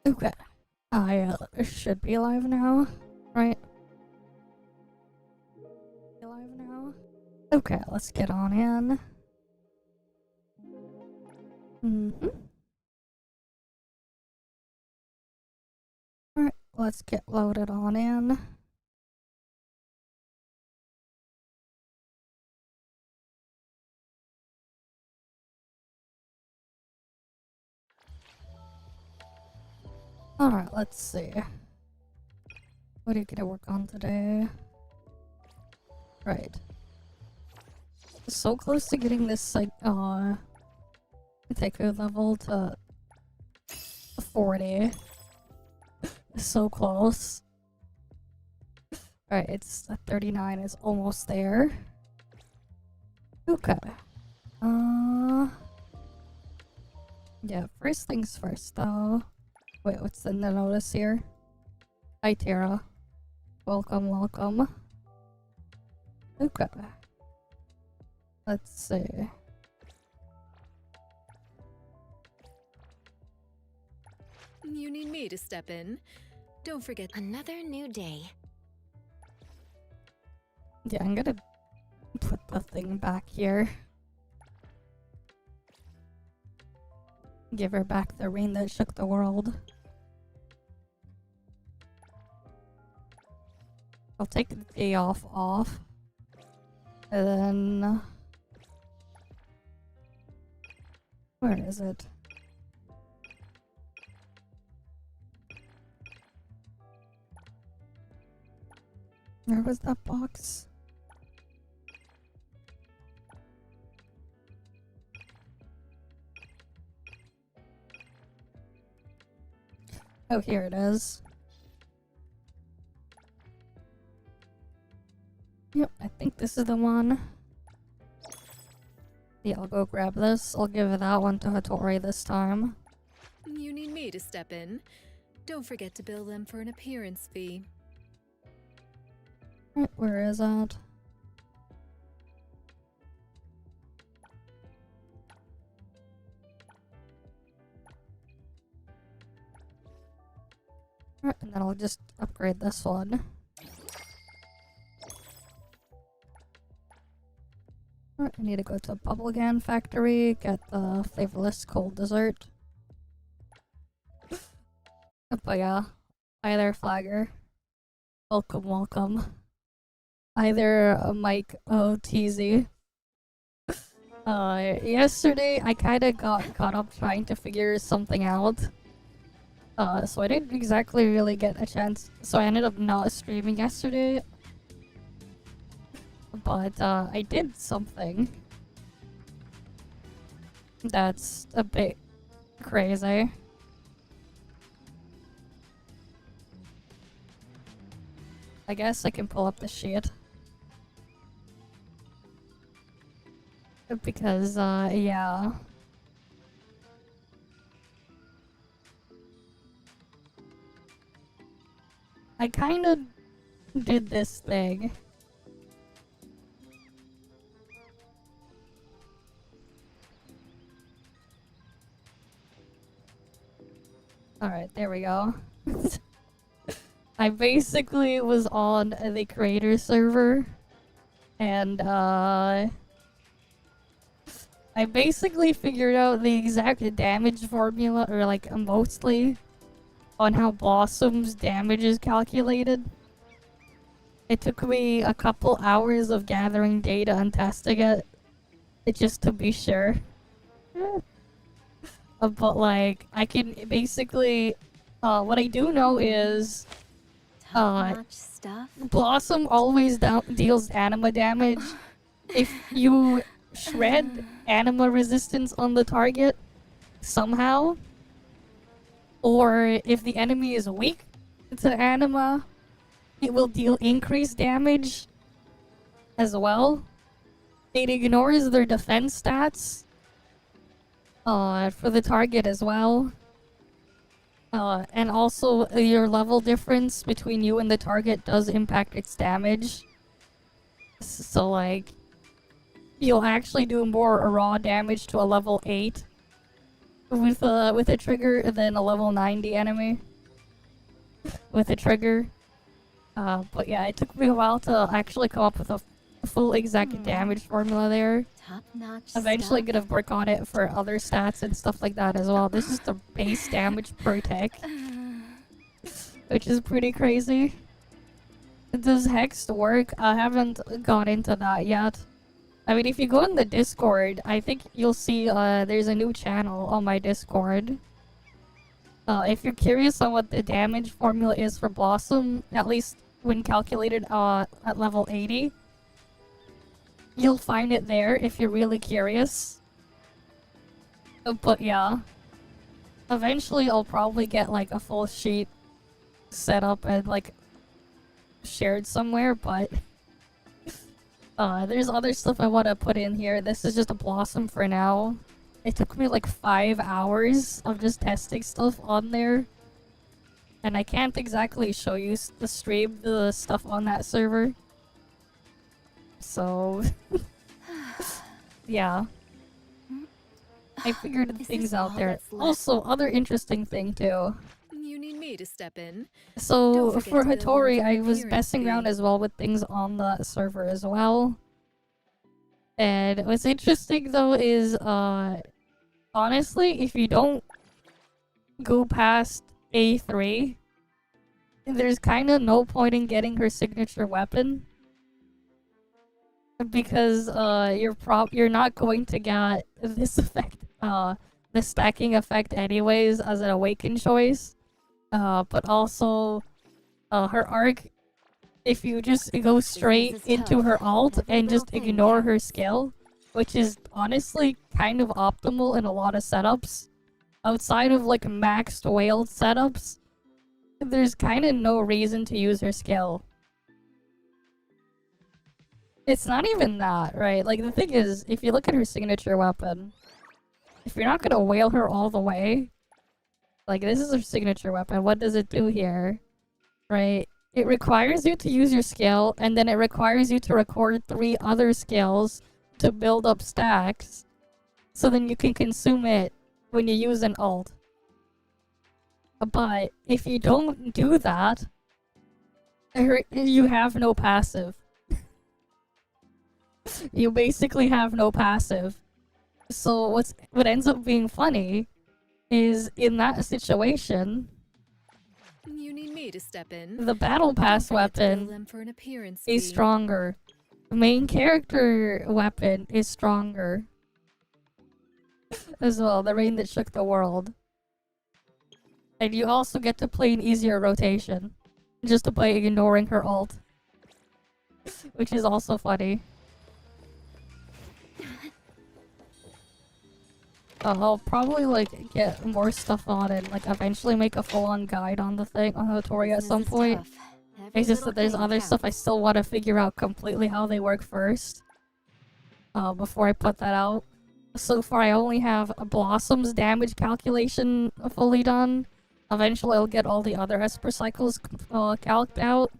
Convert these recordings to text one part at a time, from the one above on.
Okay. I should be live now, right? Be live now? Okay, let's get on in. Alright, let's get loaded on in. Alright, let's see. What are you gonna work on today? Right. So close to getting this, like, Taku level to 40. So close. Alright, it's 39 is almost there. Okay. Yeah, first things first though. Wait, what's in the notice here? Hi Tara. Welcome, welcome. Okay. Let's see. You need me to step in. Don't forget Another new day. Yeah, I'm gonna put the thing back here. Give her back the rain that shook the world. I'll take the day off. And then... Where is it? Where was that box? Oh, here it is. Yep, I think this is the one. Yeah, I'll go grab this. I'll give that one to Hotori this time. you need me to step in. Don't forget to bill them for an appearance fee. Right, where is that? Right, and then I'll just upgrade this one. Alright, I need to go to a bubblegum factory, get the flavorless cold dessert. But yeah, hi there, Flagger. Welcome, welcome. Hi there, Mike OTZ. Yesterday I kinda got caught up trying to figure something out. So I didn't exactly really get a chance, so I ended up not streaming yesterday. But, I did something that's a bit crazy. I guess I can pull up the sheet. Because, yeah. I kinda did this thing. Alright, there we go. I basically was on the creator server, and I basically figured out the exact damage formula, or like mostly, on how Blossom's damage is calculated. It took me a couple hours of gathering data and testing it, just to be sure. But like, I can basically, what I do know is, Top-notch stuff. Blossom always deals anima damage. If you shred anima resistance on the target somehow, or if the enemy is weak to anima, it will deal increased damage as well. It ignores their defense stats for the target as well. And also your level difference between you and the target does impact its damage. So like, you'll actually do more raw damage to a level 8 with a trigger than a level 90 enemy with a trigger. But yeah, it took me a while to actually come up with a full exact damage formula there. Top-notch Eventually stuff. gonna work on it for other stats and stuff like that as well. This is the base damage per tick, which is pretty crazy. Does Hex work? I haven't got into that yet. I mean, if you go in the Discord, I think you'll see there's a new channel on my Discord. If you're curious on what the damage formula is for Blossom, at least when calculated at level 80, you'll find it there if you're really curious. But yeah, eventually I'll probably get like a full sheet set up and like shared somewhere, but there's other stuff I want to put in here. This is just a Blossom for now. It took me like 5 hours of just testing stuff on there. And I can't exactly show you the stream, the stuff on that server. So, yeah. I figured Is things this out all there. that's left? Also, other interesting thing too. You need me to step in. So, Don't forget for to build Hotori, an I was appearance messing around fee. as well with things on the server as well. And what's interesting though is, honestly, if you don't go past A3, there's kind of no point in getting her signature weapon. Because, you're not going to get this effect, the stacking effect anyways as an awakened choice. But also, her arc, if you just go straight is into tough. her ult Every and just little thing ignore her counts. skill, which is honestly kind of optimal in a lot of setups, outside of like maxed whale setups, there's kind of no reason to use her skill. It's not even that, right? Like, the thing is, if you look at her signature weapon, if you're not gonna whale her all the way, like, this is her signature weapon, what does it do here? Right? It requires you to use your skill, and then it requires you to record 3 other skills to build up stacks, so then you can consume it when you use an ult. But if you don't do that, you have no passive. You basically have no passive. So what ends up being funny is in that situation, You need me to step in. the battle pass Don't forget to bill weapon them for an appearance is fee. stronger. The main character weapon is stronger. As well, the rain that shook the world. And you also get to play an easier rotation. Just by ignoring her ult. Which is also funny. I'll probably like get more stuff on it, like eventually make a full-on guide on the thing on Hotori at Business some is point. tough. Every It's just little that there's thing other stuff I counts. still want to figure out completely how they work first. Before I put that out. So far I only have a Blossom's damage calculation fully done. Eventually I'll get all the other Esper cycles calced out.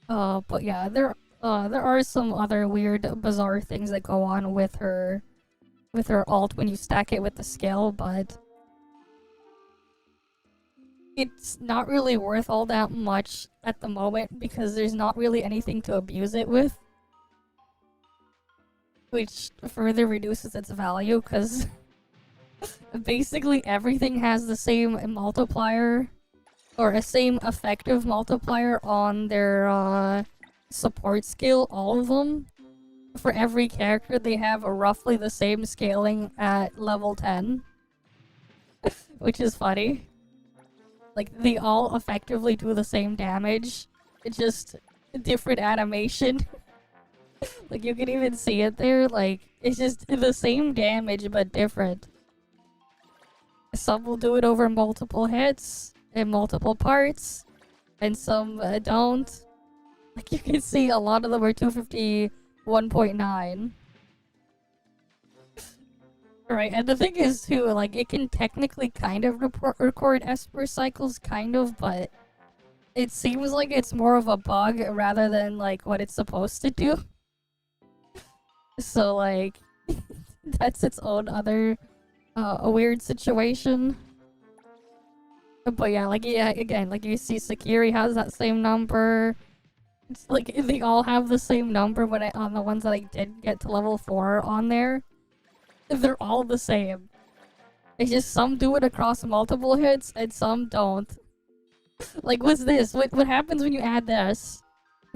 But yeah, there are some other weird, bizarre things that go on with her ult when you stack it with the skill, but it's not really worth all that much at the moment because there's not really anything to abuse it with, which further reduces its value because basically everything has the same multiplier or a same effective multiplier on their support skill, all of them. For every character, they have roughly the same scaling at level 10. Which is funny. Like, they all effectively do the same damage. It's just a different animation. Like, you can even see it there. Like, it's just the same damage, but different. Some will do it over multiple hits and multiple parts, and some don't. Like, you can see a lot of them are 251.9. Right, and the thing is too, like, it can technically kind of record Esper cycles, kind of, but it seems like it's more of a bug rather than, like, what it's supposed to do. So, like, that's its own other a weird situation. But yeah, like, yeah, again, like you see Sakiri has that same number. It's like they all have the same number when on the ones that I did get to level 4 on there. They're all the same. It's just some do it across multiple hits and some don't. Like, what's this? What happens when you add this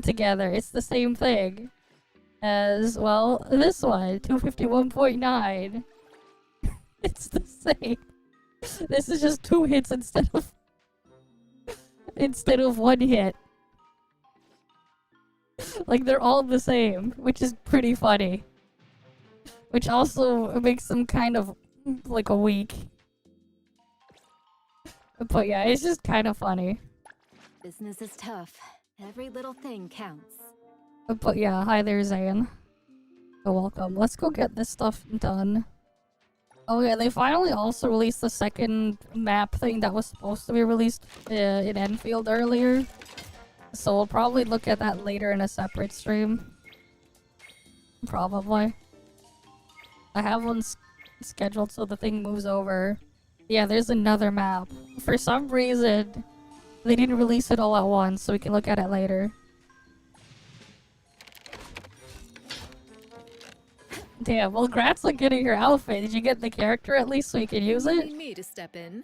together? It's the same thing as, well, this one, 251.9. It's the same. This is just 2 hits instead of 1 hit. Like, they're all the same, which is pretty funny. Which also makes them kind of like a weak. But yeah, it's just kind of funny. Business is tough. Every little thing counts. But yeah, hi there, Zane. So welcome. Let's go get this stuff done. Oh yeah, they finally also released the second map thing that was supposed to be released in Enfield earlier. So we'll probably look at that later in a separate stream. Probably. I have one scheduled so the thing moves over. Yeah, there's another map. For some reason, they didn't release it all at once, so we can look at it later. Damn, well, congrats on getting your outfit. Did you get the character at least so you can use You it? need me to step in.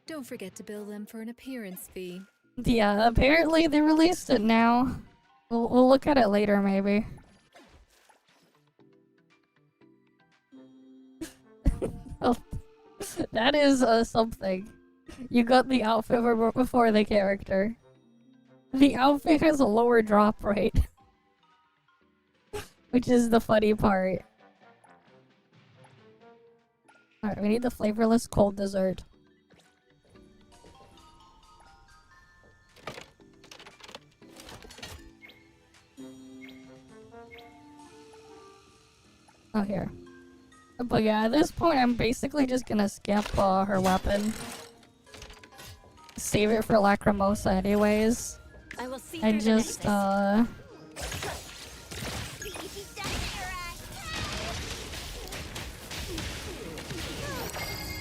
Don't forget to bill them for an appearance fee. Yeah, apparently they released it now. We'll look at it later, maybe. Oh, that is something. You got the outfit before the character. The outfit has a lower drop rate. Which is the funny part. Alright, we need the flavorless cold dessert. Oh, here. But yeah, at this point, I'm basically just gonna skip her weapon. Save it for Lacrimosa anyways. I will see And through the just, nexus.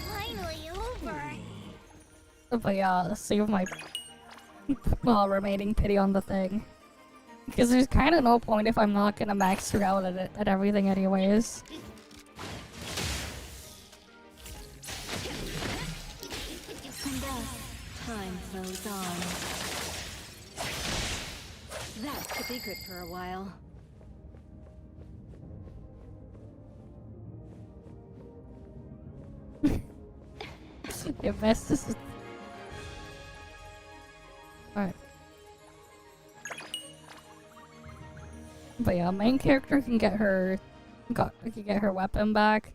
Finally over. But yeah, save my remaining pity on the thing. Because there's kind of no point if I'm not gonna max her out at everything anyways. And thus, time flows on. That could be good for a while. Your best is... Alright. But yeah, main character can get her... can get her weapon back.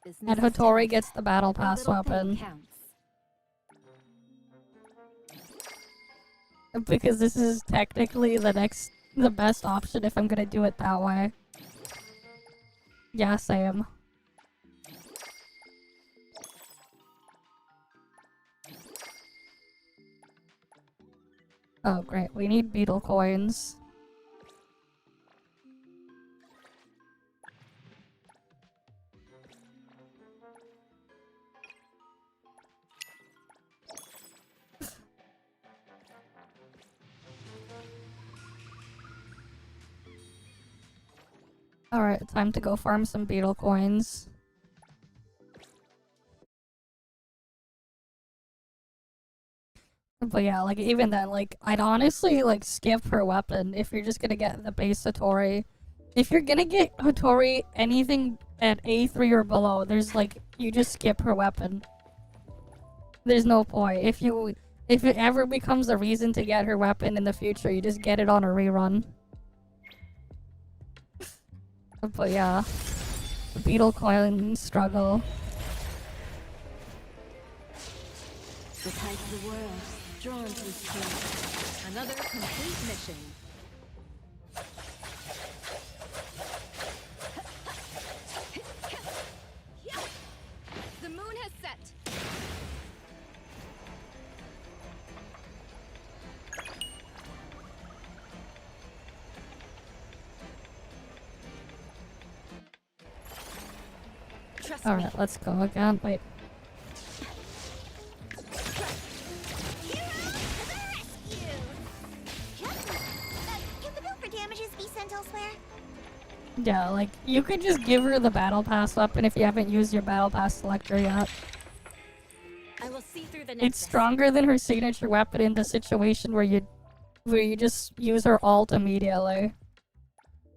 Business And is Hotori tough. gets the battle Every pass little thing weapon. counts. Because this is technically the best option if I'm gonna do it that way. Yeah, same. Oh great, we need beetle coins. Alright, time to go farm some beetle coins. But yeah, like, even then, like, I'd honestly, like, skip her weapon if you're just gonna get the base Hotori. If you're gonna get Hotori anything at A3 or below, there's, like, you just skip her weapon. There's no point. If it ever becomes a reason to get her weapon in the future, you just get it on a rerun. But yeah, the beetle coin struggle. The tide of the world, drawn to this place. Another complete mission. The moon has set. Trust me. Alright, let's go again. Wait. Hero to the rescue! Can the bill for damages be sent elsewhere? Yeah, like, you could just give her the battle pass weapon if you haven't used your battle pass selector yet. I will see through the It's nexus. stronger than her signature weapon in the situation where you just use her ult immediately.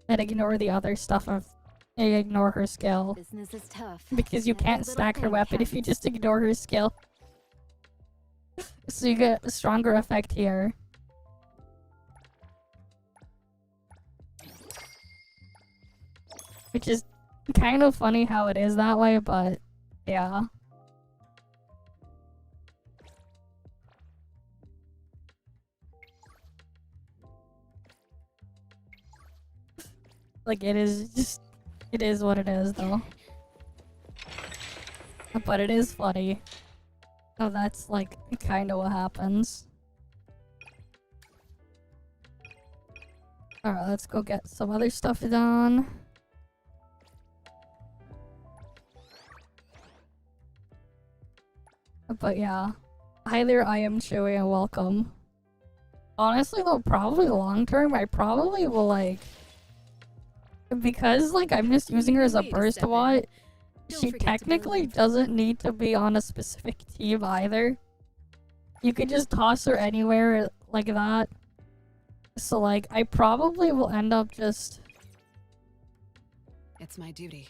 And ignore the other stuff and ignore her skill. Business is tough. Because you Every can't little stack her thing weapon if you counts. just ignore her skill. So you get a stronger effect here. Which is kind of funny how it is that way, but yeah. Like, it is what it is, though. But it is funny. Oh, that's, like, kinda what happens. Alright, let's go get some other stuff done. But yeah. Hi there, I am Chewy and welcome. Honestly though, probably long term, I probably will like... Because like I'm just using her as a Need to burst step in. watt, Don't she forget to technically build. doesn't need to be on a specific team either. You could just toss her anywhere like that. So like, I probably will end up just... It's my duty.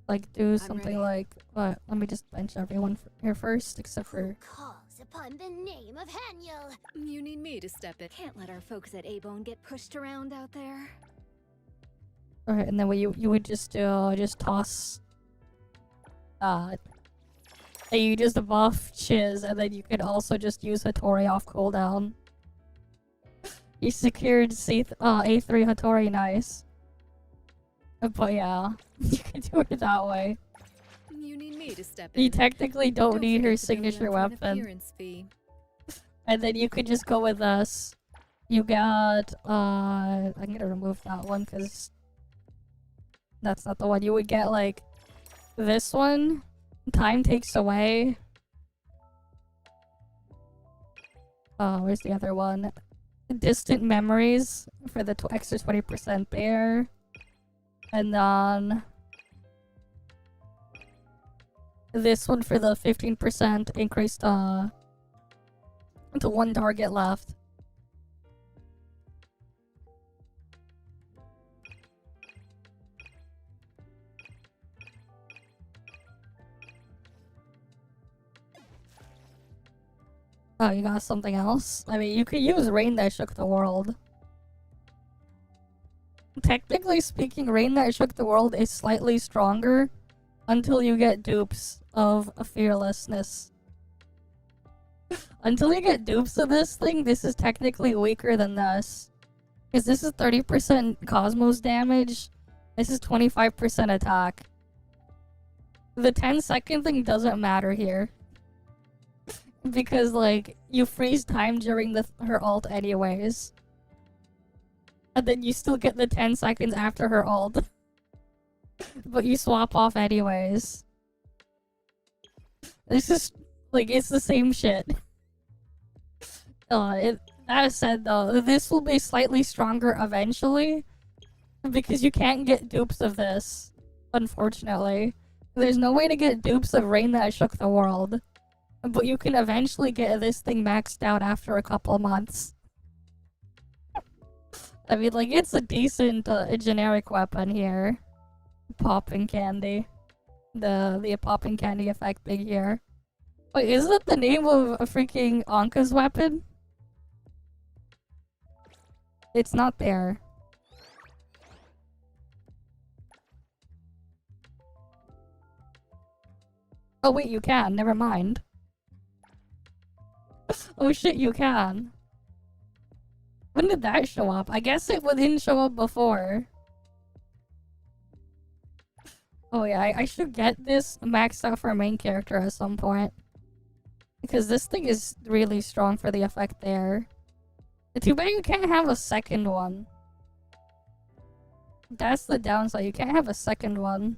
like do I'm something ready. like... What? Let me just bench everyone here first, except for... Calls upon the name of Haniel. You need me to step in. Can't let our folks at A-Bone get pushed around out there. Alright, and then what you would just do, just toss... And you just buff Chiz, and then you could also just use Hotori off cooldown. You secured A3 Hotori, nice. But yeah, you can do it that way. You need me to step in. You technically don't need her forget to bill them signature for an weapon. appearance fee. And then you could just go with this. You got, I'm gonna remove that one because that's not the one. You would get like this one. Time takes away. Where's the other one? Distant memories for the extra 20% there. And then this one for the 15% increased to one target left. Oh, you got something else? I mean, you could use Rain That Shook the World. Technically speaking, Rain That Shook the World is slightly stronger until you get dupes of fearlessness. Until you get dupes of this thing, this is technically weaker than this. Because this is 30% Cosmos damage, this is 25% attack. The 10-second thing doesn't matter here. Because, like, you freeze time during her ult anyways. And then you still get the 10 seconds after her ult. But you swap off anyways. This is, like, it's the same shit. That said, though, this will be slightly stronger eventually. Because you can't get dupes of this, unfortunately. There's no way to get dupes of Rain That Shook the World. But you can eventually get this thing maxed out after a couple months. I mean, like, it's a decent generic weapon here. Popping candy. The popping candy effect big here. Wait, is that the name of a freaking Anka's weapon? It's not there. Oh wait, you can. Never mind. Oh shit, you can. When did that show up? I guess it didn't show up before. Oh yeah, I should get this maxed out for a main character at some point. Because this thing is really strong for the effect there. Too bad you can't have a second one. That's the downside. You can't have a second one.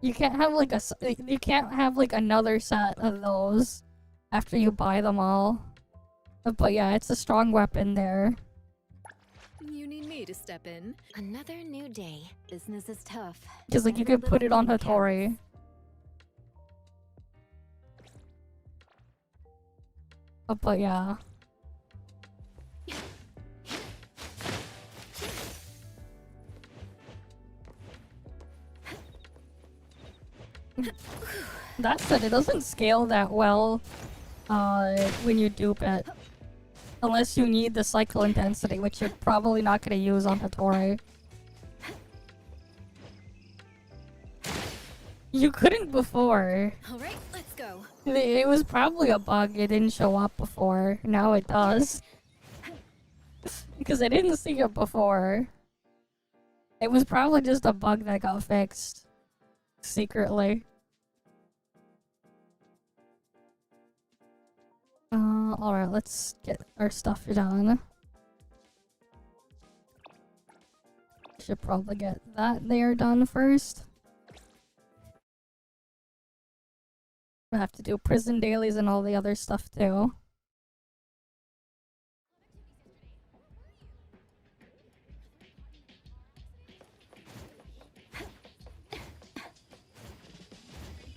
You can't have like you can't have like another set of those after you buy them all. But yeah, it's a strong weapon there. You need me to step in. Another new day. Business is tough. Because like you could put it on Hotori. But yeah. That said, it doesn't scale that well when you dupe it. Unless you need the cycle intensity, which you're probably not going to use on Hotori. You couldn't before. Alright, let's go. It was probably a bug, it didn't show up before. Now it does. Because I didn't see it before. It was probably just a bug that got fixed. Secretly. Alright, let's get our stuff done. Should probably get that there done first. I have to do prison dailies and all the other stuff too.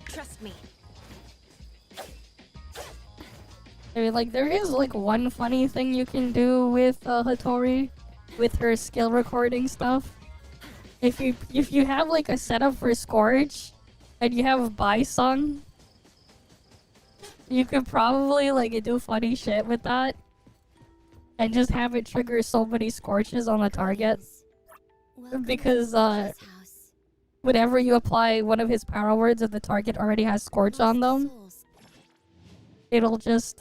Trust me. I mean, like, there is like one funny thing you can do with Hotori, with her skill recording stuff. If you have like a setup for Scourge, and you have Bysung, you could probably like do funny shit with that, and just have it trigger so many Scorches on the target. Because whenever you apply one of his power words and the target already has Scorch on them, it'll just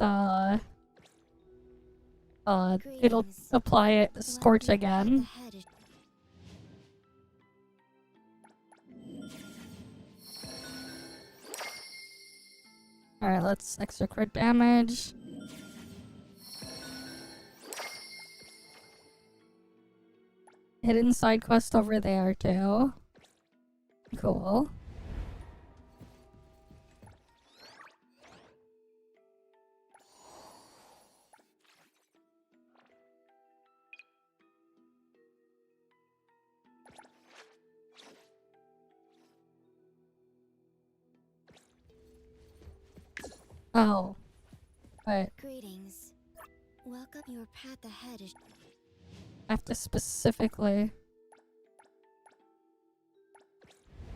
it'll apply it Scorch again. Alright, let's extra crit damage. Hidden side quest over there too. Cool. Oh. Wait. Greetings. Welcome. Your path ahead is. I have to specifically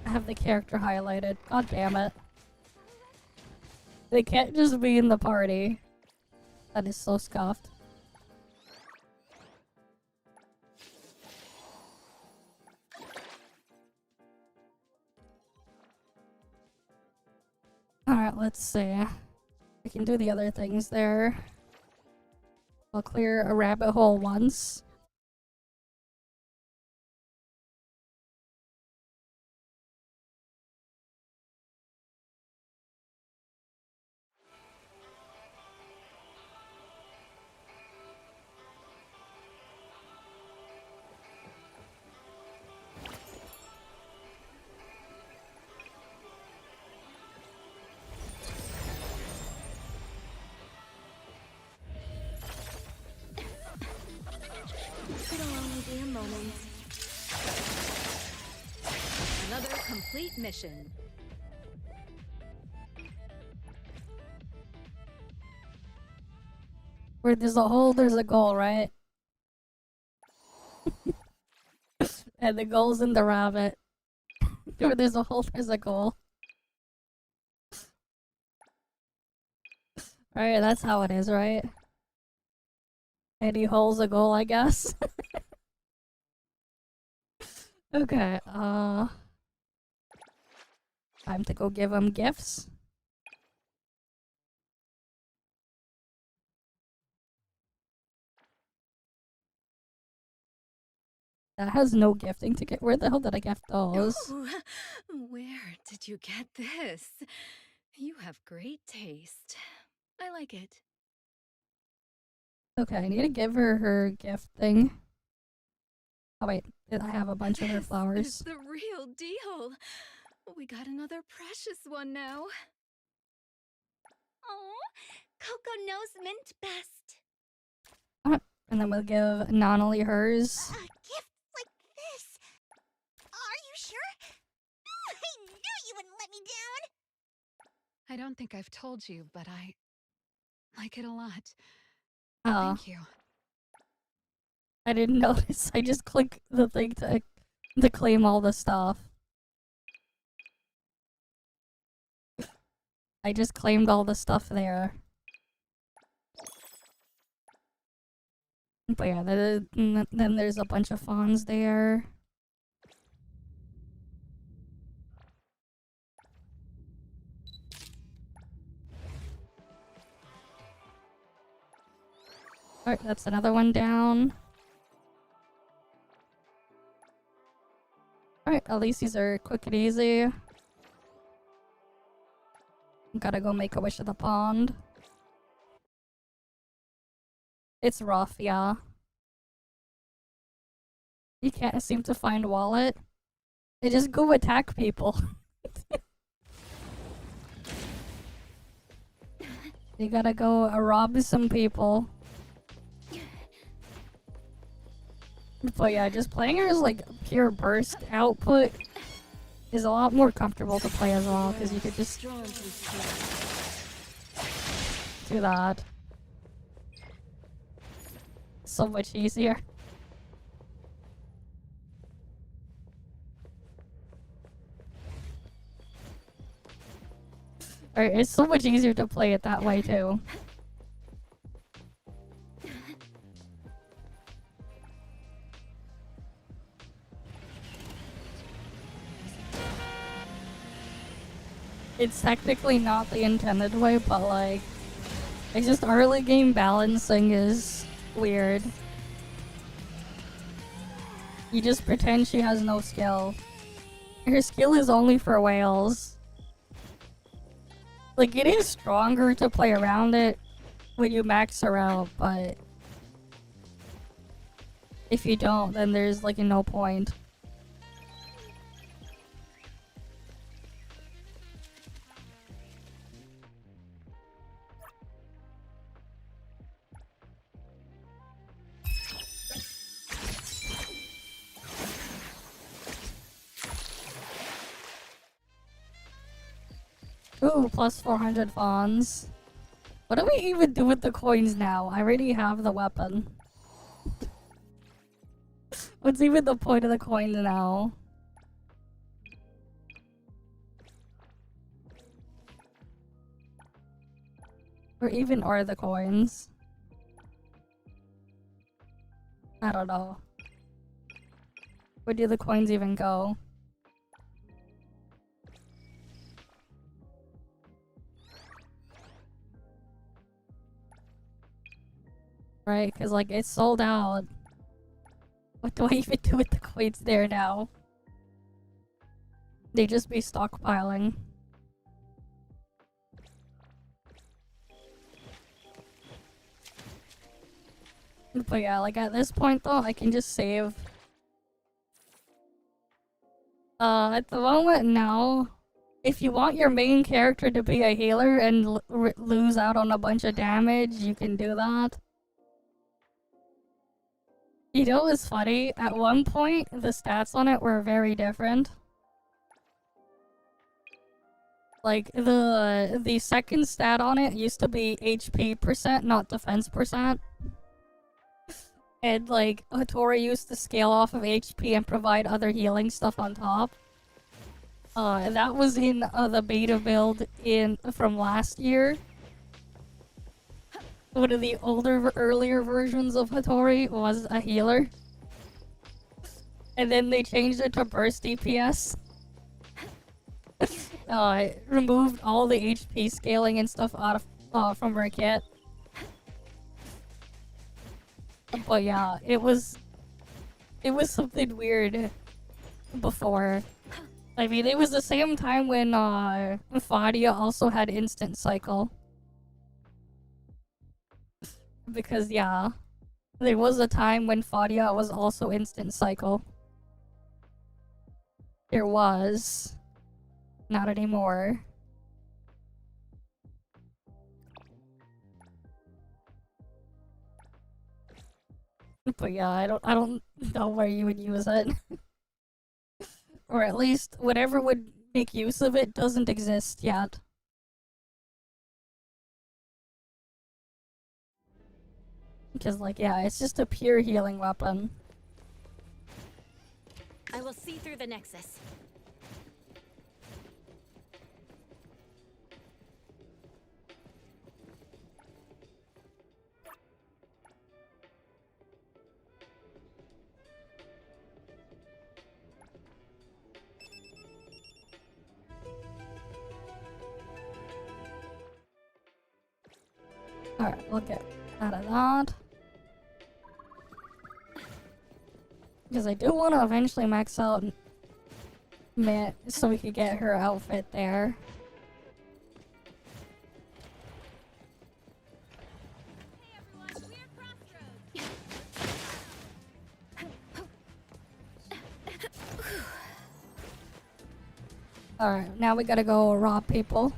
have the character highlighted. God damn it. They can't just be in the party. That is so scuffed. Alright, let's see. We can do the other things there. I'll clear a rabbit hole once. It'll only be a moment. Another complete mission. Where there's a hole, there's a goal, right? And the goal's in the rabbit. Where there's a hole, there's a goal. Alright, that's how it is, right? Any hole's a goal, I guess. Okay, time to go give him gifts. That has no gifting to get. Where the hell did I gift those? Oh, where did you get this? You have great taste. I like it. Okay, I need to give her her gift thing. Oh wait, I have a bunch of her It's flowers. the real deal. We got another precious one now. Oh, Coco knows mint best. And then we'll give Nonali hers. Gifts like this. Are you sure? I knew you wouldn't let me down. I don't think I've told you, but I like it a lot. Oh, Thank you. I didn't notice. I just clicked the thing to claim all the stuff. I just claimed all the stuff there. But yeah, then there's a bunch of fawns there. Alright, that's another one down. Alright, at least these are quick and easy. Gotta go make a wish at the pond. It's rough, yeah. You can't seem to find wallet. They just go attack people. You gotta go rob some people. But yeah, just playing her as like pure burst output is a lot more comfortable to play as well, because you could just Drawn to his path. do that. So much easier. Alright, it's so much easier to play it that way too. It's technically not the intended way, but like, it's just early game balancing is weird. You just pretend she has no skill. Her skill is only for whales. Like, it is stronger to play around it when you max her out, but if you don't, then there's like no point. Ooh, plus 400 fawns. What do we even do with the coins now? I already have the weapon. What's even the point of the coins now? Or even are the coins? I don't know. Where do the coins even go? Right, because like it's sold out. What do I even do with the coins there now? They just be stockpiling. But yeah, like at this point though, I can just save. At the moment now, if you want your main character to be a healer and lose out on a bunch of damage, you can do that. You know what's funny? At one point, the stats on it were very different. Like, the second stat on it used to be HP percent, not defense percent. And, like, Hotori used to scale off of HP and provide other healing stuff on top. That was in the beta build from last year. One of the earlier versions of Hotori was a healer. And then they changed it to burst DPS. Removed all the HP scaling and stuff out of from her kit. But yeah, it was something weird before. I mean, it was the same time when Fadia also had instant cycle. Because, yeah, there was a time when Fadia was also instant cycle. There was. Not anymore. But yeah, I don't know where you would use it. Or at least whatever would make use of it doesn't exist yet. Because, like, yeah, it's just a pure healing weapon. I will see through the Nexus. Alright, we'll get out of that. Because I do want to eventually max out Mitt so we could get her outfit there. Alright, now we gotta go rob people.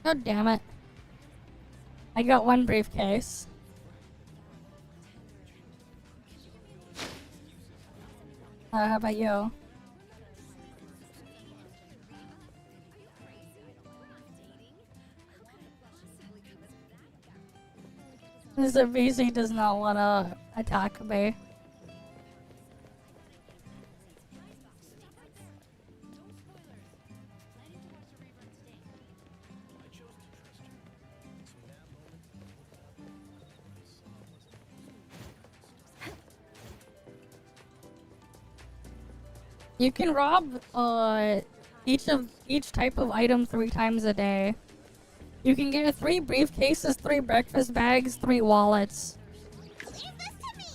God damn it. I got one briefcase. How about you? Mr. BC does not want to attack me. You can rob each type of item 3 times a day. You can get 3 briefcases, 3 breakfast bags, 3 wallets. Leave this to me!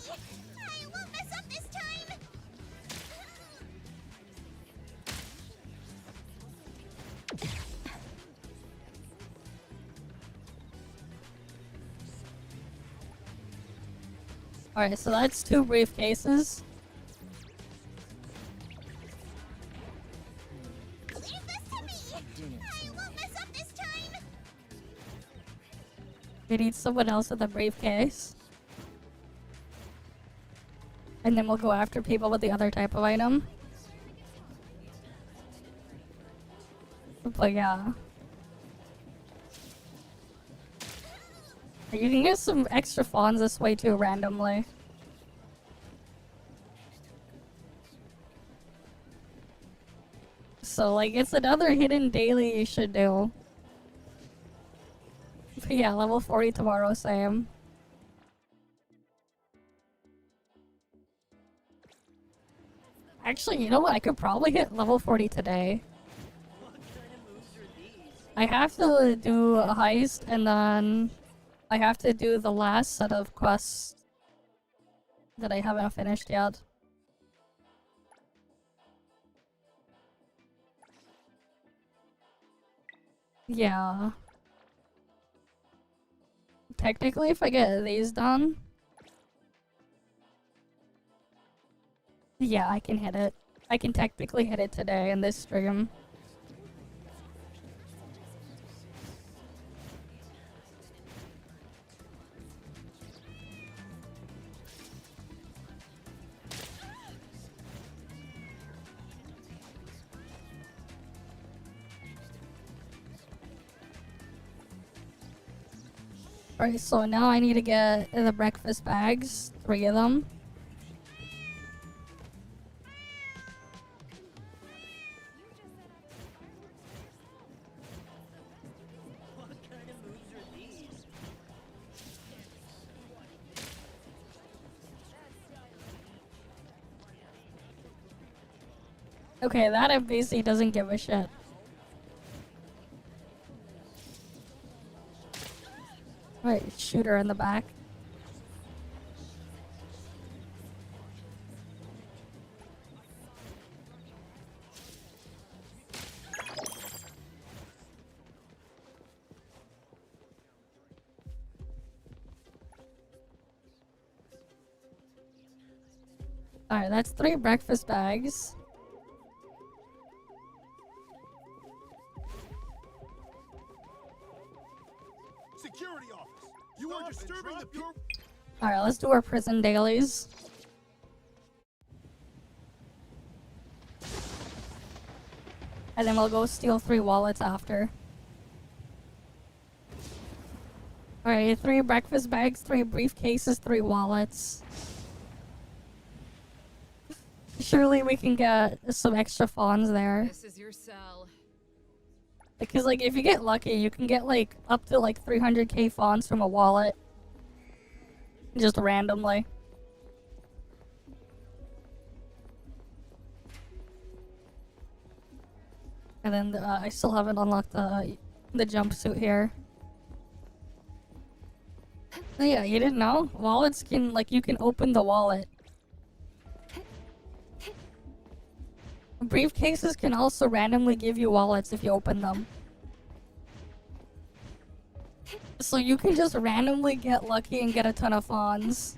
I won't mess up this time! Alright, so that's 2 briefcases. Leave this to me! I won't mess up this time! We need someone else with a briefcase. And then we'll go after people with the other type of item. But yeah. You can get some extra fawns this way too, randomly. So, like, it's another hidden daily you should do. But yeah, level 40 tomorrow, same. Actually, you know what? I could probably hit level 40 today. I have to do a heist, and then I have to do the last set of quests that I haven't finished yet. Yeah. Technically, if I get these done... Yeah, I can hit it. I can technically hit it today in this stream. Alright, so now I need to get the breakfast bags, 3 of them. Okay, that NPC doesn't give a shit. Alright, shoot her in the back. Alright, that's 3 breakfast bags. Security office, you are disturbing the people. Alright, let's do our prison dailies. And then we'll go steal 3 wallets after. Alright, 3 breakfast bags, 3 briefcases, 3 wallets. Surely we can get some extra fawns there. This is your cell. Because, like, if you get lucky, you can get, like, up to, like, 300k fawns from a wallet. Just randomly. And then, I still haven't unlocked the jumpsuit here. Oh, yeah, you didn't know? Wallets can, like, you can open the wallet. Briefcases can also randomly give you wallets if you open them. So you can just randomly get lucky and get a ton of fawns.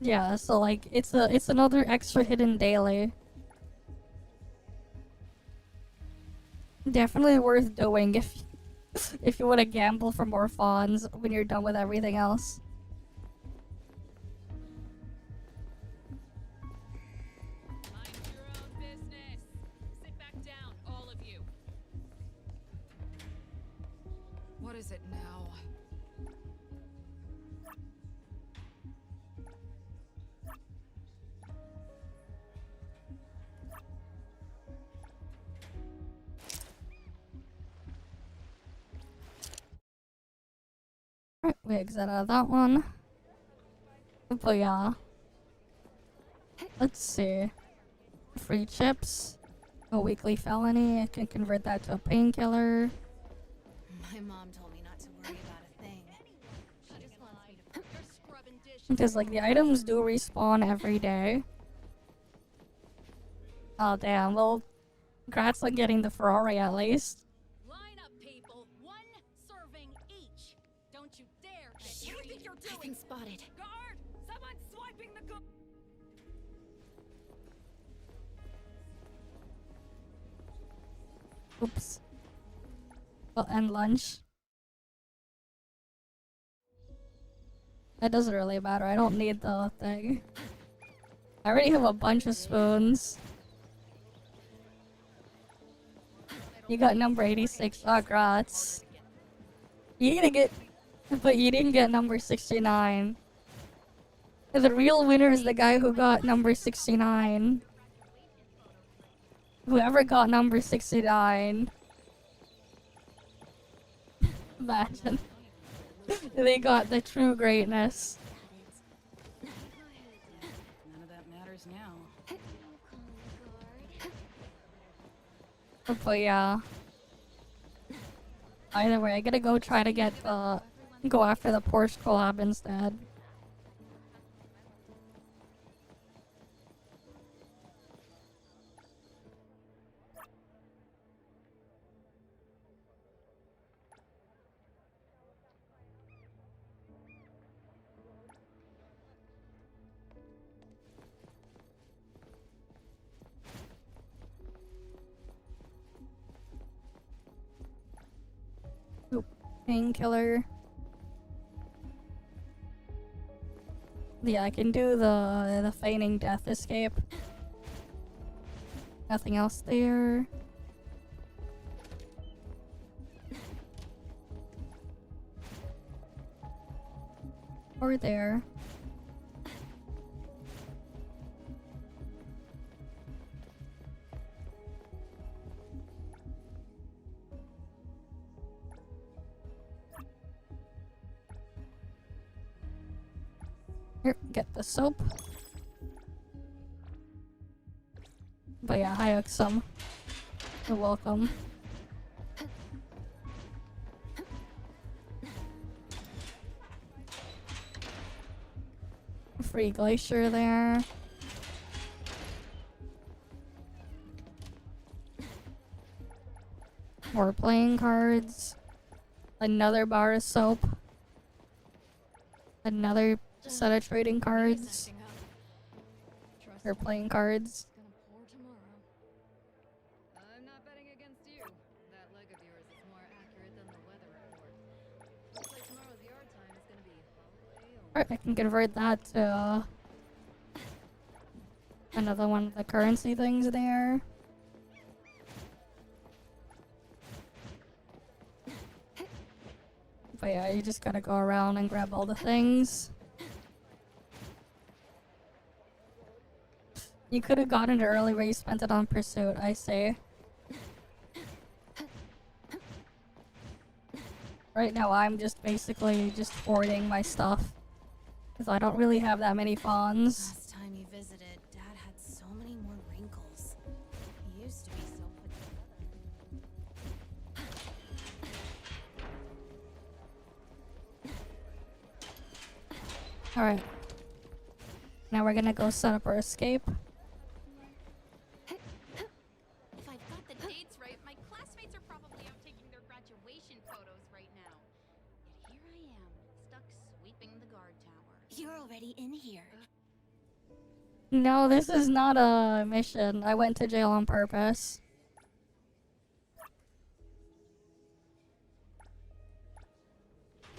Yeah, so like it's another extra hidden daily. Definitely worth doing if you want to gamble for more fawns when you're done with everything else. Mind your own business. Sit back down, all of you. What is it now? Alright, we exit out of that one. But yeah. Let's see. Free chips. A weekly felony. I can convert that to a painkiller. My mom told me not to worry about a thing. She just wants me to put your scrubbing dishes. Because like the items do respawn every day. Oh damn, well, congrats on getting the Ferrari at least. Line up, people. 1 serving each. Don't you dare. What do you think you're I've doing? been spotted. Guard! Someone's swiping the gun. Oops. Well, and lunch. That doesn't really matter. I don't need the thing. I already have a bunch of spoons. You got number 86. Oh, grats. You didn't get... But you didn't get number 69. The real winner is the guy who got number 69. Whoever got number 69. Imagine. They got the true greatness. None of that matters now. But yeah. Either way, I gotta go try to get the... Go after the Porsche collab instead. Oop, painkiller. Yeah, I can do the feigning death escape. Nothing else there. Or there. Here, get the soap. But yeah, I have some. You're welcome. Free glacier there. More playing cards. Another bar of soap. Another set of trading cards. Or playing cards. Gonna pour tomorrow. I'm not betting against you. That leg of yours is more accurate than the weather report. Looks like tomorrow's yard time is gonna be holiday only. Alright, I can convert that to another one of the currency things there. But yeah, you just gotta go around and grab all the things. You could have gotten it early where you spent it on pursuit, I say. Right now I'm just basically just hoarding my stuff. Because I don't really have that many fawns. Last time you visited, Dad had so many more wrinkles. He used to be so put together. Alright. Now we're gonna go set up our escape. If I've got the dates right, my classmates are probably out taking their graduation photos right now. Yet here I am, stuck sweeping the guard tower. You're already in here. No, this is not a mission. I went to jail on purpose.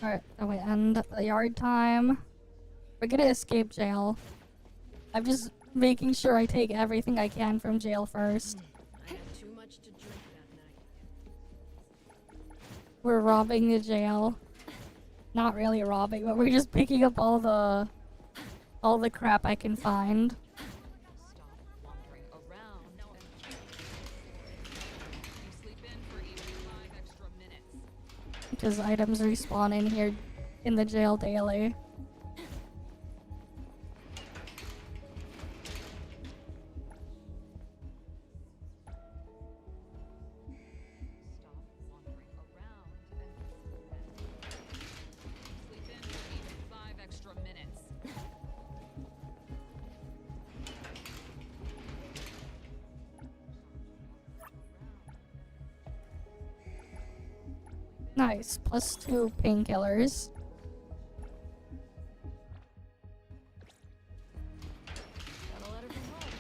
Alright, then we end the yard time. We're gonna escape jail. I'm just making sure I take everything I can from jail first. I had too much to drink that night. We're robbing the jail. Not really robbing, but we're just picking up all the crap I can find. Stop wandering around. You sleep in for even 5 extra minutes. Because items respawn in here in the jail daily. Stop wandering around and sleep in for even 5 extra minutes. Nice. +2 painkillers. Got a letter from home.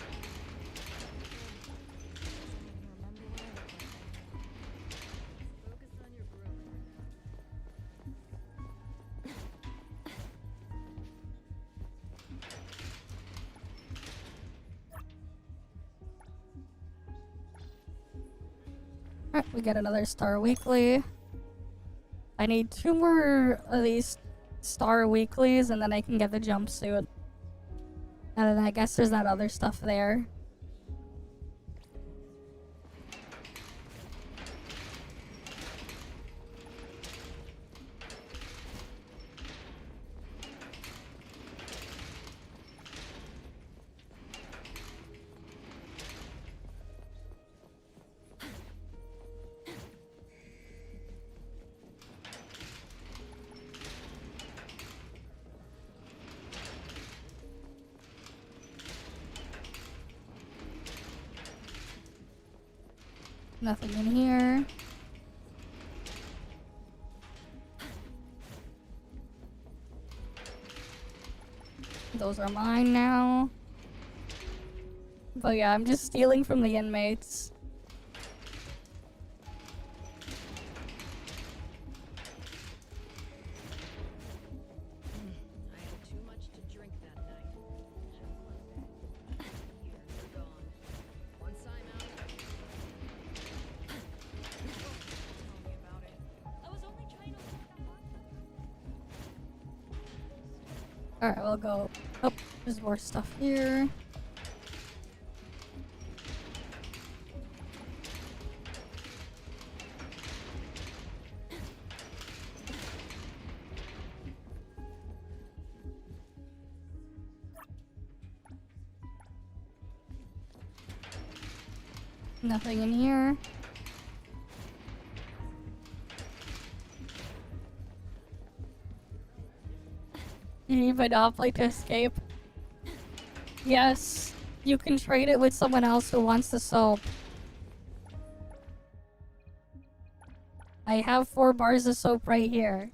Doesn't even remember what I look like anymore. Focus on your growth for now. Alright, we get another star weekly. I need 2 more of these star weeklies and then I can get the jumpsuit. And then I guess there's that other stuff there. Nothing in here. Those are mine now. But yeah, I'm just stealing from the inmates. I had too much to drink that night. Years are gone. Once I'm out, tell me about it. I was only trying to look at Alright, we'll go. Oh, there's more stuff here. Nothing in here. You need Monopoly to escape. Yes, you can trade it with someone else who wants the soap. I have 4 bars of soap right here.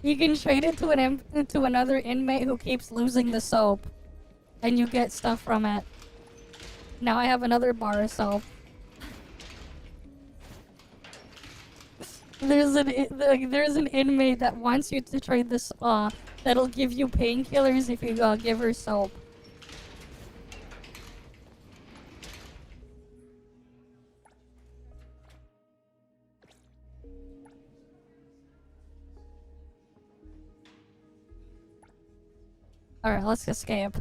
You can trade it to to another inmate who keeps losing the soap, and you get stuff from it. Now I have another bar of soap. There's an inmate that wants you to trade this that'll give you painkillers if you give her soap. Alright, let's escape.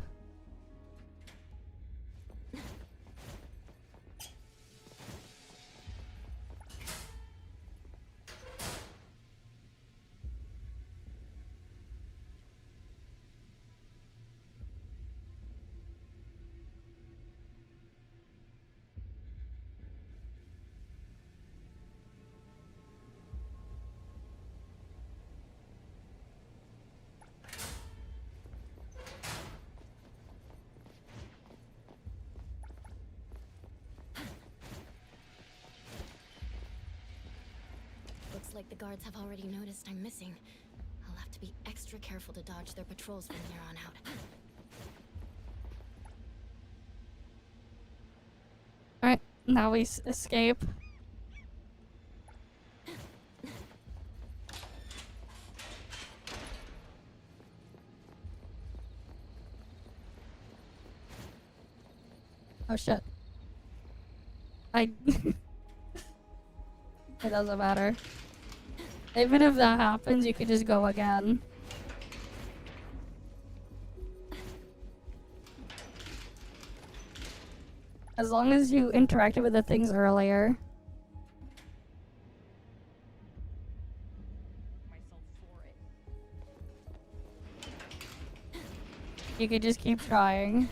Looks like the guards have already noticed I'm missing. I'll have to be extra careful to dodge their patrols from here on out. Alright, now we escape. Oh shit. It doesn't matter. Even if that happens, you could just go again. As long as you interacted with the things earlier. You could just keep trying.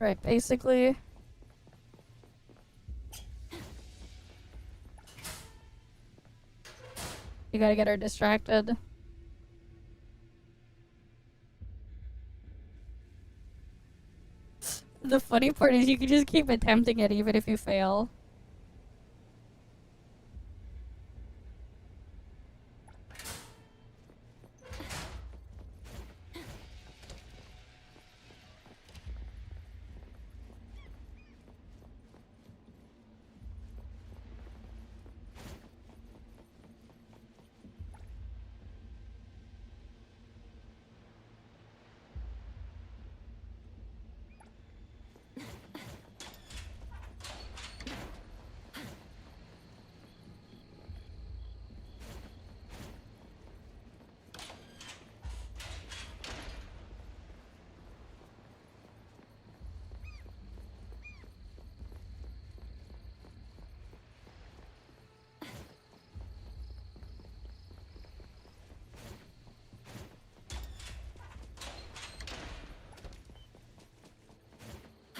Right, basically. You gotta get her distracted. The funny part is you can just keep attempting it even if you fail.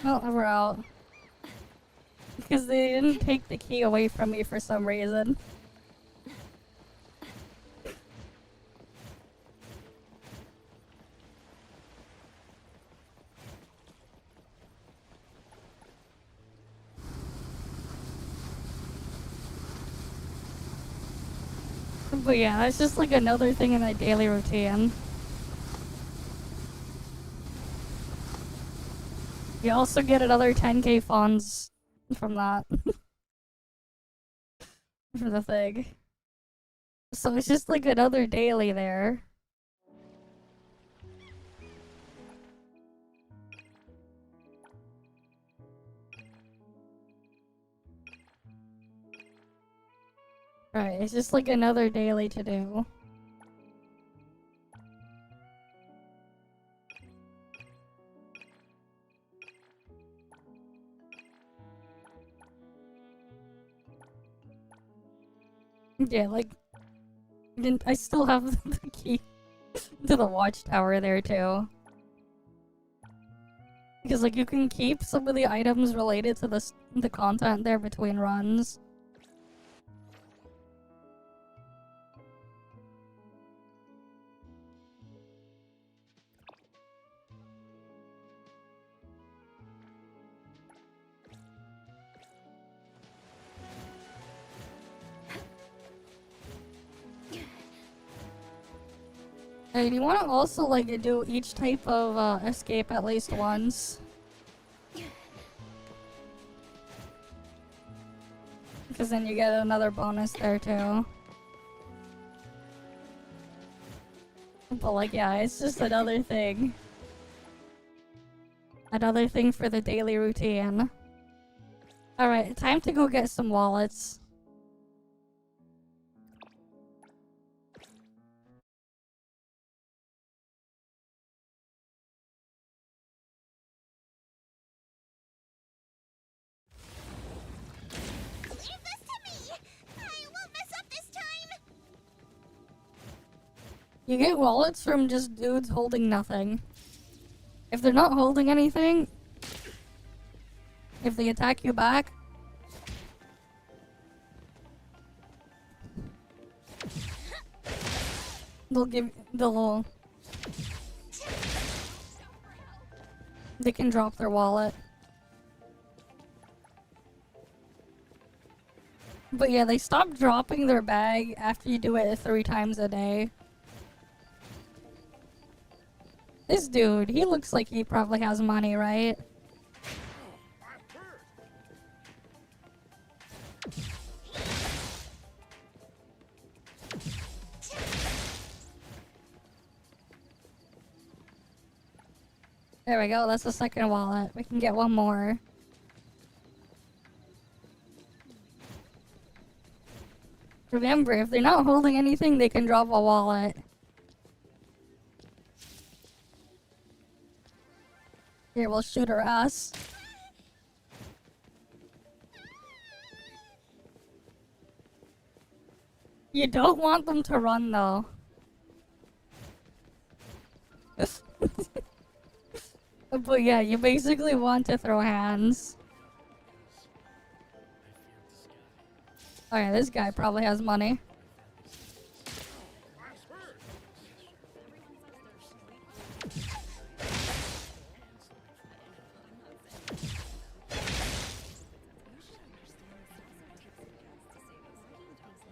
Well, we're out. Because they didn't take the key away from me for some reason. But yeah, that's just like another thing in my daily routine. You also get another 10k funds from that. For the thing. So it's just like another daily there. Right, it's just like another daily to do. Yeah, like I still have the key to the watchtower there too. Because like you can keep some of the items related to the content there between runs. And you want to also like do each type of escape at least once. Because then you get another bonus there too. But like yeah, it's just another thing. Another thing for the daily routine. Alright, time to go get some wallets. Leave this to me! I won't mess up this time! You get wallets from just dudes holding nothing. If they're not holding anything, if they attack you back, they can drop their wallet. But yeah, they stop dropping their bag after you do it 3 times a day. This dude, he looks like he probably has money, right? There we go, that's the second wallet. We can get one more. Remember, if they're not holding anything, they can drop a wallet. Here, we'll shoot her ass. You don't want them to run, though. But yeah, you basically want to throw hands. Okay, this guy probably has money.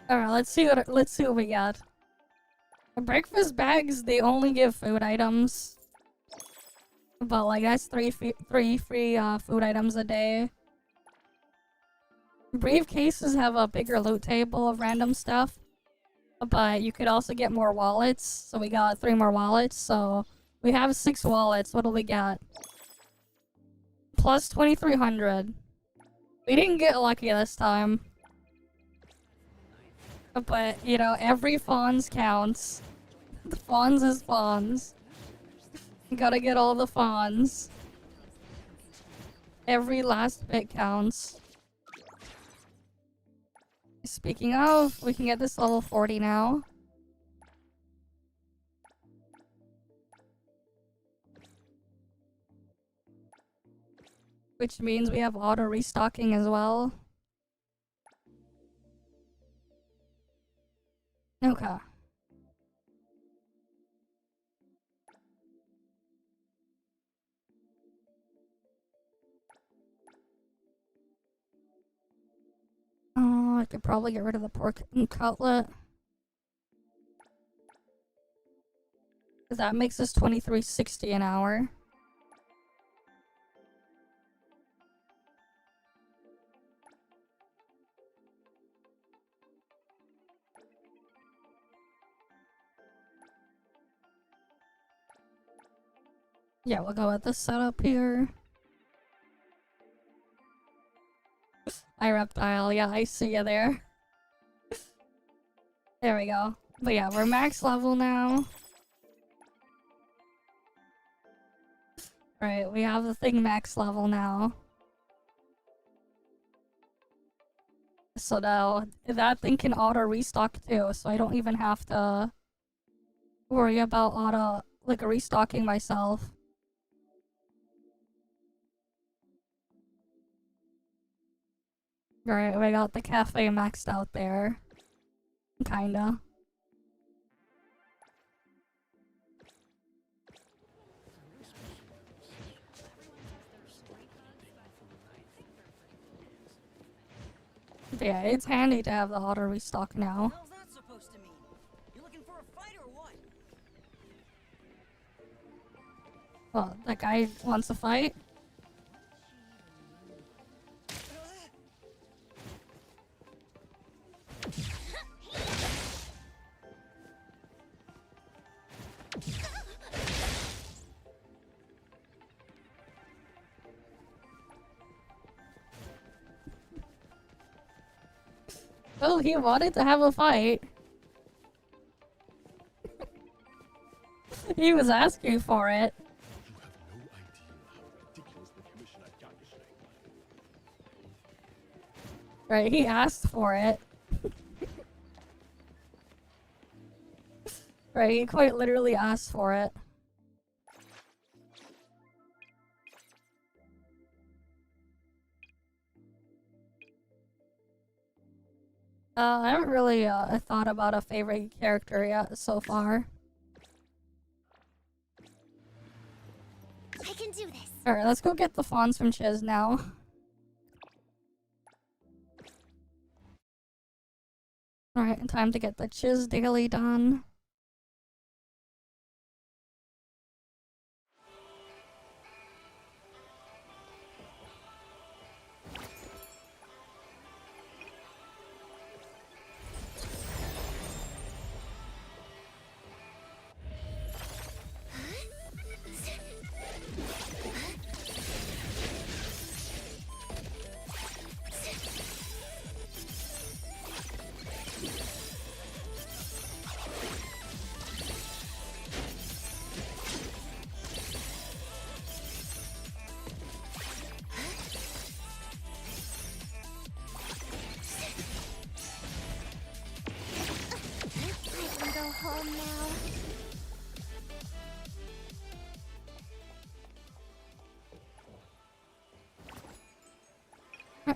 Alright, let's see what we got. The breakfast bags, they only give food items. But like that's three free food items a day. Briefcases have a bigger loot table of random stuff. But you could also get more wallets. So we got 3 more wallets. So we have 6 wallets. What do we got? Plus 2,300. We didn't get lucky this time. But, you know, every Fonz counts. The Fonz is Fonz. You gotta get all the Fonz. Every last bit counts. Speaking of, we can get this level 40 now. Which means we have auto restocking as well. Okay. Oh, I could probably get rid of the pork and cutlet. Cause that makes us 23.60 an hour. Yeah, we'll go with this setup here. Hi, Reptile. Yeah, I see you there. There we go. But yeah, we're max level now. Right, we have the thing max level now. So now that thing can auto restock too, so I don't even have to worry about auto like restocking myself. Alright, we got the cafe maxed out there. Kinda. Yeah, it's handy to have the auto restock now. How's that supposed to mean? You looking for a fight or what? Well, that guy wants to fight? Oh, he wanted to have a fight. He was asking for it. You have no idea how ridiculous the commission I got yesterday. Right, he asked for it. Right, he quite literally asked for it. I haven't really thought about a favorite character yet so far. I can do this. Alright, let's go get the fawns from Chiz now. Alright, time to get the Chiz daily done. I can go home now.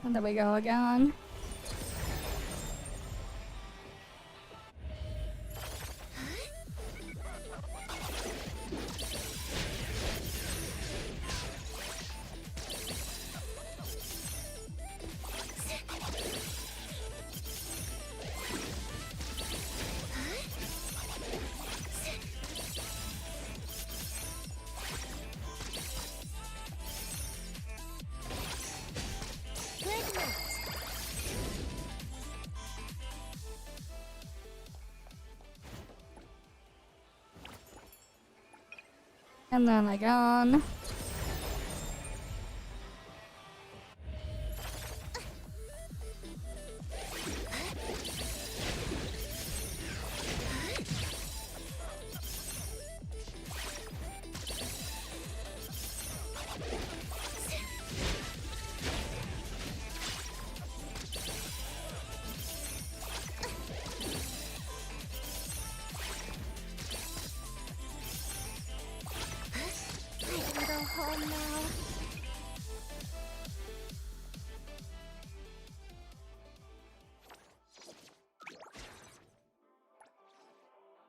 And there we go again. Good night. And then again. I can go home now.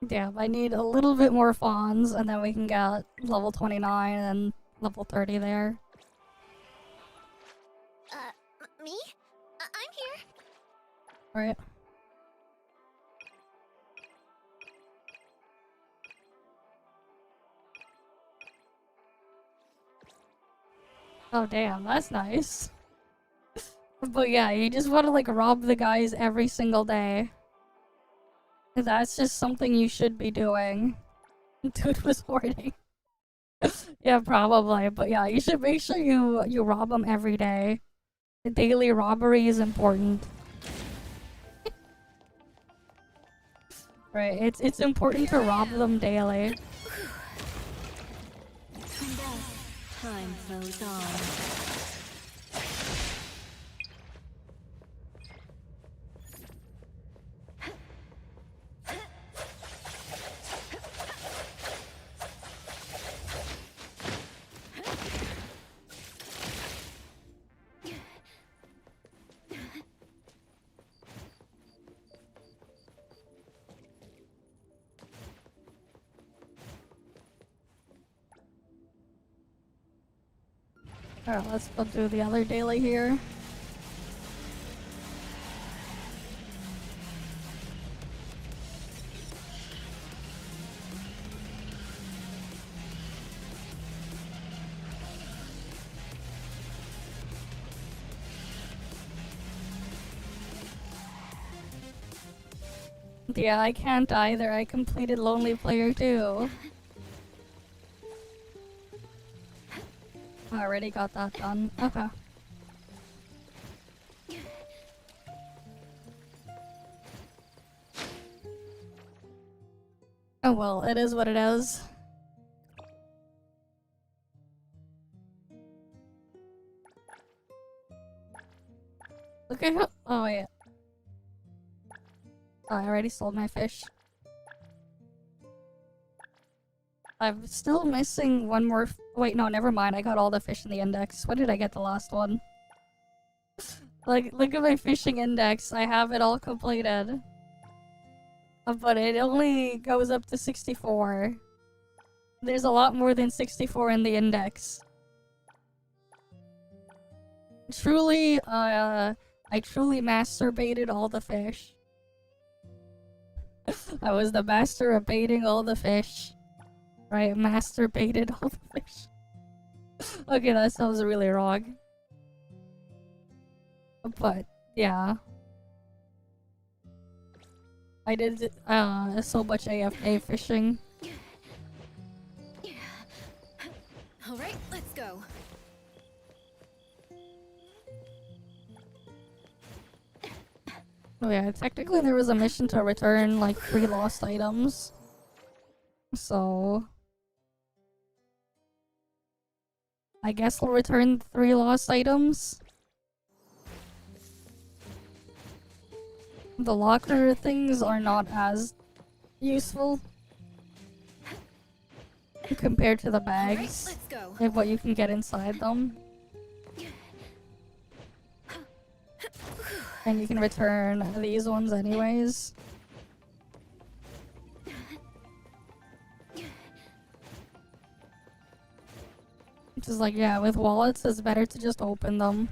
Yeah, I need a little bit more fawns, and then we can get level 29 and level 30 there. Me? I'm here. Right. Oh damn, that's nice. But yeah, you just want to like rob the guys every single day. That's just something you should be doing. Dude was hoarding. Yeah, probably. But yeah, you should make sure you rob them every day. The daily robbery is important. Right, it's important to rob them daily. Time flows on. Alright, let's go do the other daily here. Yeah, I can't either. I completed Lonely Player too. I already got that done. Okay. Oh well, it is what it is. Look at how— oh wait. Oh, I already sold my fish. I'm still missing one more— wait, no, never mind. I got all the fish in the index. What did I get the last one? Like, look at my fishing index. I have it all completed. But it only goes up to 64. There's a lot more than 64 in the index. Truly, I truly masturbated all the fish. I was the master of baiting all the fish. Right, masturbated all the fish. Okay, that sounds really wrong. But, yeah. I did so much AFK fishing. Alright, let's go. Oh yeah, technically there was a mission to return like 3 lost items. So I guess we'll return 3 lost items. The locker things are not as useful compared to the bags Let's go. and what you can get inside them. And you can return these ones anyways. Which is like, yeah, with wallets it's better to just open them.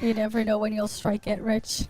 You never know when you'll strike it rich.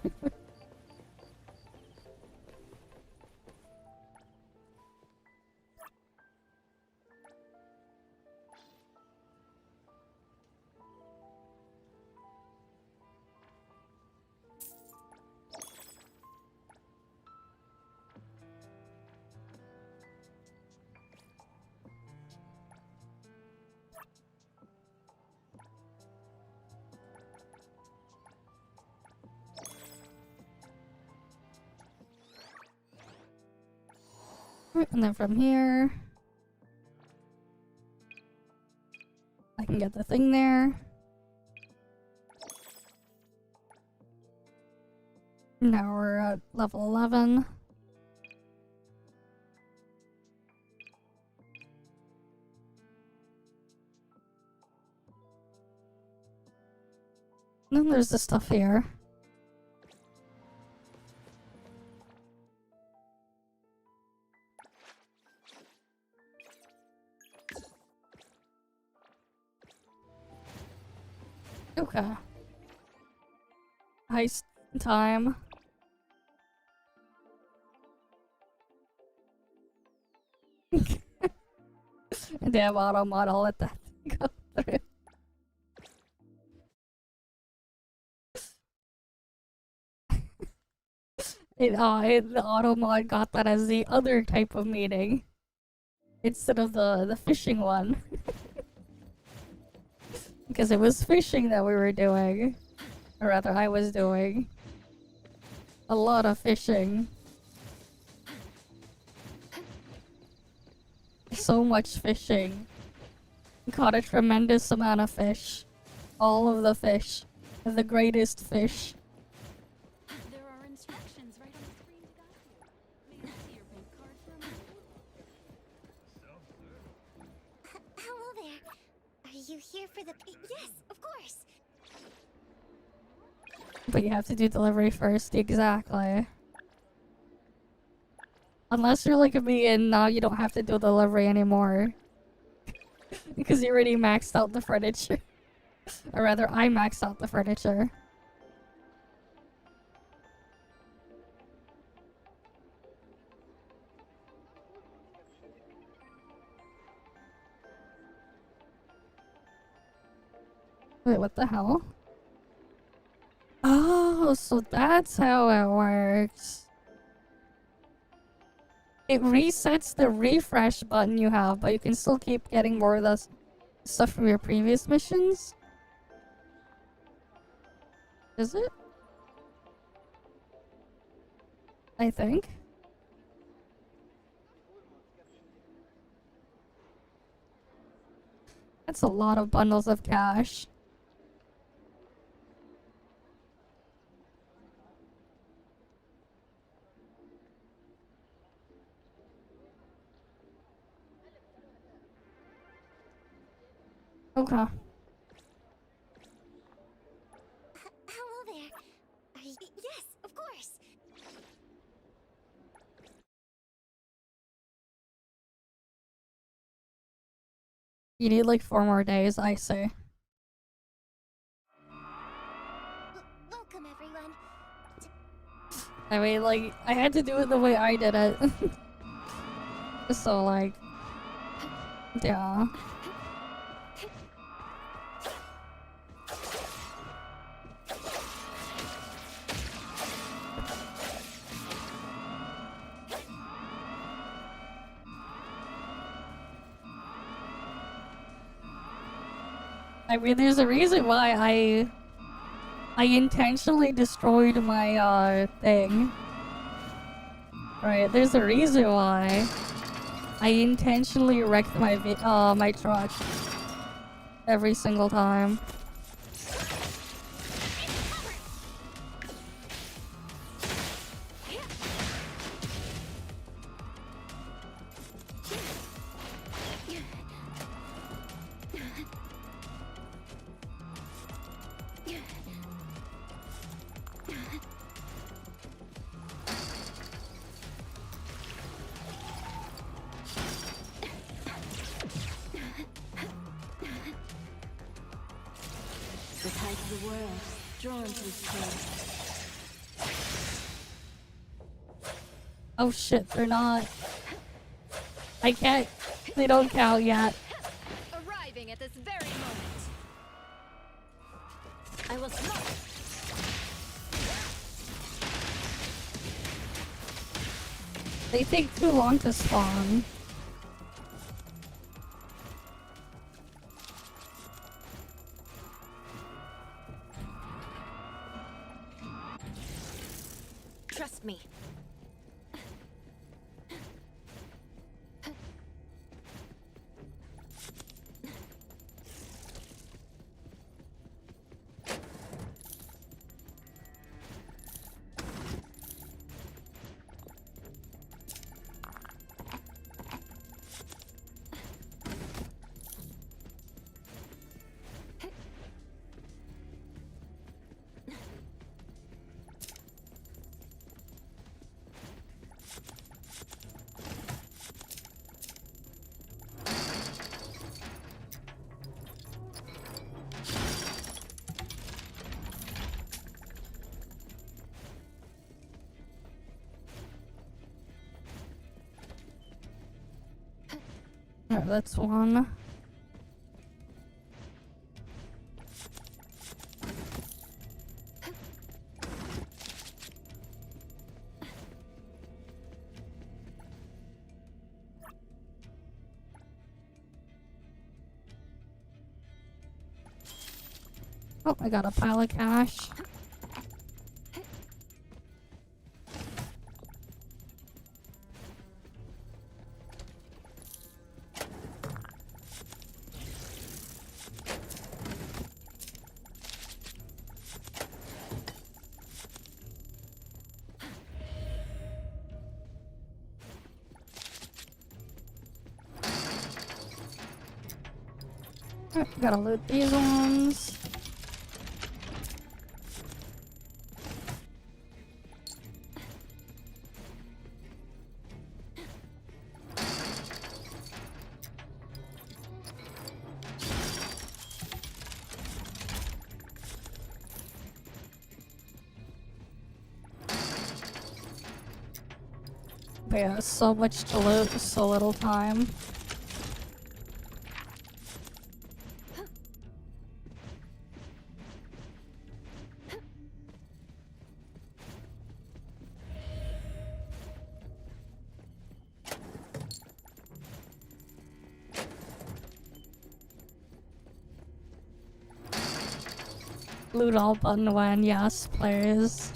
And then from here, I can get the thing there. Now we're at level 11. And then there's the stuff here. Okay. Heist time. Damn auto mod, I'll let that go through. The auto mod got that as the other type of meeting instead of the fishing one. Because it was fishing that we were doing. Or rather, I was doing. A lot of fishing. So much fishing. Caught a tremendous amount of fish. All of the fish. The greatest fish. There are instructions right on the screen to guide you. May I see your bank card for a moment? Hello there. Are you here for the— Yes, of course. But you have to do delivery first, exactly. Unless you're like me and now you don't have to do delivery anymore. Because you already maxed out the furniture. Or rather, I maxed out the furniture. Wait, what the hell? Oh, so that's how it works. It resets the refresh button you have, but you can still keep getting more of the stuff from your previous missions? Is it? I think. That's a lot of bundles of cash. Okay. Hello there. Are you... Yes, of course. You need like 4 more days, I say. Welcome, everyone. I mean, like, I had to do it the way I did it. So, like, yeah. I mean, there's a reason why I intentionally destroyed my thing. Right, there's a reason why I intentionally wrecked my truck every single time. The tide of the world, drawn to this place. Oh shit, they're not. I can't. They don't count yet. Arriving at this very moment. I will smoke. They take too long to spawn. Trust me. Alright, that's one. Oh, I got a pile of cash. Alright, gotta loot these ones. But yeah, so much to loot, so little time. Loot all button when, yes, players.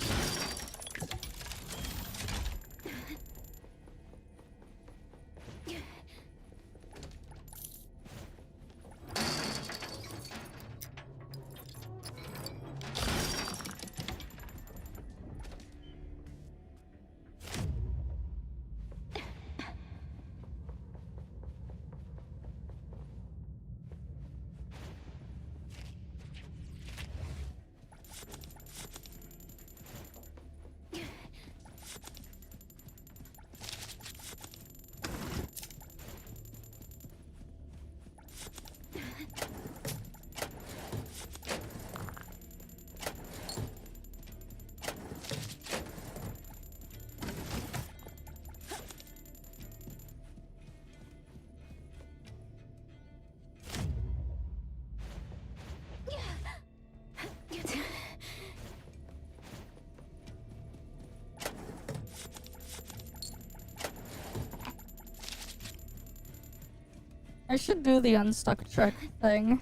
I should do the unstuck trick thing.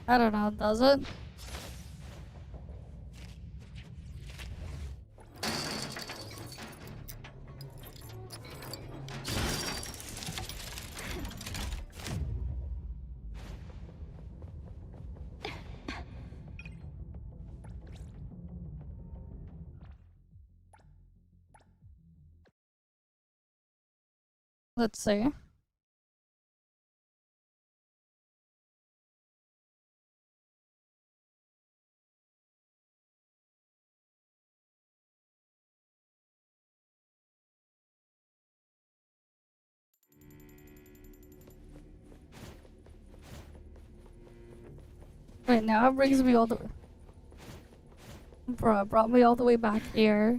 I don't know, does it? Let's see. Wait, now it brings me all the... Bruh, it brought me all the way back here.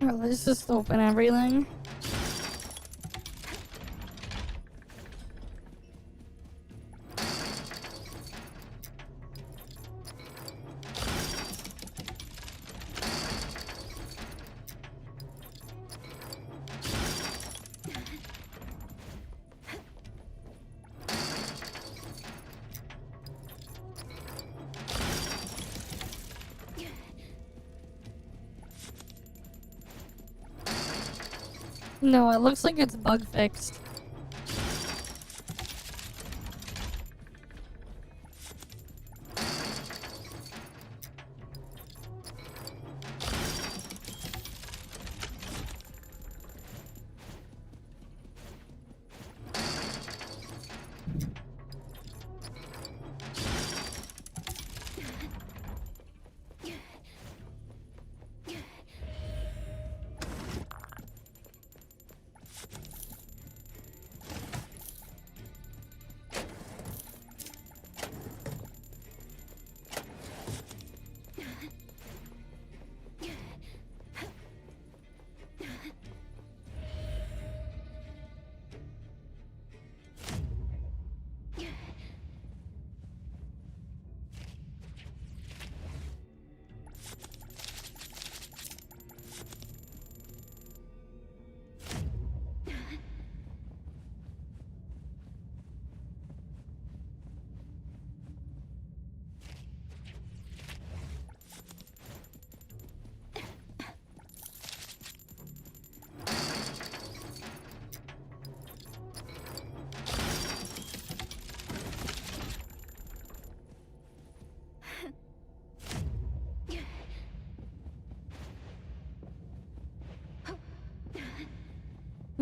Well, let's just open everything. No, it looks like it's bug fixed.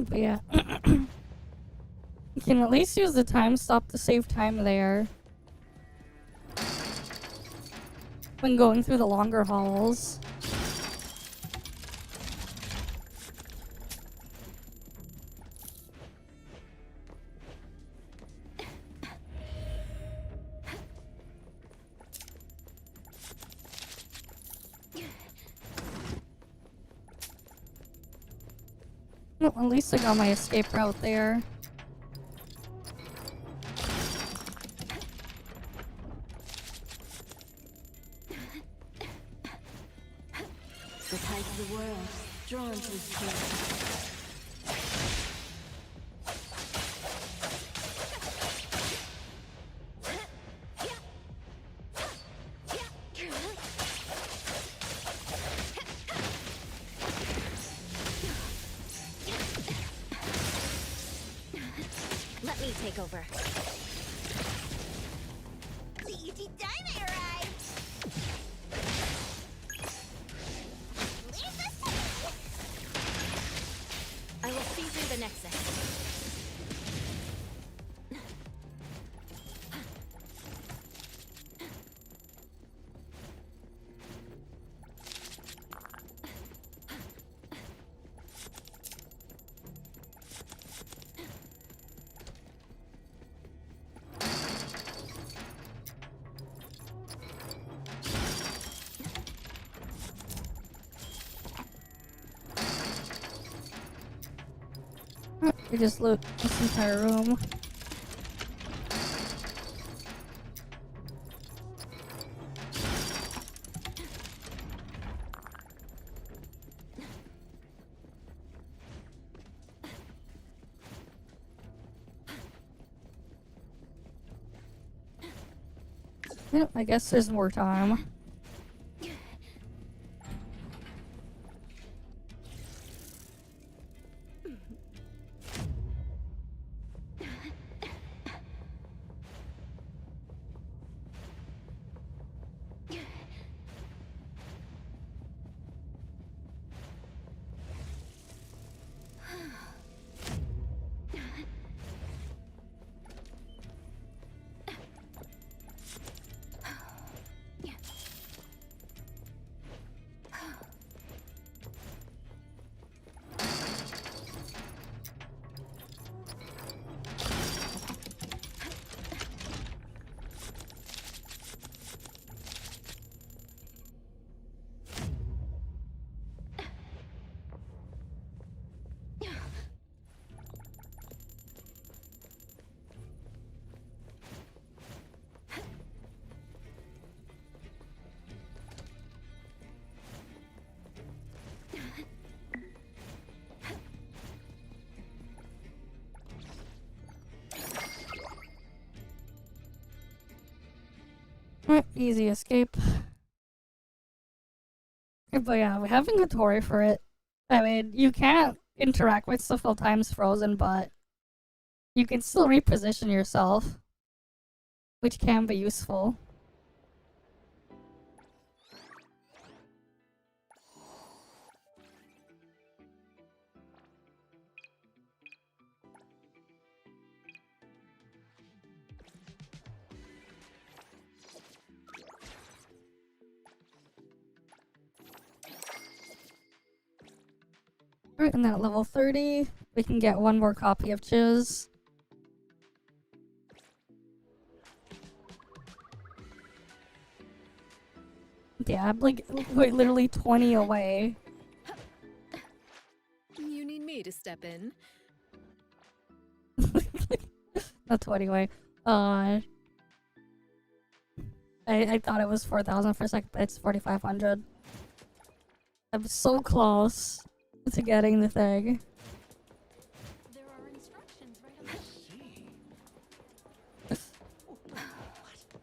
But yeah. You can at least use the time stop to save time there. When going through the longer halls. Well, at least I got my escape route there. The tide of the world, drawn to its core. Let me take over. The UT Dynamite arrived! Leave this to me! I will see through the nexus. We just loot this entire room. Yep, I guess there's more time. Alright, easy escape. But yeah, having Hotori for it. I mean, you can't interact with stuff while time's frozen, but you can still reposition yourself, which can be useful. Alright, and then at level 30, we can get one more copy of Chiz. Yeah, I'm like literally 20 away. You need me to step in? Not 20 away. I thought it was 4,000 for a second, but it's 4,500. I'm so close to getting the thing. There are instructions right on the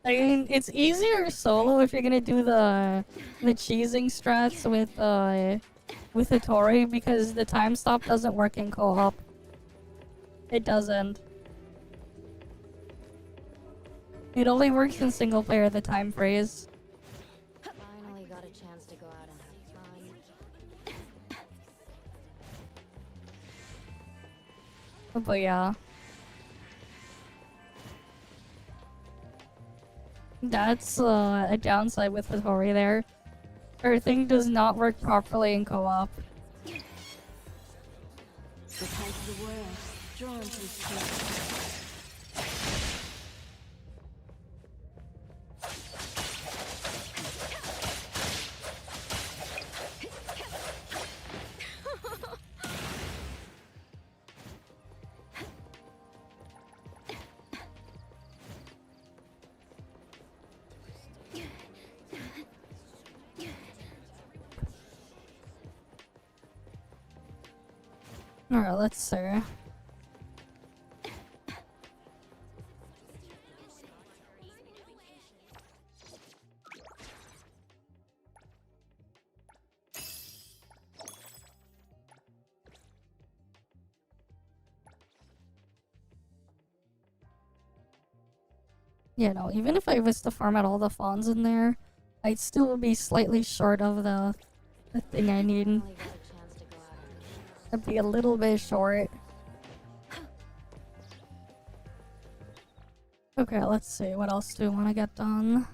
I mean, it's easier solo if you're gonna do the cheesing strats with Hotori, because the time stop doesn't work in co-op. It doesn't. It only works in single player, the time phrase. Finally got a chance to go out and have fun. But yeah. That's a downside with Hotori there. Everything does not work properly in co-op. The tide of the world, drawn to its core. Alright, let's see. You know, even if I was to farm out all the fawns in there, I'd still be slightly short of the thing I need. Finally got a chance to go out and do I'd be a little bit short. Okay, let's see. What else do we want to get done?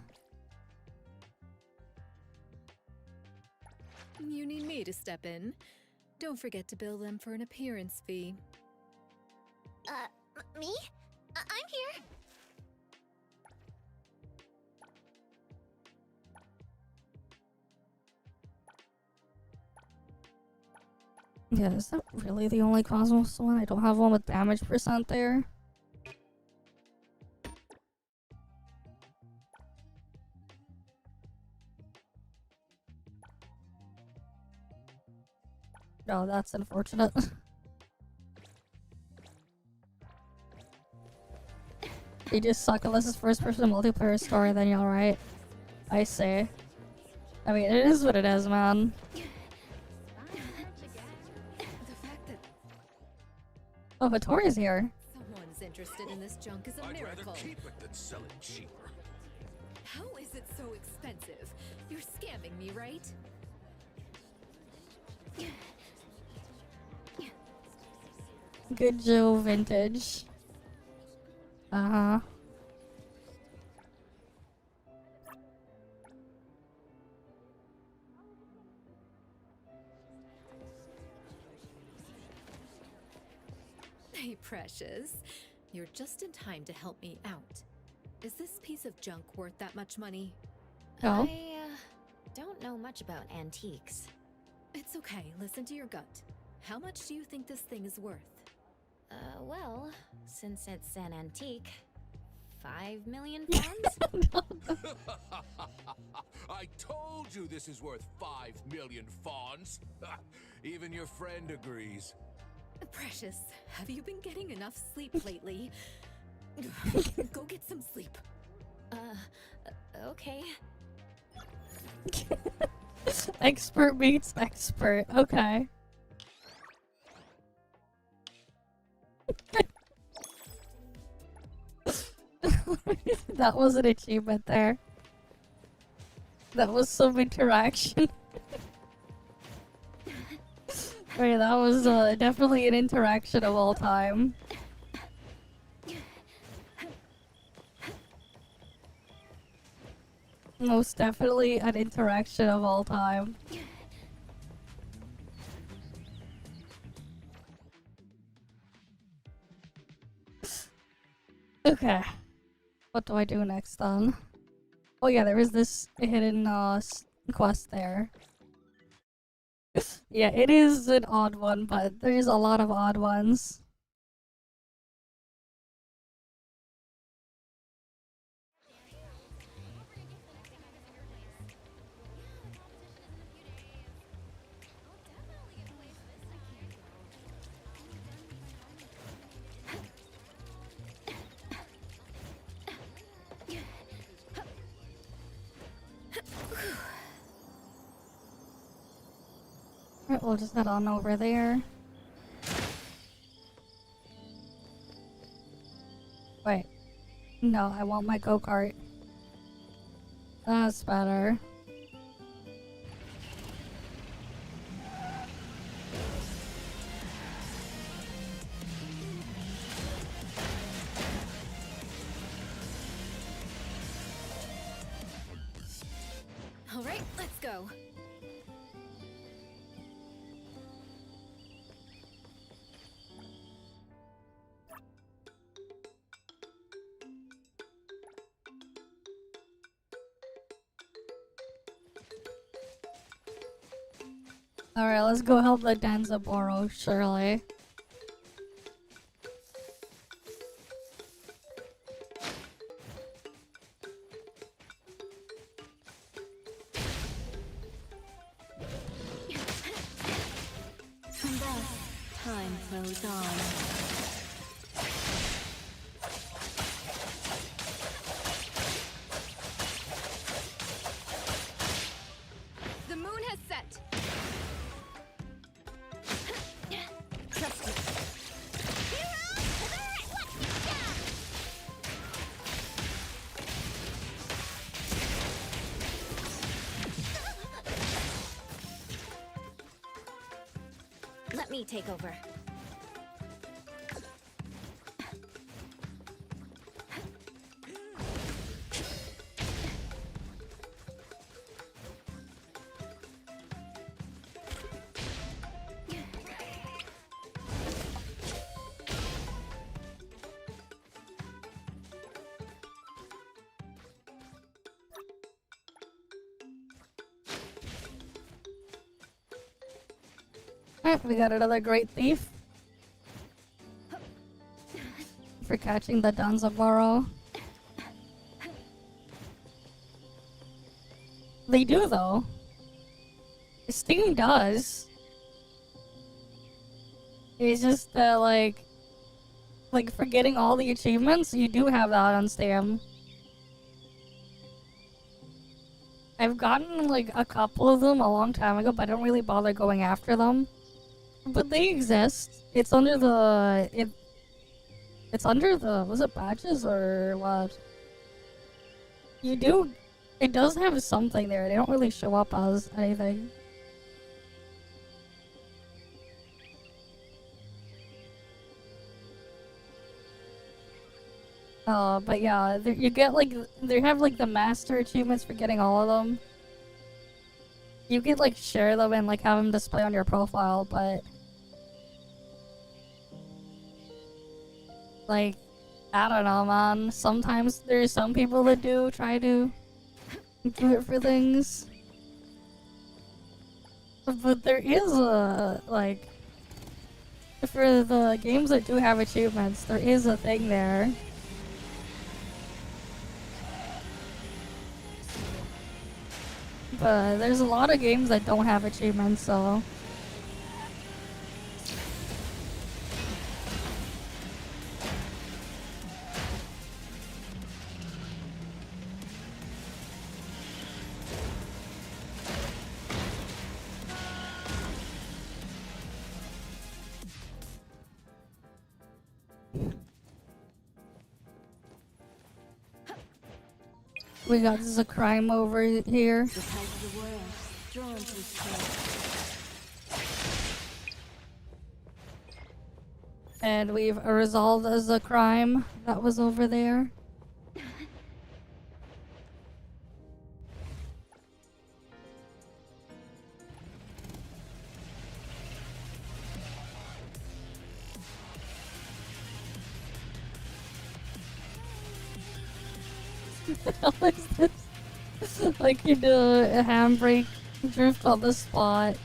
You need me to step in. Don't forget to bill them for an appearance fee. Me? I'm here. Yeah, is that really the only Cosmos one? I don't have one with damage percent there. No, that's unfortunate. You just suck unless it's first person multiplayer story, then you're alright. I say. I mean, it is what it is, man. The fact that Oh, Hotori's here. someone's interested in this junk is a I'd miracle. rather keep it than sell it cheaper. How is it so expensive? You're scamming me, right? Good Joe vintage. Uh-huh. Hey, Precious. You're just in time to help me out. Is this piece of junk worth that much money? Oh. I don't know much about antiques. It's okay. Listen to your gut. How much do you think this thing is worth? Well, since it's an antique, 5 million pounds? I told you this is worth 5 million fawns. Even your friend agrees. Precious, have you been getting enough sleep lately? Go get some sleep. Okay. Expert meets expert. Okay. That was an achievement there. That was some interaction. Wait, that was definitely an interaction of all time. Most definitely an interaction of all time. Okay. What do I do next then? Oh yeah, there is this hidden quest there. Yeah, it is an odd one, but there's a lot of odd ones. Alright, we'll just head on over there. Wait. No, I want my go-kart. That's better. Alright, let's go help the Danzaboro, surely. And thus, time flows on. The moon has set. Trust me. Let me take over. Alright, we got another great thief. For catching the Danzaboro. They do though. Steam does. It's just that like for getting all the achievements, you do have that on Steam. I've gotten like a couple of them a long time ago, but I don't really bother going after them. But they exist. It's under the it's under the, was it badges or what? You do, it does have something there. They don't really show up as anything. But yeah, you get like, they have like the master achievements for getting all of them. You could like share them and like have them display on your profile, but like, I don't know, man. Sometimes there's some people that do try to do it for things. But there is a, like, for the games that do have achievements, there is a thing there. But there's a lot of games that don't have achievements, so... We got a crime over here. The tide of the world, drawn to his And we've resolved as a crime that was over there. What the hell is this? Like you do a handbrake drift on the spot.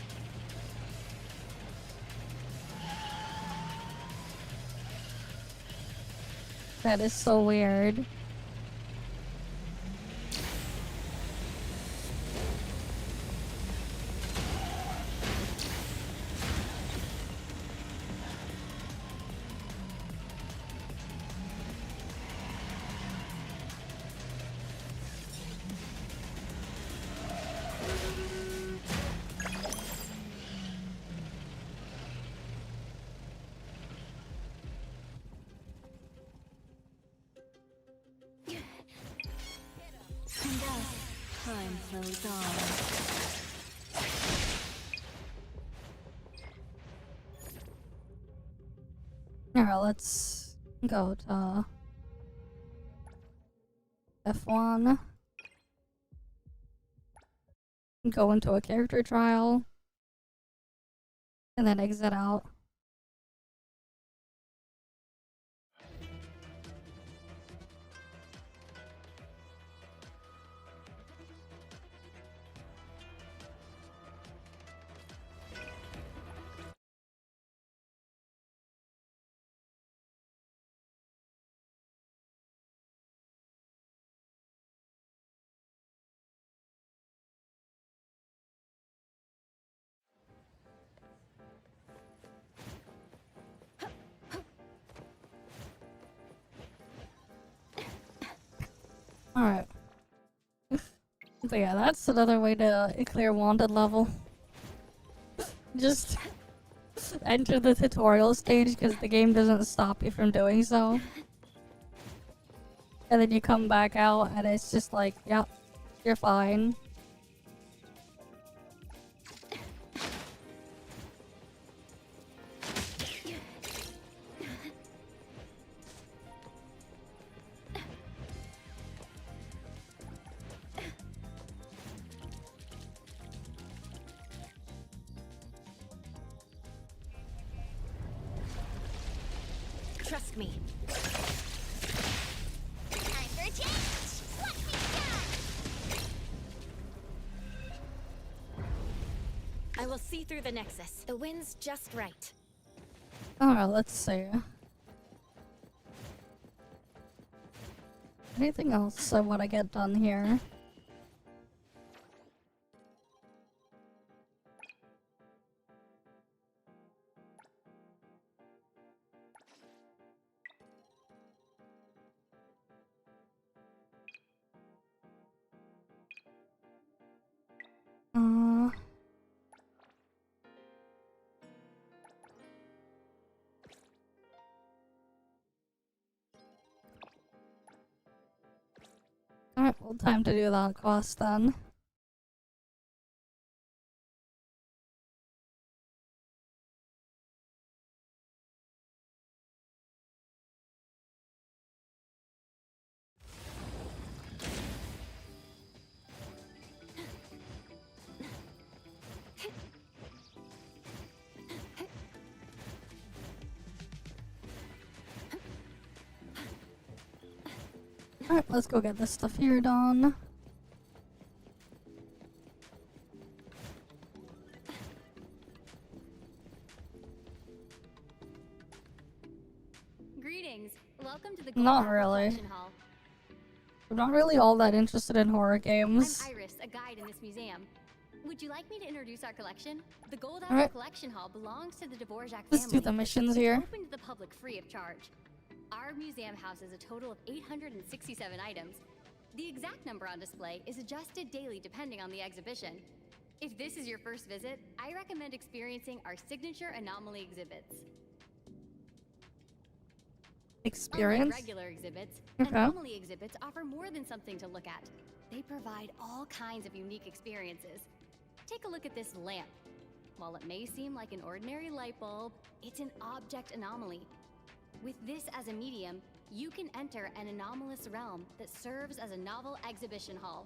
That is so weird. And thus, time flows on. Alright, let's go to F1. Go into a character trial. And then exit out. Alright. But yeah, that's another way to clear wanted level. Just enter the tutorial stage because the game doesn't stop you from doing so. And then you come back out and it's just like, yep, you're fine. Trust me. Time for a change! Watch me shine! I will see through the nexus. The wind's just right. Alright, let's see. Anything else I want to get done here? Uh... Alright, well, time to do that quest then. Alright, let's go get this stuff here done. Greetings. Welcome to the Not Gold really. Collection Hall. I'm not really all that interested in horror games. I'm Iris, a guide in this museum. Would you like me to introduce our collection? The Gold Alright. Collection Hall belongs to the Dvorak family. Let's do the missions It's here. open to the public free of charge. Our museum houses a total of 867 items. The exact number on display is adjusted daily depending on the exhibition. If this is your first visit, I recommend experiencing our signature anomaly exhibits. Experience? Unlike regular exhibits, Okay. anomaly exhibits offer more than something to look at. They provide all kinds of unique experiences. Take a look at this lamp. While it may seem like an ordinary light bulb, it's an object anomaly. With this as a medium, you can enter an anomalous realm that serves as a novel exhibition hall.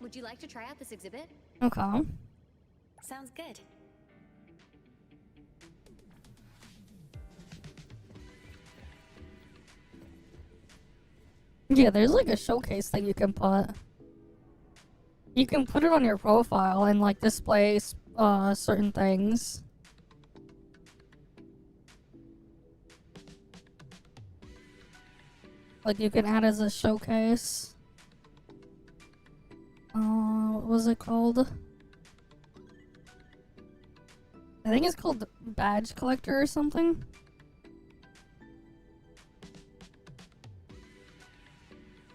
Would you like to try out this exhibit? Okay. Sounds good. Yeah, there's like a showcase thing you can put. You can put it on your profile and like display certain things. Like you can add as a showcase. What was it called? I think it's called Badge Collector or something.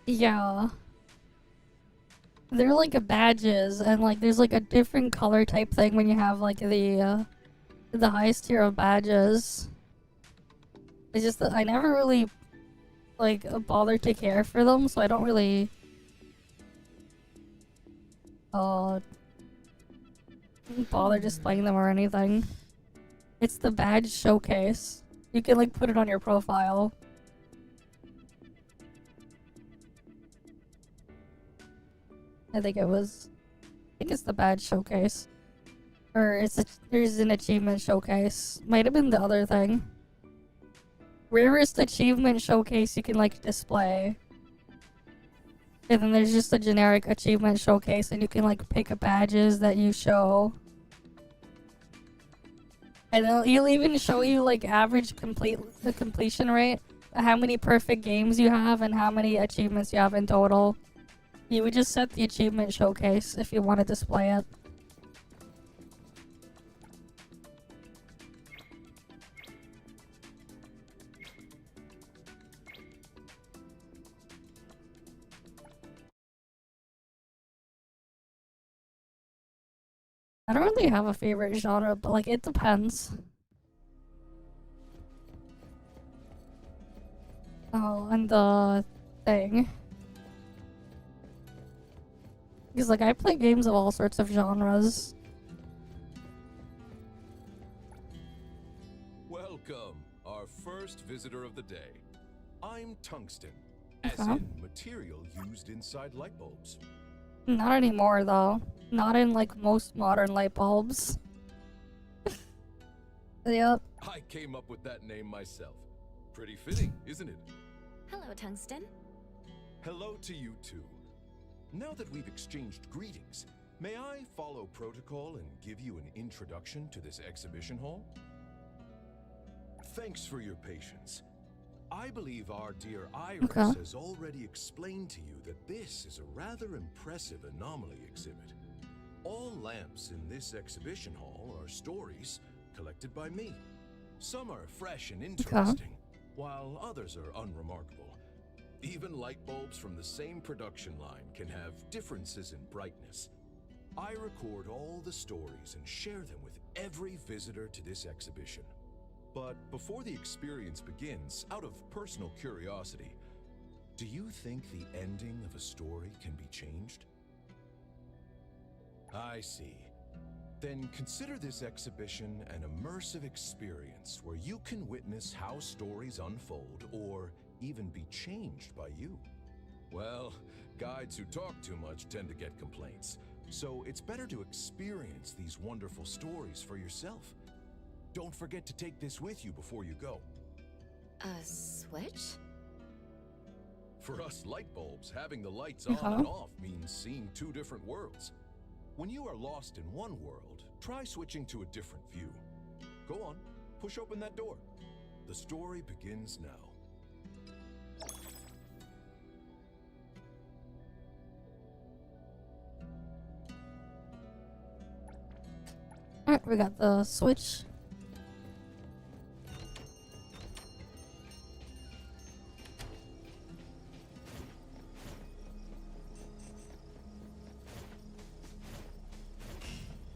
Yeah. They're like badges, and like there's like a different color type thing when you have like the highest tier of badges. It's just that I never really like bothered to care for them, so I don't really bother displaying them or anything. It's the badge showcase. You can like put it on your profile. I think it's the badge showcase. Or there's an achievement showcase. Might have been the other thing. Rarest achievement showcase you can like display. And then there's just a generic achievement showcase and you can like pick badges that you show. And it'll even show you like average completion rate, how many perfect games you have and how many achievements you have in total. You would just set the achievement showcase if you want to display it. I don't really have a favorite genre, but like it depends. Oh, and the thing. Because like I play games of all sorts of genres. Welcome, our first visitor of the day. I'm tungsten, as Okay. in material used inside light bulbs. Not anymore though. Not in like most modern light bulbs. Yep. I came up with that name myself. Pretty fitting, isn't it? Hello, Tungsten. Hello to you too. Now that we've exchanged greetings, may I follow protocol and give you an introduction to this exhibition hall? Thanks for your patience. I believe our dear Iris Okay. has already explained to you that this is a rather impressive anomaly exhibit. All lamps in this exhibition hall are stories collected by me. Some are fresh and interesting, while others are unremarkable. Even light bulbs from the same production line can have differences in brightness. I record all the stories and share them with every visitor to this exhibition. But before the experience begins, out of personal curiosity, do you think the ending of a story can be changed? I see. Then consider this exhibition an immersive experience where you can witness how stories unfold or even be changed by you. Well, guides who talk too much tend to get complaints, so it's better to experience these wonderful stories for yourself. Don't forget to take this with you before you go. A switch? For us light bulbs, having the lights on and off means seeing two different worlds. When you are lost in one world, try switching to a different view. Go on, push open that door. The story begins now. Alright, we got the switch.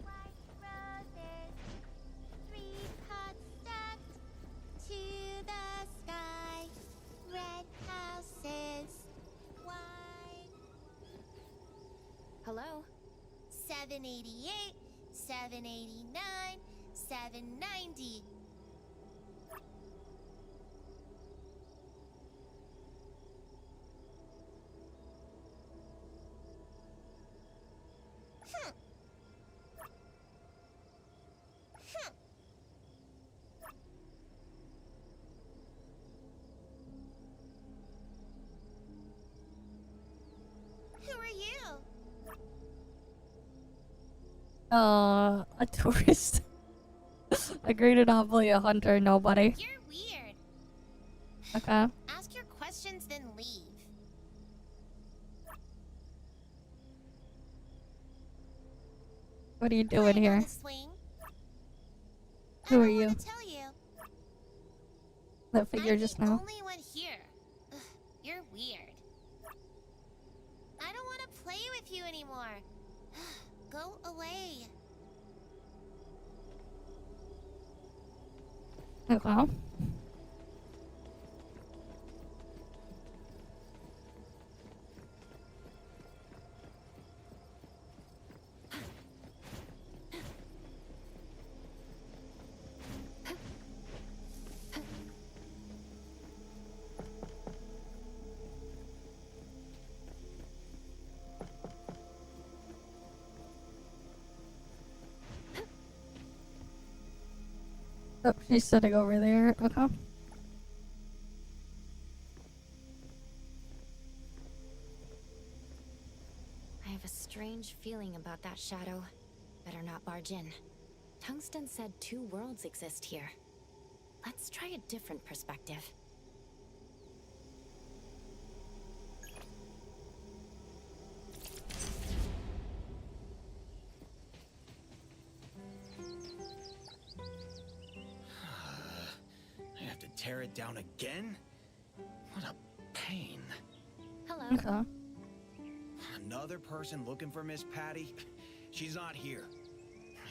White roses, 3 pots stacked to the sky. Red houses, white. Hello? 788, 789, 790. Who are you? A tourist. A great anomaly, a hunter, nobody. You're weird. Okay. Ask your questions, then leave. What are you doing Playing on here? the swing. Who I are don't you? wanna tell you. That figure I'm just the now. only one here. Ugh, you're weird. I don't want to play with you anymore. Go away. Okay. Oh, she's sitting over there. Okay. I have a strange feeling about that shadow. Better not barge in. Tungsten said 2 worlds exist here. Let's try a different perspective. I have to tear it down again? What a pain. Hello. Okay. Another person looking for Miss Patty? She's not here.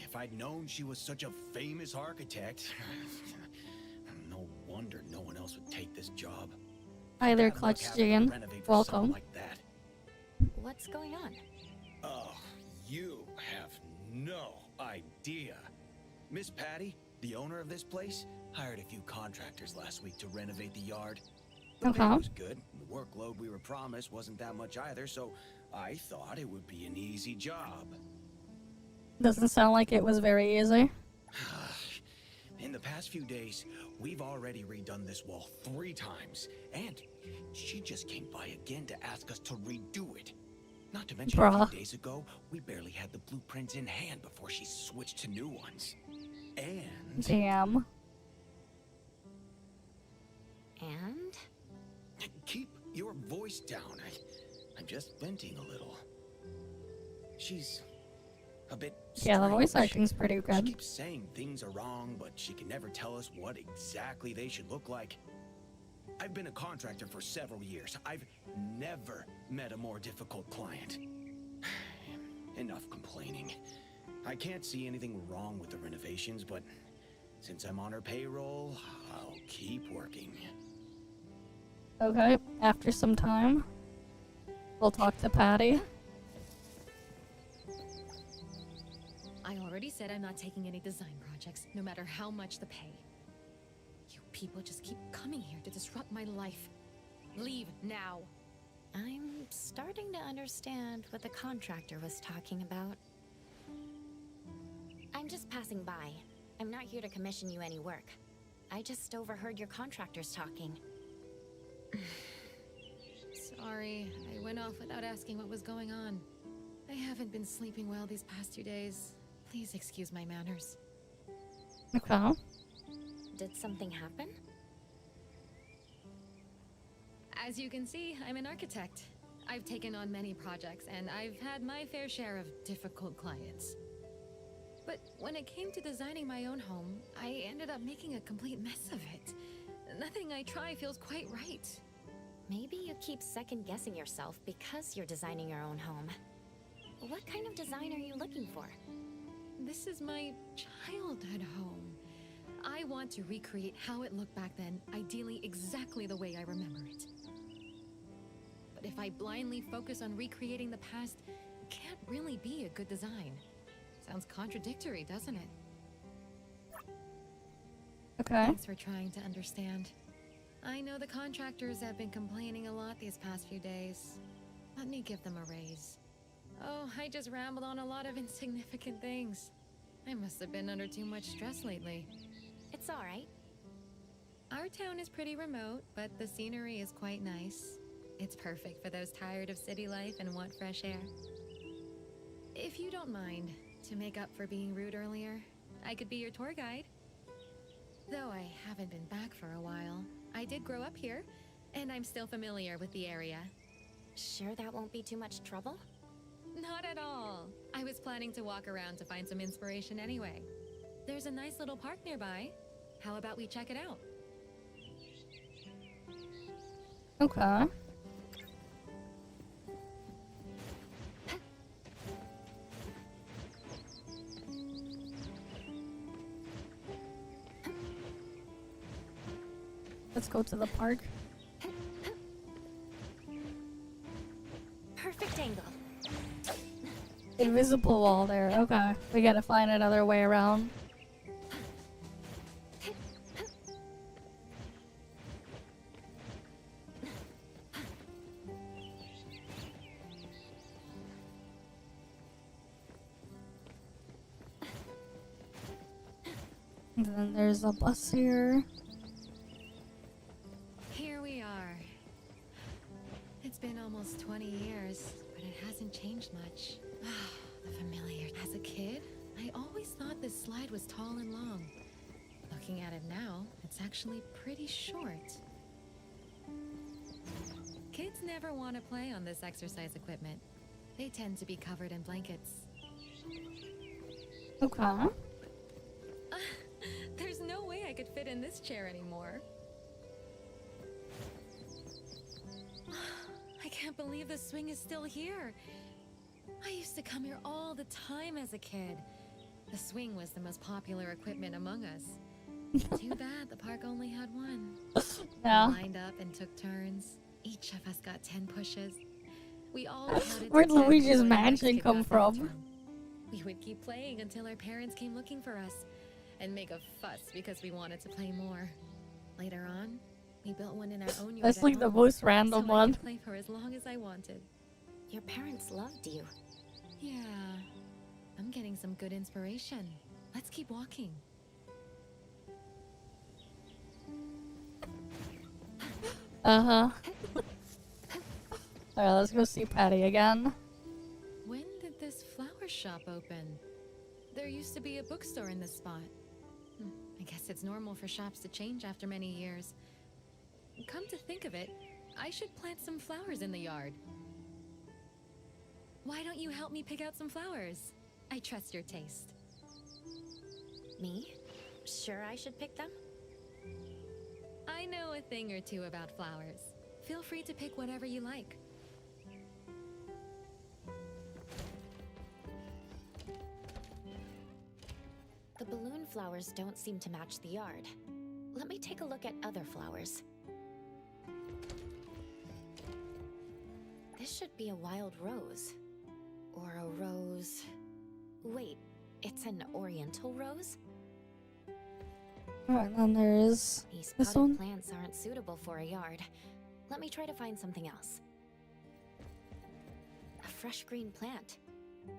If I'd known she was such a famous architect, no wonder no one else would take this job. Hi there, Bad luck Clutch having to Jane. renovate for something Welcome. like that. What's going on? Oh, you have no idea. Miss Patty, the owner of this place, hired a few contractors last week to renovate the yard. The pay Okay. was good. The workload we were promised wasn't that much either, so I thought it would be an easy job. Doesn't sound like it was very easy. In the past few days, we've already redone this wall 3 times, and she just came by again to ask us to redo it. Not to mention a Bruh. few days ago, we barely had the blueprints in hand before she switched to new ones. And Damn. And? keep your voice down. I'm just venting a little. She's a bit Yeah, the voice strange. acting's pretty She good. keeps saying things are wrong, but she can never tell us what exactly they should look like. I've been a contractor for several years. I've never met a more difficult client. Enough complaining. I can't see anything wrong with the renovations, but since I'm on her payroll, I'll keep working. Okay, after some time, we'll talk to Patty. I already said I'm not taking any design projects, no matter how much the pay. You people just keep coming here to disrupt my life. Leave now. I'm starting to understand what the contractor was talking about. I'm just passing by. I'm not here to commission you any work. I just overheard your contractors talking. Sorry, I went off without asking what was going on. I haven't been sleeping well these past 2 days. Please excuse my manners. Okay. Did something happen? As you can see, I'm an architect. I've taken on many projects, and I've had my fair share of difficult clients. But when it came to designing my own home, I ended up making a complete mess of it. Nothing I try feels quite right. Maybe you keep second-guessing yourself because you're designing your own home. What kind of design are you looking for? This is my childhood home. I want to recreate how it looked back then, ideally exactly the way I remember it. But if I blindly focus on recreating the past, it can't really be a good design. Sounds contradictory, doesn't it? Okay. Thanks for trying to understand. I know the contractors have been complaining a lot these past few days. Let me give them a raise. Oh, I just rambled on a lot of insignificant things. I must have been under too much stress lately. It's all right. Our town is pretty remote, but the scenery is quite nice. It's perfect for those tired of city life and want fresh air. If you don't mind, to make up for being rude earlier, I could be your tour guide. Though I haven't been back for a while, I did grow up here, and I'm still familiar with the area. Sure that won't be too much trouble? Not at all. I was planning to walk around to find some inspiration anyway. There's a nice little park nearby. How about we check it out? Okay. Let's go to the park. Perfect angle. Invisible wall there. Okay. We gotta find another way around. And then there's a bus here. Here we are. It's been almost 20 years, but it hasn't changed much. The familiar. As a kid, I always thought this slide was tall and long. Looking at it now, it's actually pretty short. Kids never want to play on this exercise equipment. They tend to be covered in blankets. Okay. There's no way I could fit in this chair anymore. I can't believe the swing is still here. I used to come here all the time as a kid. The swing was the most popular equipment among us. Too bad the park only had one. Yeah. We lined up and took turns. Each of us got 10 pushes. We all counted Where'd to 10 Luigi's before the next Mansion kid come got their from? turn. We would keep playing until our parents came looking for us and make a fuss because we wanted to play more. Later on, we built one in our own yard. That's at like the home, most so random I one. could play for as long as I wanted. Your parents loved you. Yeah, I'm getting some good inspiration. Let's keep walking. Uh-huh. Alright, let's go see Patty again. When did this flower shop open? There used to be a bookstore in this spot. I guess it's normal for shops to change after many years. Come to think of it, I should plant some flowers in the yard. Why don't you help me pick out some flowers? I trust your taste. Me? Sure I should pick them? I know a thing or two about flowers. Feel free to pick whatever you like. The balloon flowers don't seem to match the yard. Let me take a look at other flowers. This should be a wild rose. Or a rose... Wait, it's an oriental rose? Alright, then there is These this potted one. plants aren't suitable for a yard. Let me try to find something else. A fresh green plant.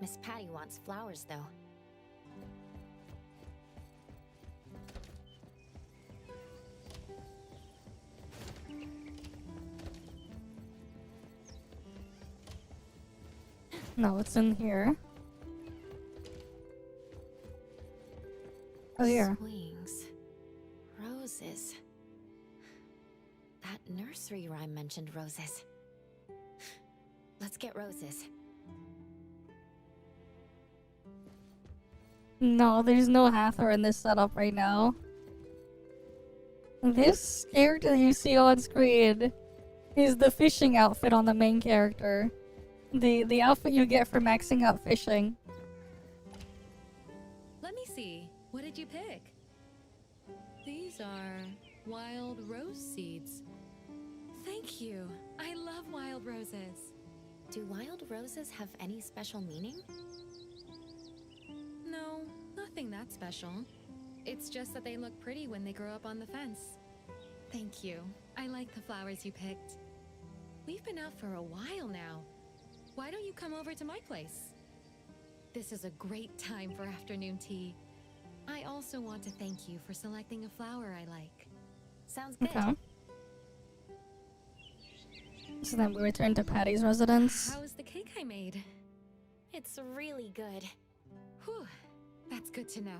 Miss Patty wants flowers, though. No, it's in here. Oh, here. Swings. Roses. That nursery rhyme mentioned roses. Let's get roses. No, there's no Hathor in this setup right now. This character you see on screen is the fishing outfit on the main character. The outfit you get for maxing out fishing. Let me see. What did you pick? These are wild rose seeds. Thank you. I love wild roses. Do wild roses have any special meaning? No, nothing that special. It's just that they look pretty when they grow up on the fence. Thank you. I like the flowers you picked. We've been out for a while now. Why don't you come over to my place? This is a great time for afternoon tea. I also want to thank you for selecting a flower I like. Sounds good. Okay. So then we return to Patty's residence. How was the cake I made? It's really good. Whew, that's good to know.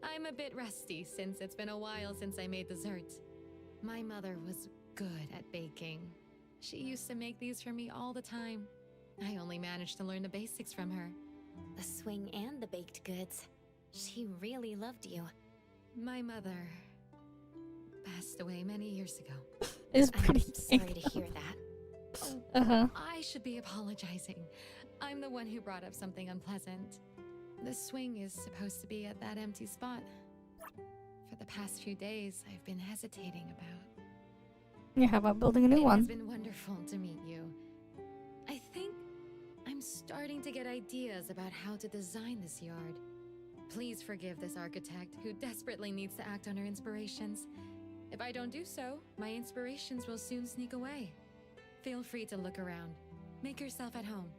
I'm a bit rusty since it's been a while since I made dessert. My mother was good at baking. She used to make these for me all the time. I only managed to learn the basics from her. The swing and the baked goods. She really loved you. My mother passed away many years ago. It's pretty I'm sorry to hear that. Uh-huh. I should be apologizing. I'm the one who brought up something unpleasant. The swing is supposed to be at that empty spot. For the past few days, I've been hesitating about. Yeah, how about building a new It one? has been wonderful to meet you. I think I'm starting to get ideas about how to design this yard. Please forgive this architect who desperately needs to act on her inspirations. If I don't do so, my inspirations will soon sneak away. Feel free to look around. Make yourself at home.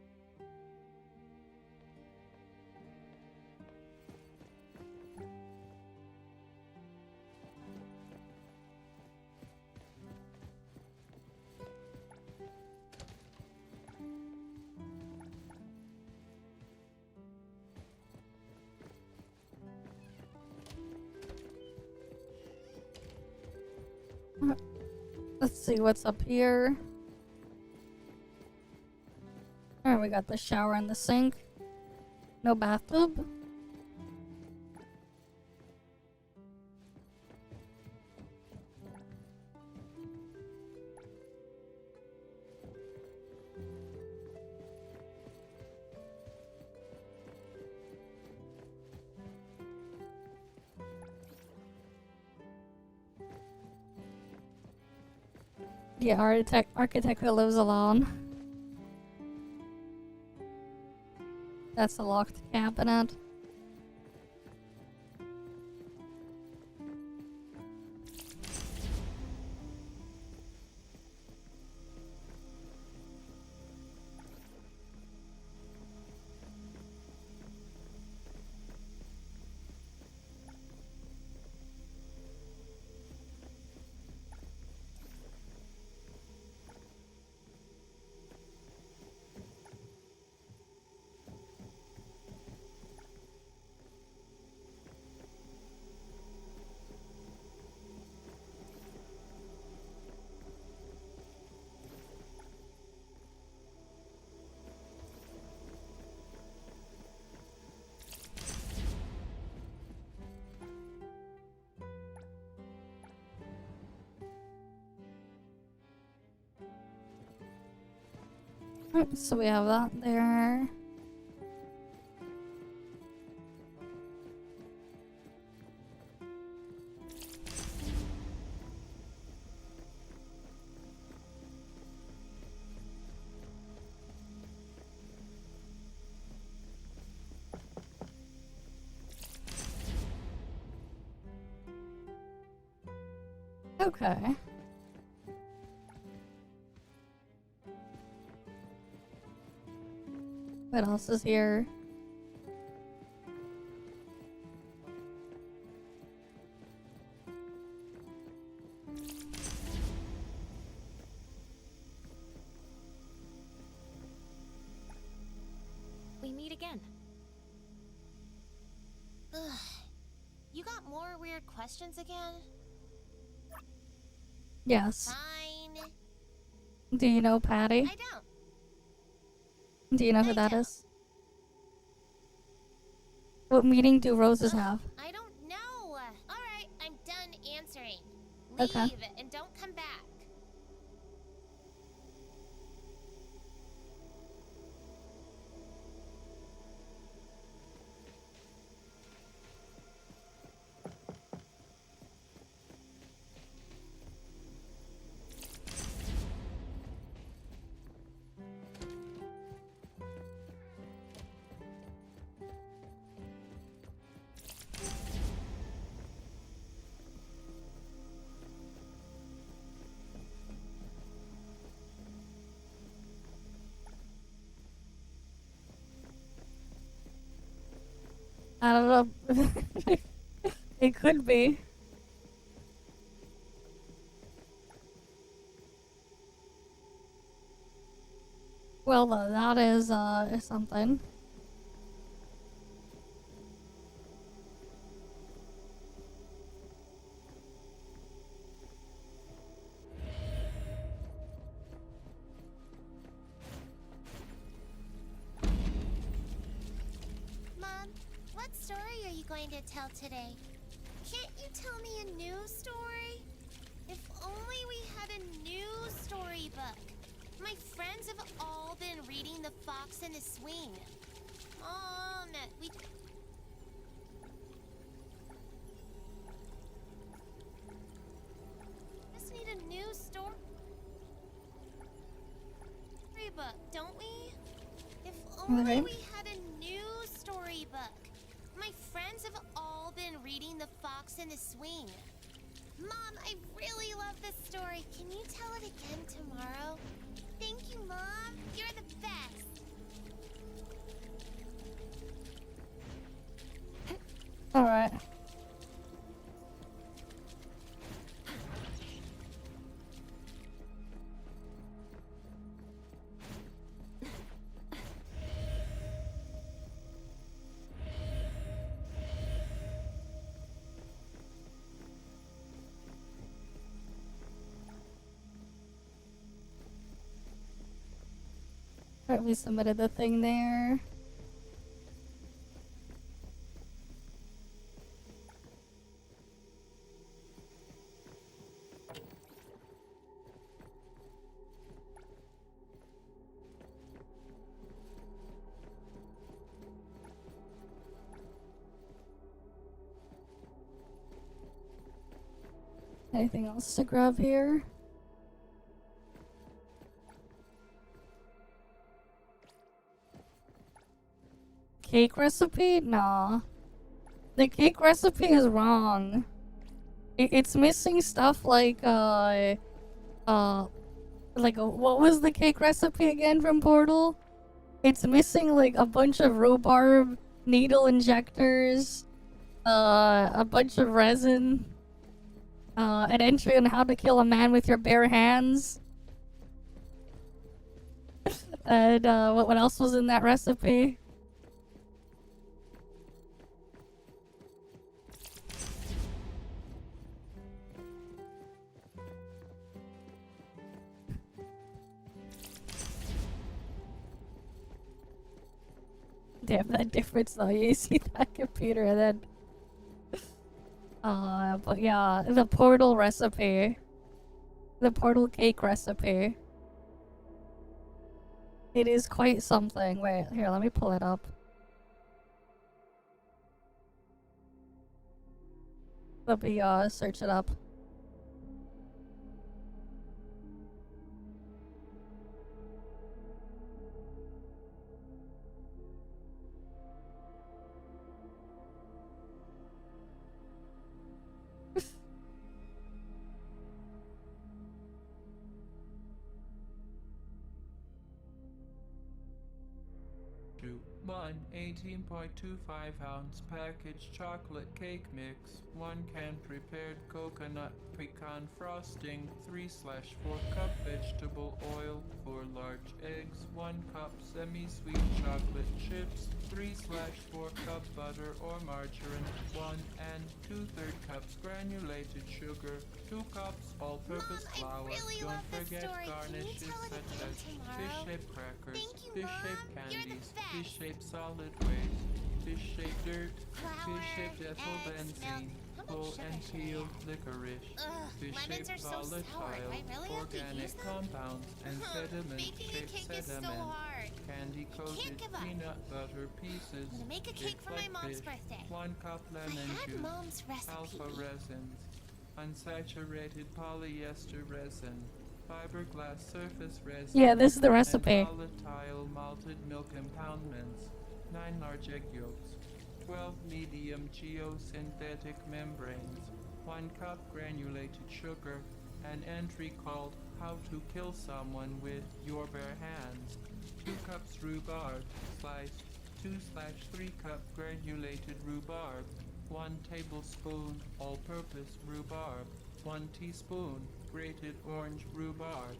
Let's see what's up here. Alright, we got the shower and the sink. No bathtub. Yeah, architect who lives alone. That's a locked cabinet. So we have that there. Okay. What else is here? We meet again. Ugh. You got more weird questions again? Yes. Fine. Do you know Patty? I don't. Do you know who I that don't. is? What meaning do roses Ugh, have? I don't know. Alright, I'm done answering. Okay. Leave and don't come back. I don't know. It could be. Well, that is something. Mom, what story are you going to tell today? Can't you tell me a new story? If only we had a new storybook. My friends have all been reading The Fox and the Swing. Mom, we just need a new storybook, don't we? If only Okay. we had a new storybook. My friends have all been reading The Fox and the Swing. Mom, I really love this story. Can you tell it again tomorrow? Thank you, Mom. You're the best. Alright. Alright, we submitted the thing there. Anything else to grab here? cake recipe? Nah. The cake recipe is wrong. It's missing stuff like, what was the cake recipe again from Portal? It's missing, like, a bunch of rhubarb, needle injectors, a bunch of resin, an entry on how to kill a man with your bare hands. And, what else was in that recipe? Damn, that difference though. You see that computer and then... but yeah, the Portal recipe. The Portal cake recipe. It is quite something. Wait, here, let me pull it up. Let me, search it up. One 18.25-ounce packaged chocolate cake mix, 1 can prepared coconut pecan frosting, 3/4 cup vegetable oil, 4 large eggs, 1 cup semi-sweet chocolate chips, 3/4 cup butter or margarine, 1 and 2/3 cups granulated sugar, 2 cups all-purpose flour. Really Don't love this forget story. garnishes Can you tell it such again as tomorrow? fish-shaped crackers, Thank you, fish-shaped Mom. You're the candies, best. fish-shaped solid waste, fish-shaped dirt, Flour, fish-shaped ethyl eggs, benzene, milk. How full much sugar and should I peeled add? licorice, Ugh, lemons fish-shaped are so sour. Do volatile, I really have to use organic them? compounds, and Baking a sediment-shaped cake is so sediment, hard. candy-coated give up. peanut butter pieces, I'm gonna make a cake for my baked mom's fish, birthday. 1 cup I lemon had juice, Mom's recipe. alpha resins, unsaturated polyester resin, fiberglass surface resin, Yeah, this is the recipe. and volatile malted milk impoundments, 9 large egg yolks, 12 medium geosynthetic membranes, 1 cup granulated sugar, an entry called How to Kill Someone with Your Bare Hands, 2 cups rhubarb, sliced, 2/3 cup granulated rhubarb, 1 tablespoon all-purpose rhubarb, 1 teaspoon grated orange rhubarb,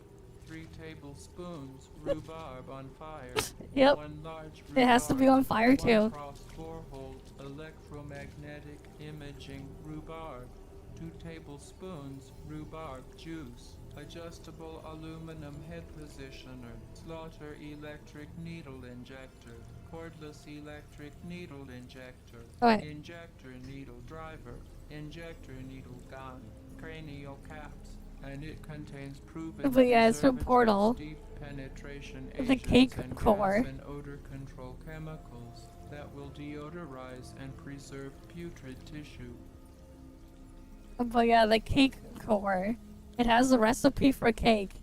3 tablespoons rhubarb on fire, Yep. 1 large It has to be on fire, 1 too. cross borehole electromagnetic imaging rhubarb, 2 tablespoons rhubarb juice, adjustable aluminum head positioner, slaughter electric needle injector, cordless electric needle injector, Alright. injector needle driver, injector needle gun, cranial caps, and it contains proven But yeah, it's from preservatives, Portal. deep penetration The agents, cake and core. gas and odor control chemicals that will deodorize and preserve putrid tissue. But yeah, the cake core. It has a recipe for cake.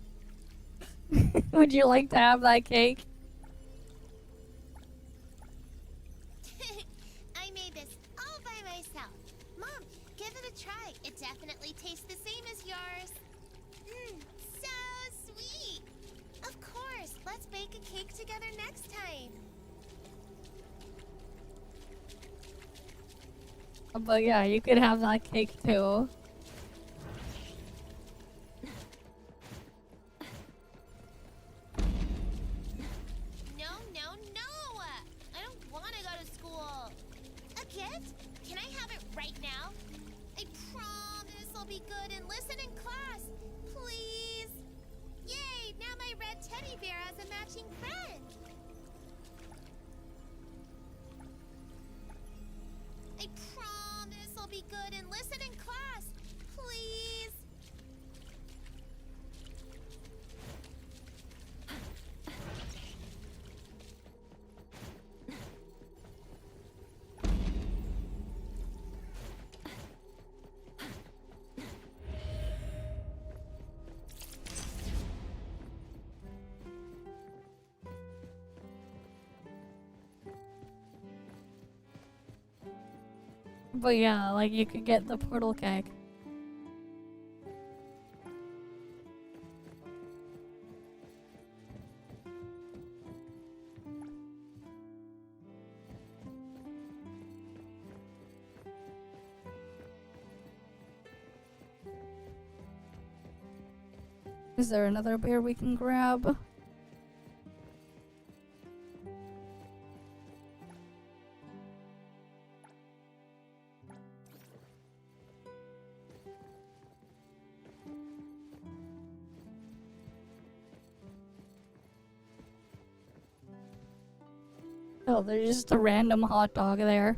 Would you like to have that cake? I made this all by myself. Mom, give it a try. It definitely tastes the same as yours. So sweet. Of course, let's bake a cake together next time. But yeah, you could have that cake too. No, no, no! I don't want to go to school. A gift? Can I have it right now? I promise I'll be good and listen in class. Please? Yay! Now my red teddy bear has a matching friend. I promise I'll be good and listen in class. Please? But yeah, like you could get the portal cake. Is there another bear we can grab? Oh, there's just a random hot dog there.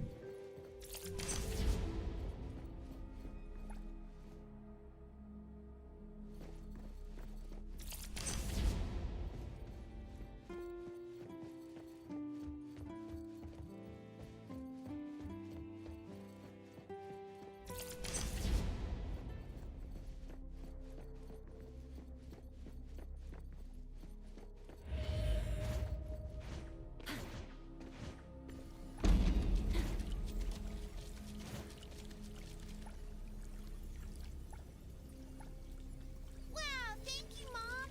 Wow, thank you, Mom.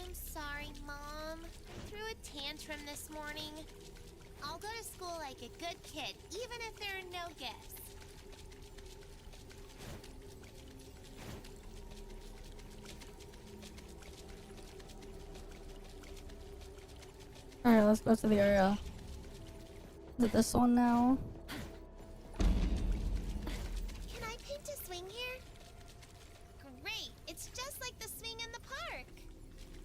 I'm sorry, Mom. I threw a tantrum this morning. I'll go to school like a good kid, even if there are no gifts. Alright, let's go to the area. Is it this one now? Can I paint a swing here? Great! It's just like the swing in the park!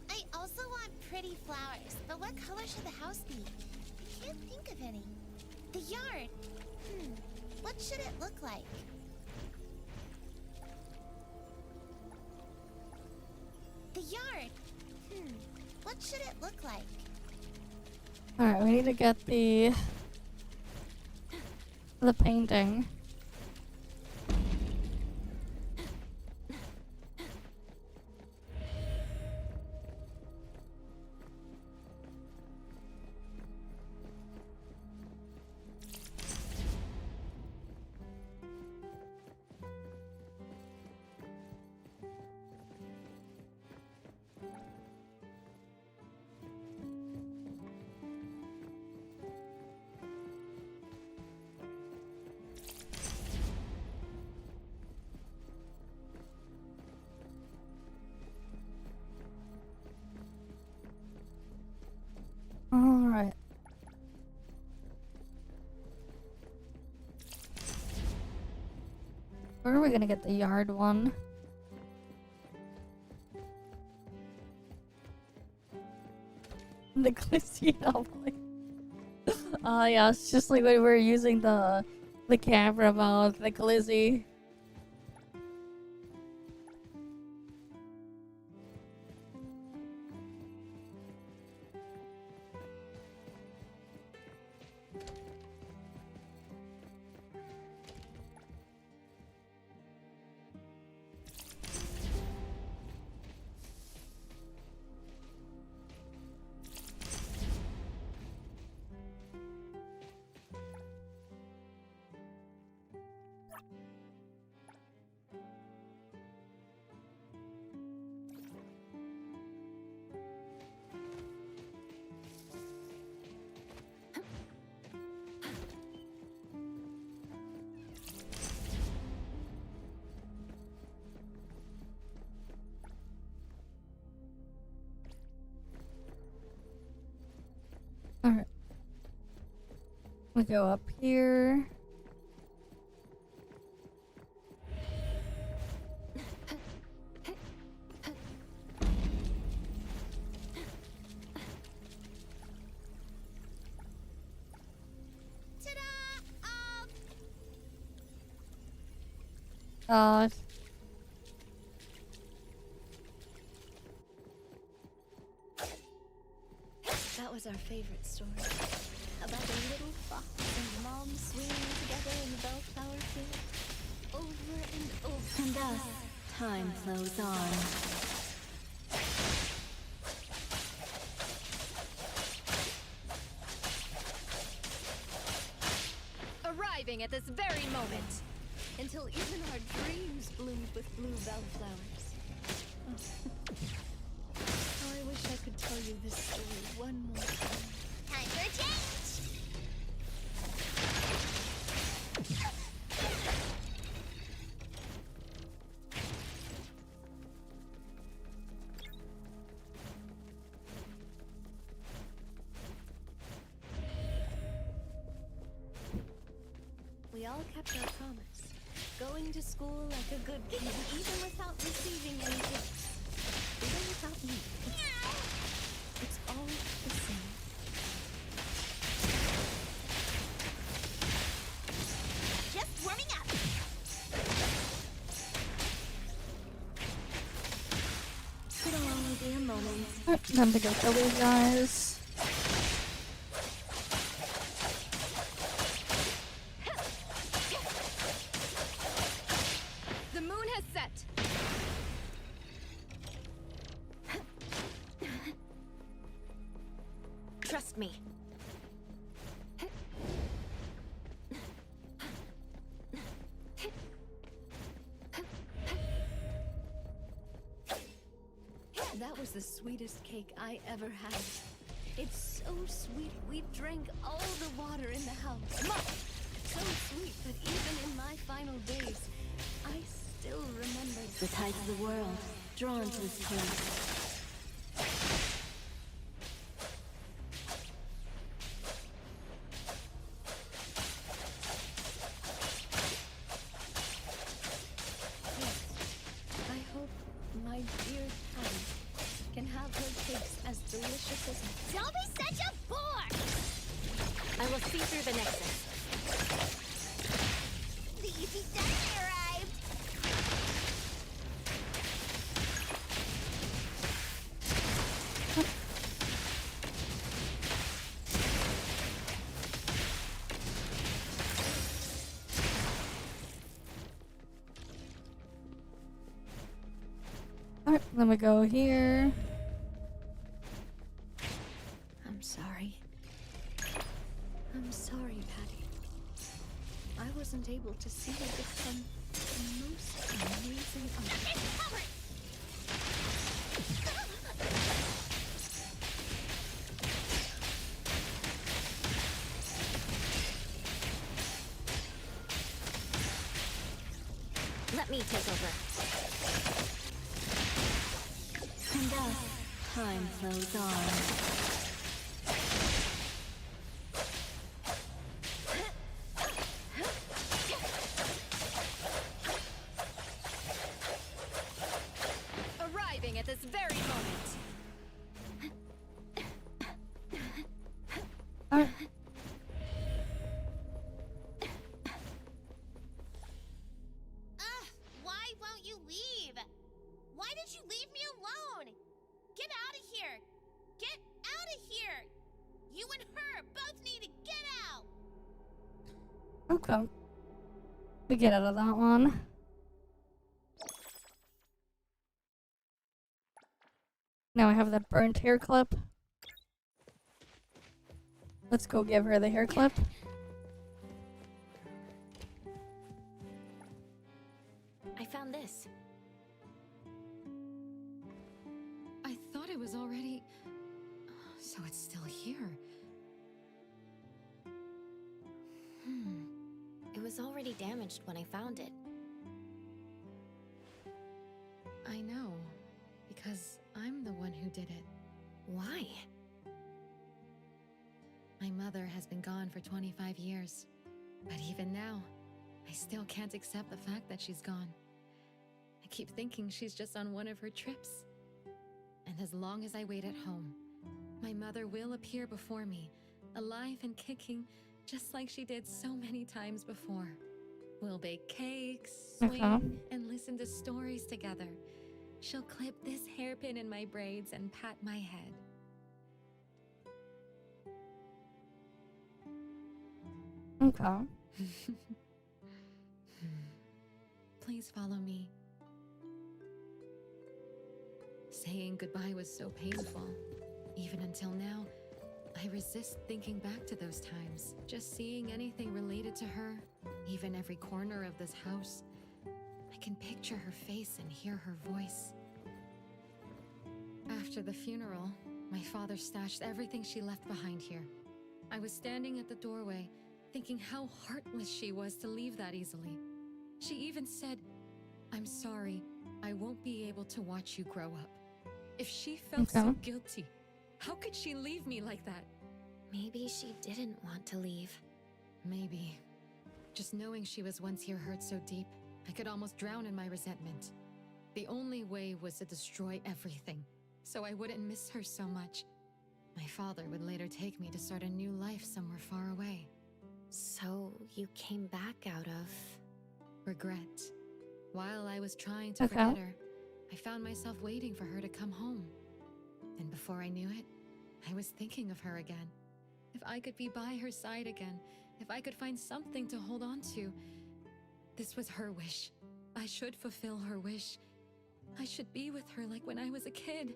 I also want pretty flowers, but what color should the house be? I can't think of any. The yard! What should it look like? The yard! What should it look like? Alright, we need to get the painting. Alright. Where are we gonna get the yard one? The glitzy novel. Yeah, it's just like when we were using the camera mount, the glizzy. Alright. We go up here. Uh, That was our favorite story. About a little fox and mom swinging together in the bellflower field. Over and over. And thus, time flows on. Arrival! Arriving at this very moment. Until even our dreams bloomed with blue bellflowers. Oh, I wish I could tell you this story one more time. Time for a change! We all kept our promise, going to school like a good kid, even without receiving any gifts. Even without me. It's all the same. Just warming up! It'll only be a moment. Alright, time to go kill these guys. The moon has set. Trust me. That was the sweetest cake I ever had. It's so sweet, we drank all the water in the house. So sweet that even in my final days, I still remember The tides of the world, drawn to this place. I hope my dear Patty can have her cakes as delicious as Don't be such a bore! I will see through the nexus. The easy done arrived! Alright, then we go here. I'm sorry. I'm sorry, Patty. I wasn't able to see you become the most amazing artist. Let me take over. And thus, time flows on. Arriving at this very moment. Alright. Why won't you leave? Why did you leave me alone? Get out of here! Get out of here! You and her both need to get out! Okay. We get out of that one. Now I have that burnt hair clip. Let's go give her the hair clip. I found this. I thought it was already... So it's still here. It was already damaged when I found it. I know. Because I'm the one who did it. Why? My mother has been gone for 25 years. But even now, I still can't accept the fact that she's gone. I keep thinking she's just on one of her trips. And as long as I wait at home, my mother will appear before me, alive and kicking, just like she did so many times before. We'll bake cakes, swing, and listen to stories together. She'll clip this hairpin in my braids and pat my head. Okay. Please follow me. Saying goodbye was so painful. Even until now, I resist thinking back to those times. Just seeing anything related to her, even every corner of this house. I can picture her face and hear her voice. After the funeral, my father stashed everything she left behind here. I was standing at the doorway, thinking how heartless she was to leave that easily. She even said, "I'm sorry, I won't be able to watch you grow up." If she felt so guilty, how could she leave me like that? Maybe she didn't want to leave. Maybe. Just knowing she was once here hurt so deep, I could almost drown in my resentment. The only way was to destroy everything, so I wouldn't miss her so much. My father would later take me to start a new life somewhere far away. So you came back out of... regret. While I was trying to forget her, I found myself waiting for her to come home. And before I knew it, I was thinking of her again. If I could be by her side again, if I could find something to hold on to. This was her wish. I should fulfill her wish. I should be with her like when I was a kid.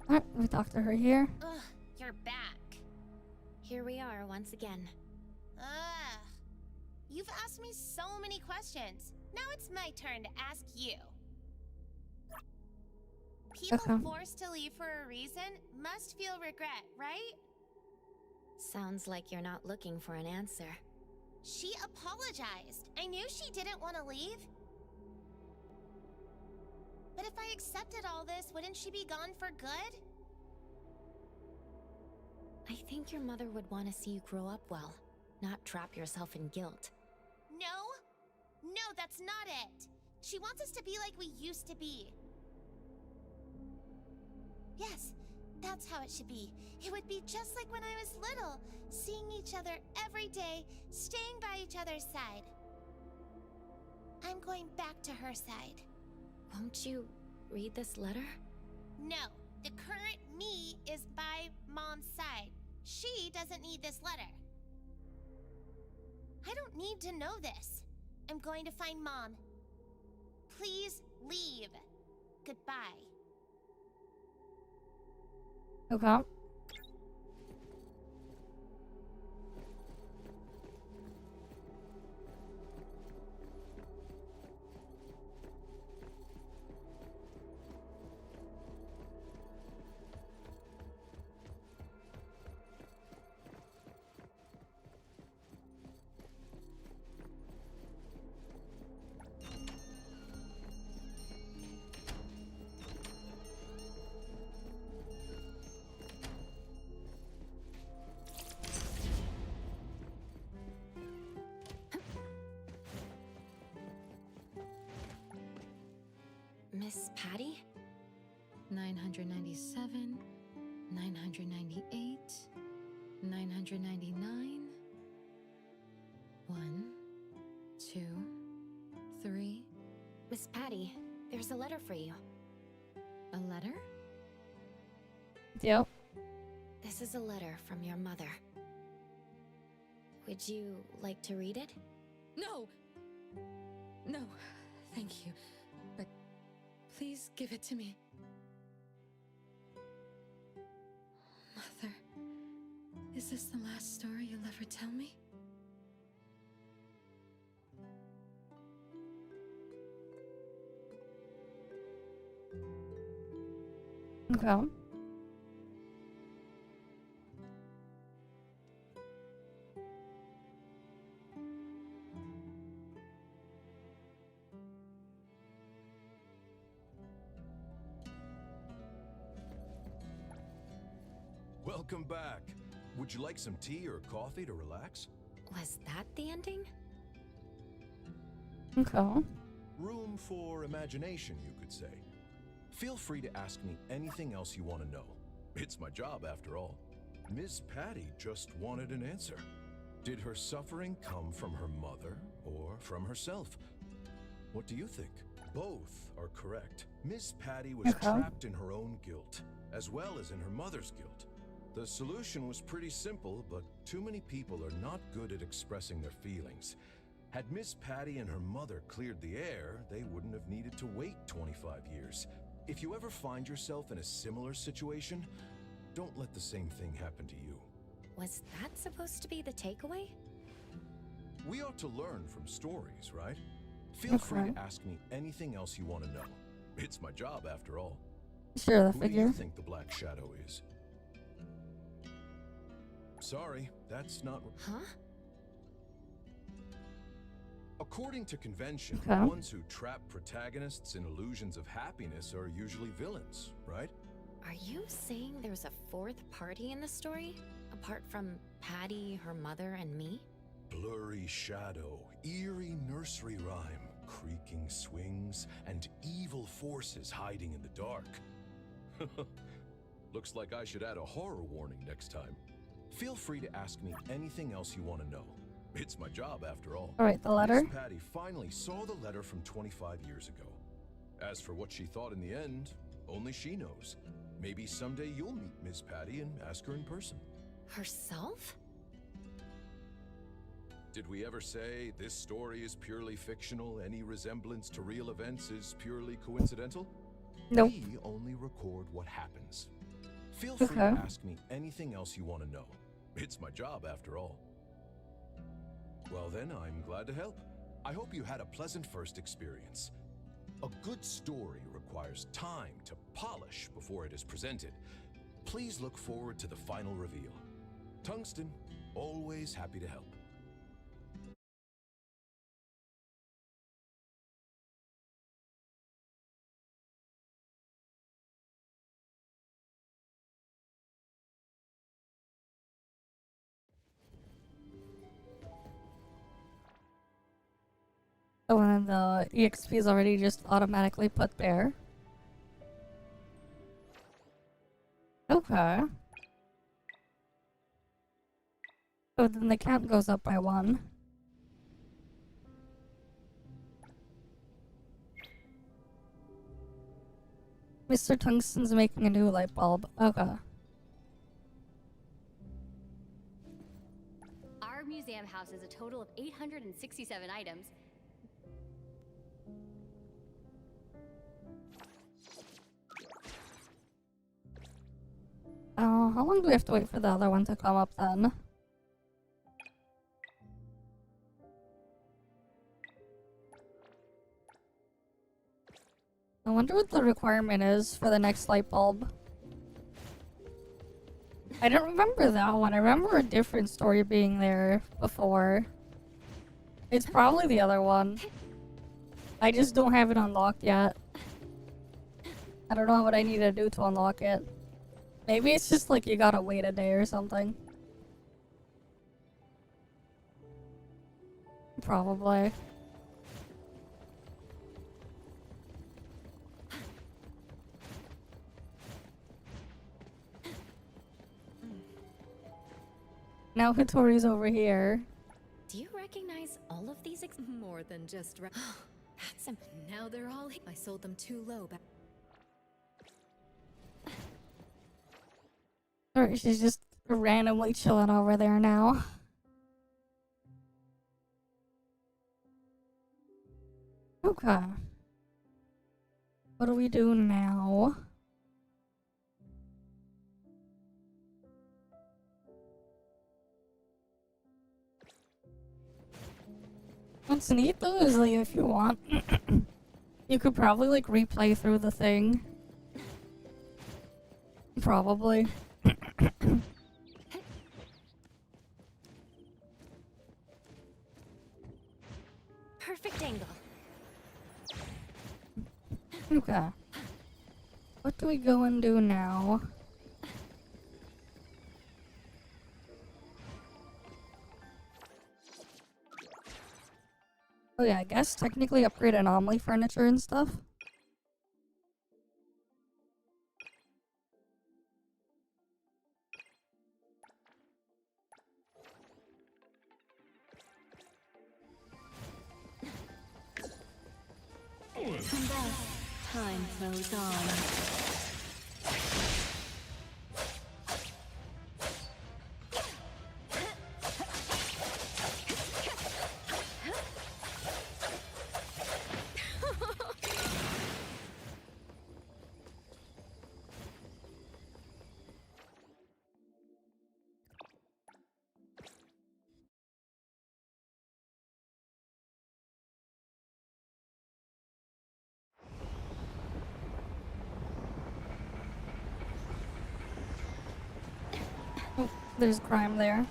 Alright, we talked to her here. Ugh, you're back. Here we are once again. Ugh. You've asked me so many questions. Now it's my turn to ask you. People forced to leave for a reason must feel regret, right? Sounds like you're not looking for an answer. She apologized. I knew she didn't want to leave. But if I accepted all this, wouldn't she be gone for good? I think your mother would want to see you grow up well, not trap yourself in guilt. No, that's not it. She wants us to be like we used to be. Yes, that's how it should be. It would be just like when I was little, seeing each other every day, staying by each other's side. I'm going back to her side. Won't you read this letter? No, the current me is by Mom's side. She doesn't need this letter. I don't need to know this. I'm going to find Mom. Please leave. Goodbye. Okay. Miss Patty? 997, 998, 999. 1, 2, 3. Miss Patty, there's a letter for you. A letter? Yep. This is a letter from your mother. Would you like to read it? No! No, thank you. But please give it to me. Mother, is this the last story you'll ever tell me? Okay. Welcome back. Would you like some tea or coffee to relax? Was that the ending? Okay. Room for imagination, you could say. Feel free to ask me anything else you want to know. It's my job, after all. Miss Patty just wanted an answer. Did her suffering come from her mother or from herself? What do you think? Both are correct. Miss Patty was trapped in her own guilt, as well as in her mother's guilt. The solution was pretty simple, but too many people are not good at expressing their feelings. Had Miss Patty and her mother cleared the air, they wouldn't have needed to wait 25 years. If you ever find yourself in a similar situation, don't let the same thing happen to you. Was that supposed to be the takeaway? We ought to learn from stories, right? Feel free to ask me anything else you want to know. It's my job, after all. Sure, the Who do figure. you think the Black Shadow is? Sorry, that's not... Huh? According to convention, Okay. the ones who trap protagonists in illusions of happiness are usually villains, right? Are you saying there's a fourth party in the story? Apart from Patty, her mother, and me? Blurry shadow, eerie nursery rhyme, creaking swings, and evil forces hiding in the dark. Looks like I should add a horror warning next time. Feel free to ask me anything else you want to know. It's my job, after all. Alright, the letter. Miss Patty finally saw the letter from 25 years ago. As for what she thought in the end, only she knows. Maybe someday you'll meet Miss Patty and ask her in person. Herself? Did we ever say this story is purely fictional, any resemblance to real events is purely coincidental? Nope. We only record what happens. Feel free to ask me anything else you want to know. It's my job, after all. Well then, I'm glad to help. I hope you had a pleasant first experience. A good story requires time to polish before it is presented. Please look forward to the final reveal. Tungsten, always happy to help. Oh, and then the EXP is already just automatically put there. Okay. Oh, then the count goes up by 1. Mr. Tungsten's making a new light bulb. Okay. Our museum houses a total of 867 items. How long do we have to wait for the other one to come up then? I wonder what the requirement is for the next light bulb. I don't remember that one. I remember a different story being there before. It's probably the other one. I just don't have it unlocked yet. I don't know what I need to do to unlock it. Maybe it's just like you gotta wait a day or something. Probably. Now Hotori's over here. Do you recognize all of these More than just That's a... now they're all I sold them too low back. Or she's just randomly chilling over there now. Okay. What do we do now? What's neat though is like if you want, you could probably like replay through the thing. Probably. perfect angle. Okay. What do we go and do now? Oh yeah, I guess technically upgrade anomaly furniture and stuff. And thus, time flows on. There's crime there.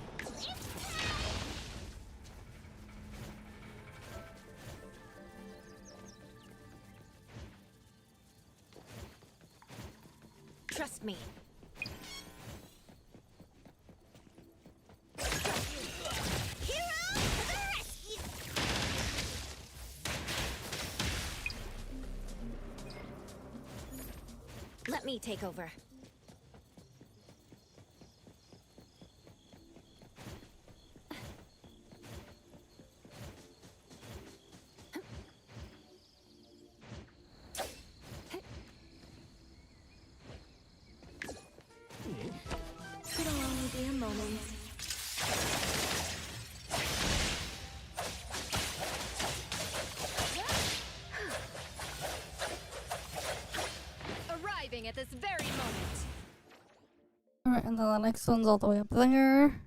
Trust me. Let me take over. It'll only be a moment. Arriving at this very moment. Alright, and then the next one's all the way up there.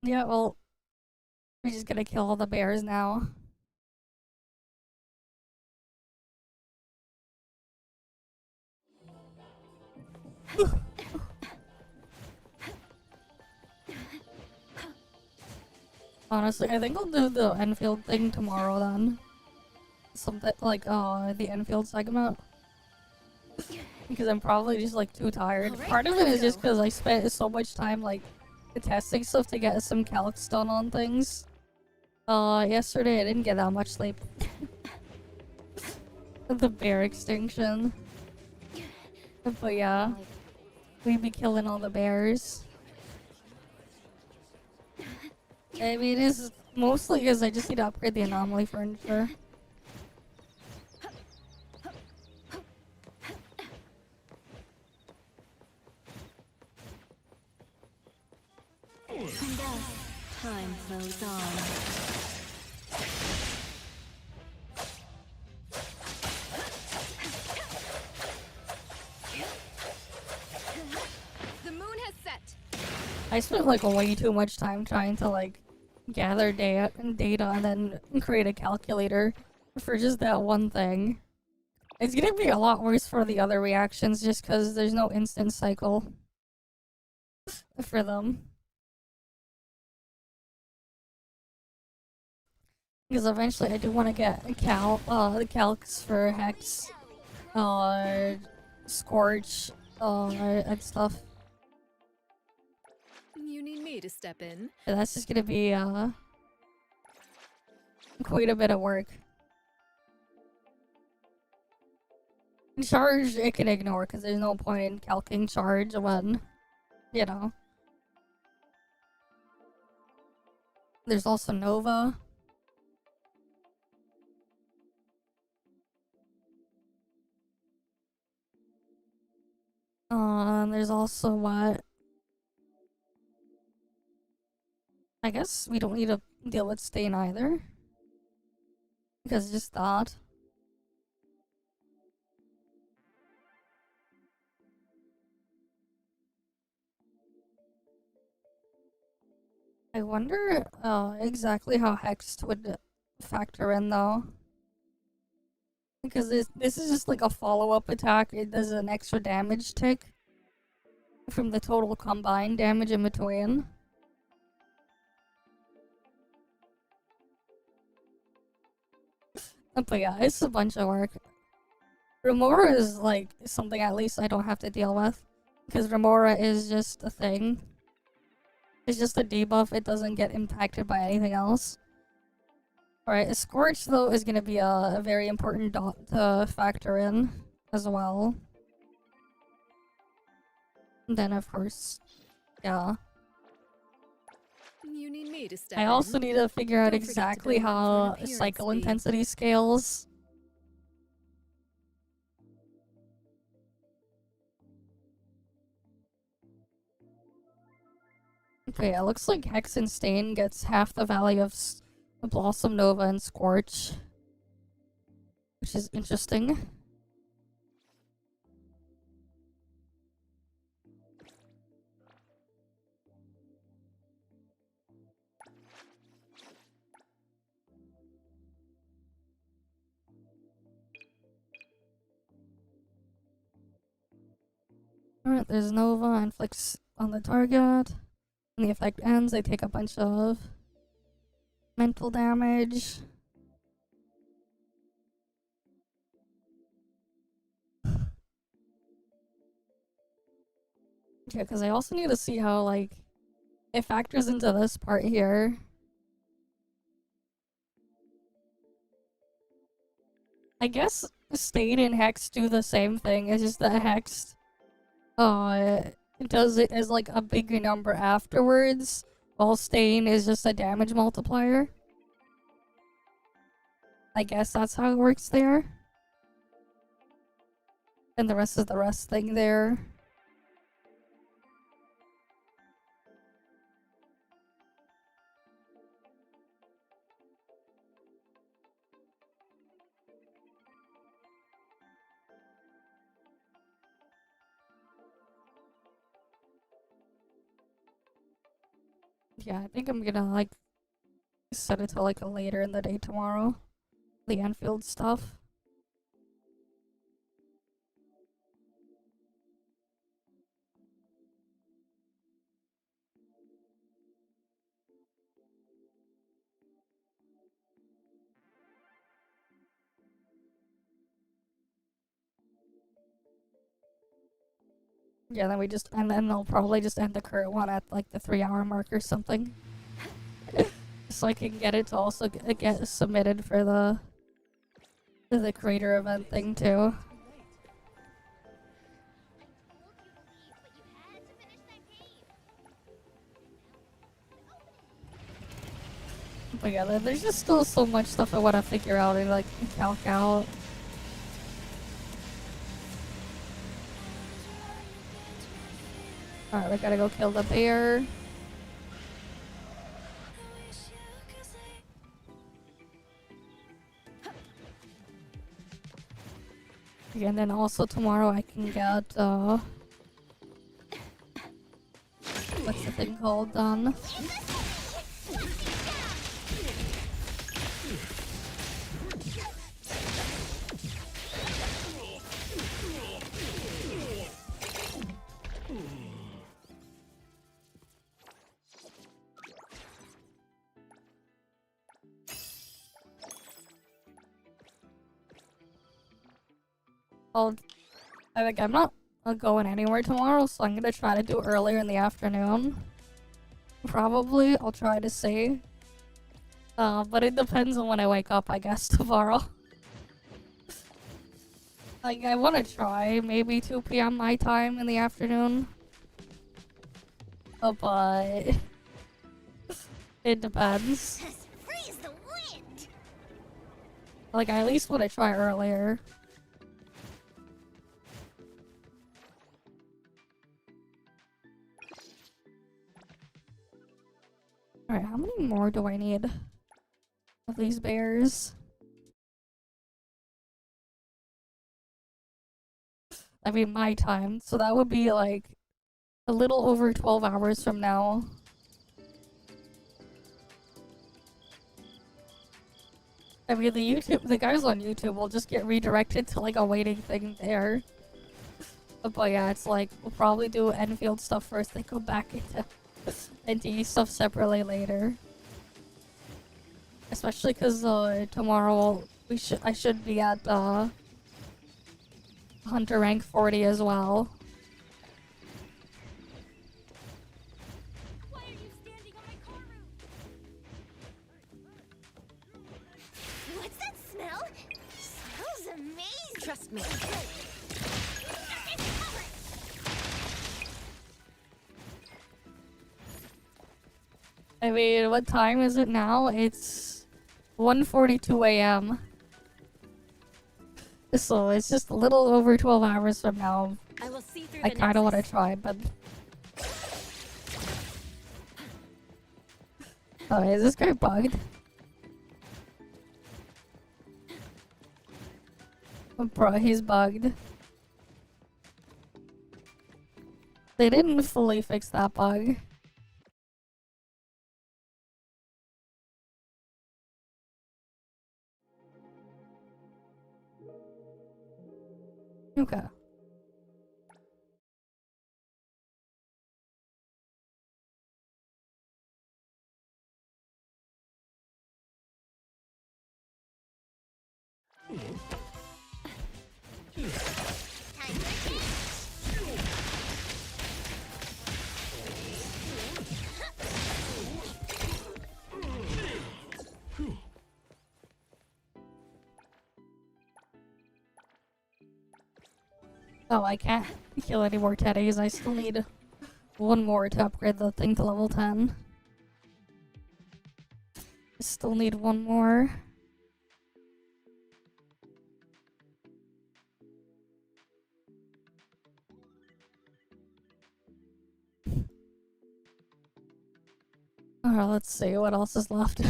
Yeah, well, we're just gonna kill all the bears now. Honestly, I think I'll do the Enfield thing tomorrow then. Something like, the Enfield segment. Because I'm probably just, like, too tired. Alright, Part of it let's is just go. because I spent so much time, like, testing stuff to get some calcs done on things. Yesterday I didn't get that much sleep. The bear extinction. But yeah, we'd be killing all the bears. I mean, it's mostly because I just need to upgrade the anomaly furniture. And thus, time flows on. The moon has set. I spent like way too much time trying to like gather data and then create a calculator for just that one thing. It's gonna be a lot worse for the other reactions just because there's no instant cycle for them. Because eventually I do want to get the calcs for Hex, Scorch, and stuff. You need me to step in. But that's just gonna be, quite a bit of work. Charge, it can ignore, because there's no point in calcing charge when, you know. There's also Nova. And there's also what? I guess we don't need to deal with Stain either. Because just that. I wonder exactly how Hexed would factor in though. Because this is just like a follow-up attack. It does an extra damage tick from the total combined damage in between. But yeah, it's a bunch of work. Remora is like something at least I don't have to deal with. Because Remora is just a thing. It's just a debuff, it doesn't get impacted by anything else. Alright, Scorch though is gonna be a very important dot to factor in as well. And then of course, yeah. You need me to step I also need to figure out Don't forget to exactly build up to an how appearance cycle speed. intensity scales. Okay, it looks like Hex and Stain gets half the value of Blossom Nova and Scorch. Which is interesting. Alright, there's Nova, inflicts on the target. When the effect ends, they take a bunch of mental damage. Yeah, because I also need to see how, like, it factors into this part here. I guess Stain and Hex do the same thing, it's just that Hex does it as like a bigger number afterwards, while Stain is just a damage multiplier. I guess that's how it works there. And the rest is the rest thing there. Yeah, I think I'm gonna like set it to like a later in the day tomorrow. The Enfield stuff. Yeah, then we just, and then they'll probably just end the current one at like the 3-hour mark or something. So I can get it to also get submitted for the creator event thing too. But yeah, there's just still so much stuff I want to figure out and like calc out. Alright, we gotta go kill the bear. Yeah, and then also tomorrow I can get, what's the thing called, done? I think I'm not going anywhere tomorrow, so I'm gonna try to do earlier in the afternoon. Probably, I'll try to see. But it depends on when I wake up, I guess, tomorrow. Like, I want to try maybe 2 p.m. my time in the afternoon. But it depends. Freeze the wind! Like, I at least want to try earlier. Alright, how many more do I need of these bears? I mean, my time. So that would be like a little over 12 hours from now. I mean, the guys on YouTube will just get redirected to like a waiting thing there. But yeah, it's like, we'll probably do Enfield stuff first, then go back into NTE stuff separately later. Especially because tomorrow I should be at Hunter rank 40 as well. Why are you standing on my car roof? What's that smell? Smells amazing! Trust me. I mean, what time is it now? It's 1:42 a.m. So it's just a little over 12 hours from now. I will see through I the kind of want to nexus. try, but... Oh, is this guy bugged? Oh, bro, he's bugged. They didn't fully fix that bug. Okay. Oh, I can't kill any more teddies. I still need one more to upgrade the thing to level 10. I still need one more. Alright, let's see what else is left.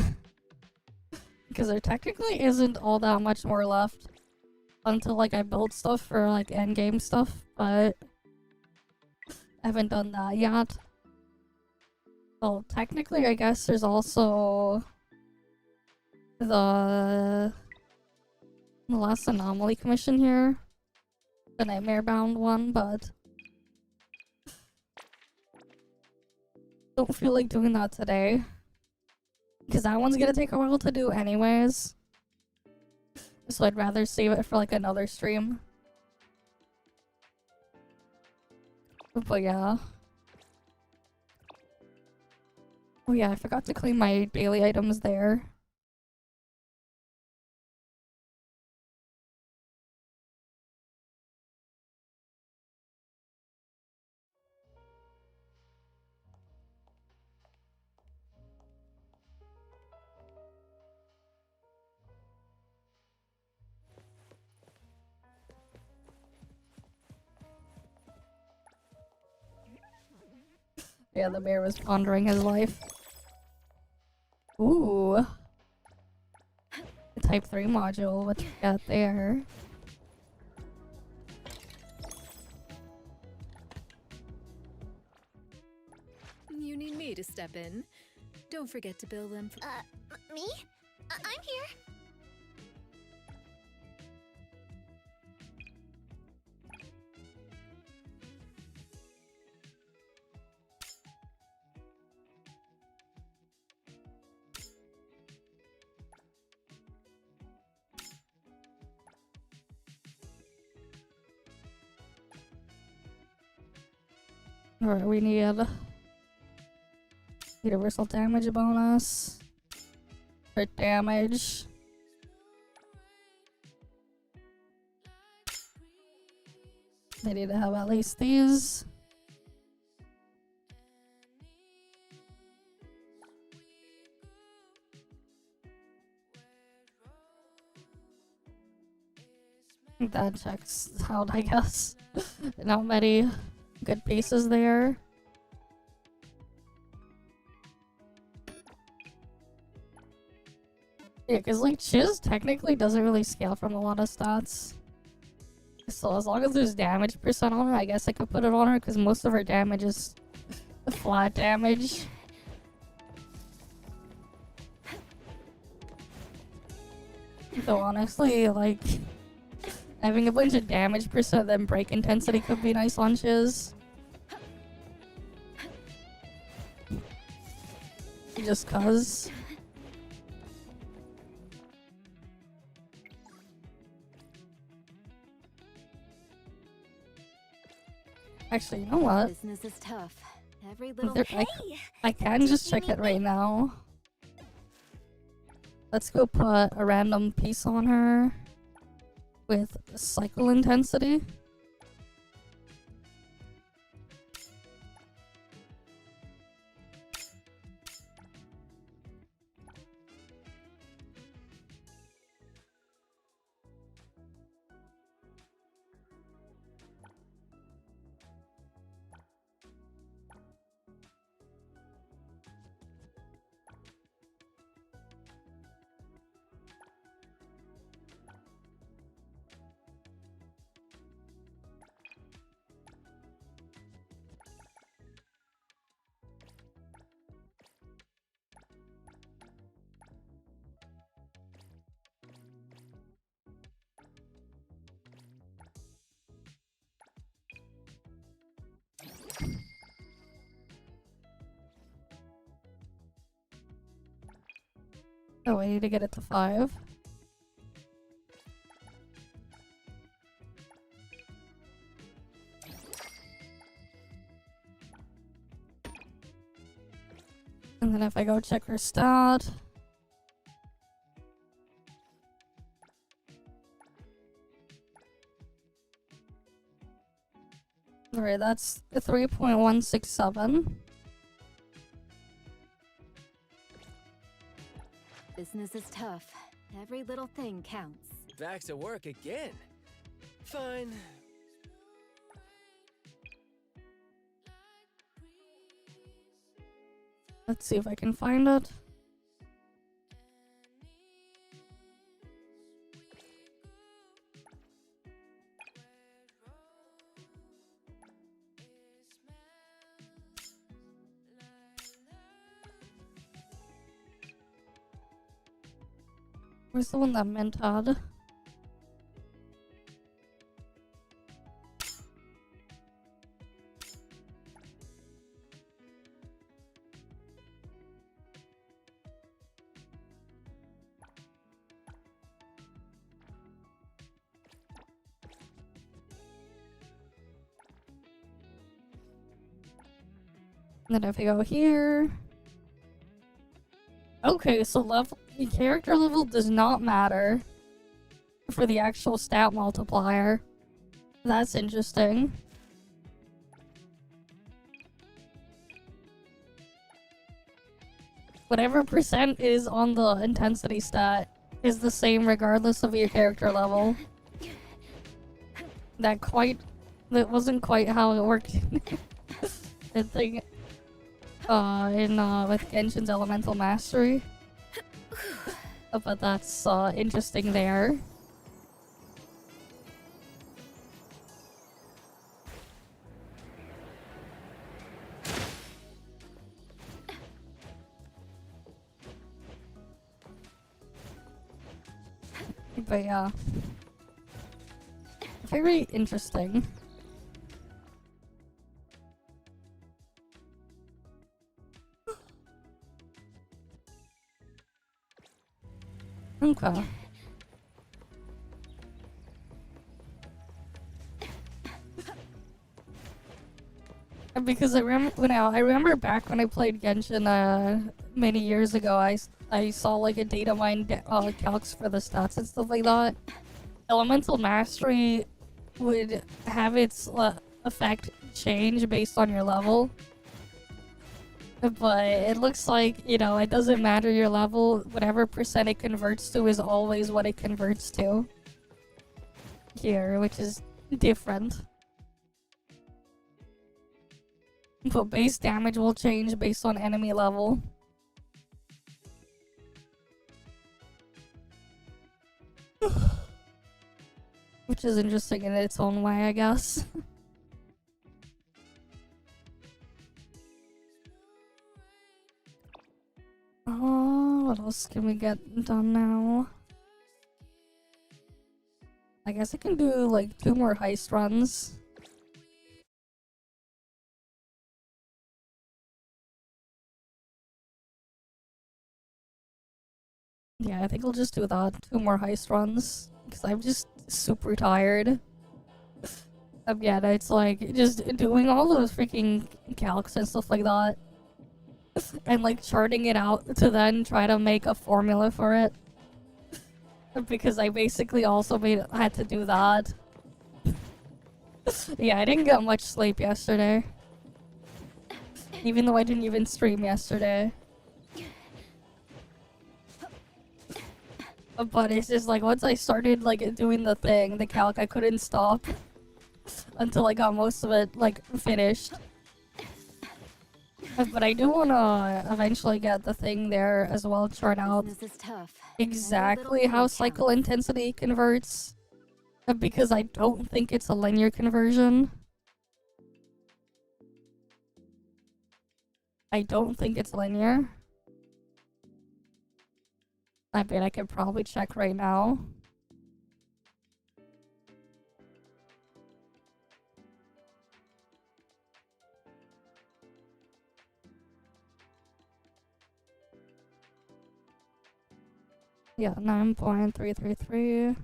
Because there technically isn't all that much more left until like I build stuff for like endgame stuff, but I haven't done that yet. Well, technically I guess there's also the last anomaly commission here. The nightmare bound one, but don't feel like doing that today. Because that one's gonna take a while to do anyways. So I'd rather save it for like another stream. But yeah. Oh yeah, I forgot to clean my daily items there. Yeah, the bear was pondering his life. Ooh. The Type 3 module, what you got there? You need me to step in. Don't forget to bill them. Me? I'm here. Alright, we need universal damage bonus. Crit damage. They need to have at least these. That checks out, I guess. Not many good pieces there. Yeah, because like Chiz technically doesn't really scale from a lot of stats. So as long as there's damage percent on her, I guess I could put it on her because most of her damage is flat damage. Though honestly, like having a bunch of damage percent then break intensity could be nice on Chiz. Just cause. Actually, you know what? Business is tough. Every little. I can just check it right now. Let's go put a random piece on her with cycle intensity. Oh, I need to get it to 5. And then if I go check her stat. Alright, that's 3.167. Business is tough. Every little thing counts. Back to work again. Fine. Let's see if I can find it. Where's the one that Mint had? Then if I go here... Okay, so the character level does not matter for the actual stat multiplier. That's interesting. Whatever percent is on the intensity stat is the same regardless of your character level. That wasn't quite how it worked. The thing with Genshin's Elemental Mastery. But that's interesting there. But yeah. Very interesting. Okay. Because I remember back when I played Genshin many years ago, I saw like a data mine calcs for the stats and stuff like that. Elemental Mastery would have its effect change based on your level. But it looks like, you know, it doesn't matter your level, whatever percent it converts to is always what it converts to. Here, which is different. But base damage will change based on enemy level. Which is interesting in its own way, I guess. Oh, what else can we get done now? I guess I can do like 2 more heist runs. Yeah, I think I'll just do that. 2 more heist runs. Because I'm just super tired. Yeah, it's like just doing all those freaking calcs and stuff like that. And like charting it out to then try to make a formula for it. Because I basically also had to do that. Yeah, I didn't get much sleep yesterday. Even though I didn't even stream yesterday. But it's just like once I started like doing the calc, I couldn't stop. Until I got most of it like finished. But I do want to eventually get the thing there as well, chart out exactly how cycle intensity converts. Because I don't think it's a linear conversion. I don't think it's linear. I mean, I could probably check right now. Yeah, 9.333.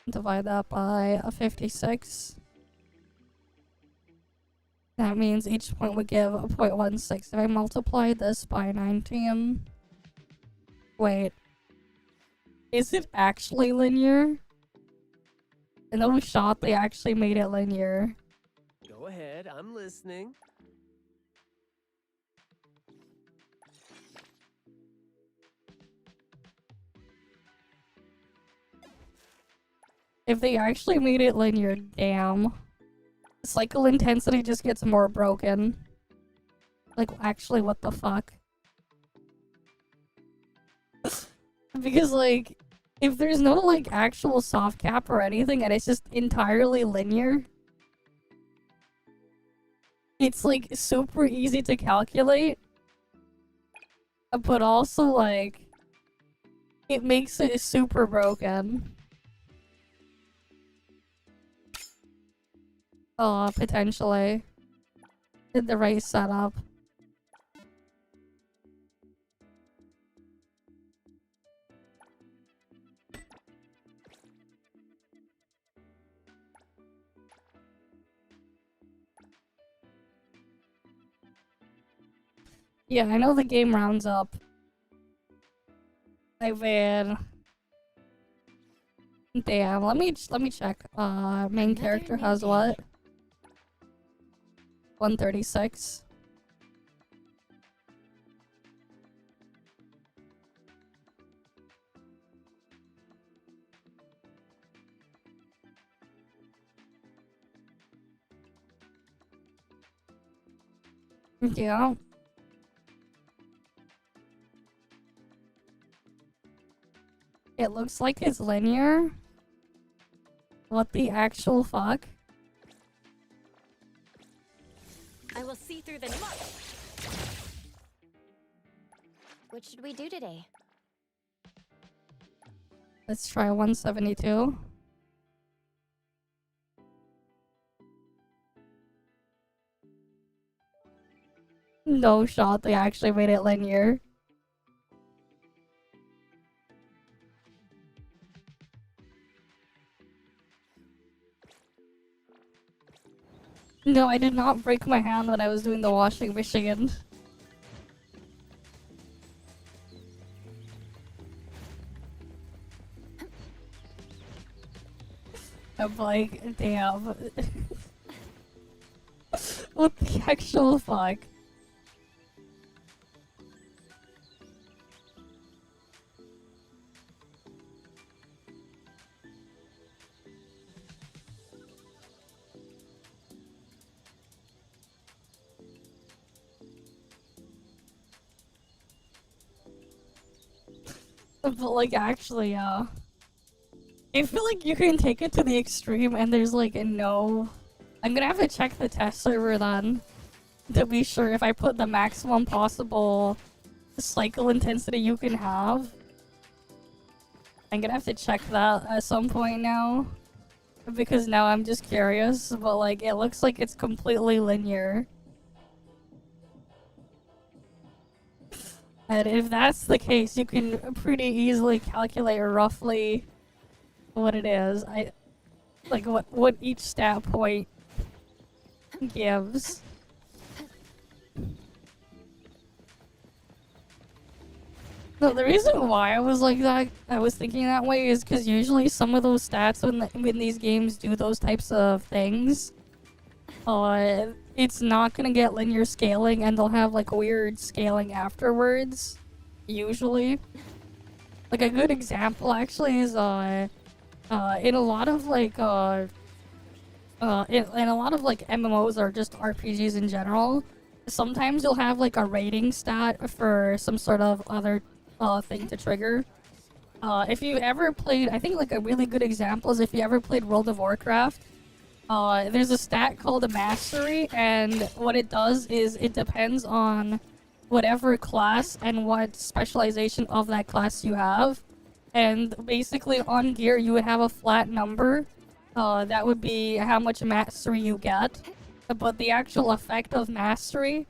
Divide that by a 56. That means each point would give a 0.16. If I multiply this by 19... Wait. Is it actually linear? No shot, they actually made it linear. Go ahead. ahead, I'm listening. If they actually made it linear, damn. Cycle intensity just gets more broken. Like, actually, what the fuck? Because, like, if there's no, like, actual soft cap or anything, and it's just entirely linear, it's, like, super easy to calculate, but also, like, it makes it super broken. Potentially. Did the right setup. Yeah, I know the game rounds up. I've been... Damn, let me check. Main character has what? 136. Yeah. It looks like it's linear. What the actual fuck? I will see through the muck. What should we do today? Let's try 172. No shot, they actually made it linear. No, I did not break my hand when I was doing the washing machine. I'm like, damn. What the actual fuck? But like, actually, I feel like you can take it to the extreme and there's like no... I'm gonna have to check the test server then to be sure if I put the maximum possible cycle intensity you can have. I'm gonna have to check that at some point now. Because now I'm just curious, but like, it looks like it's completely linear. And if that's the case, you can pretty easily calculate roughly what it is. Like what each stat point gives. No, the reason why I was like that, I was thinking that way, is because usually some of those stats when these games do those types of things, it's not gonna get linear scaling, and they'll have like weird scaling afterwards. Usually, like a good example actually is in a lot of like in a lot of like MMOs or just RPGs in general, sometimes you'll have like a rating stat for some sort of other thing to trigger. If you've ever played, I think like a really good example is if you ever played World of Warcraft. There's a stat called a mastery, and what it does is it depends on whatever class and what specialization of that class you have. And basically on gear you would have a flat number. That would be how much mastery you get. But the actual effect of mastery,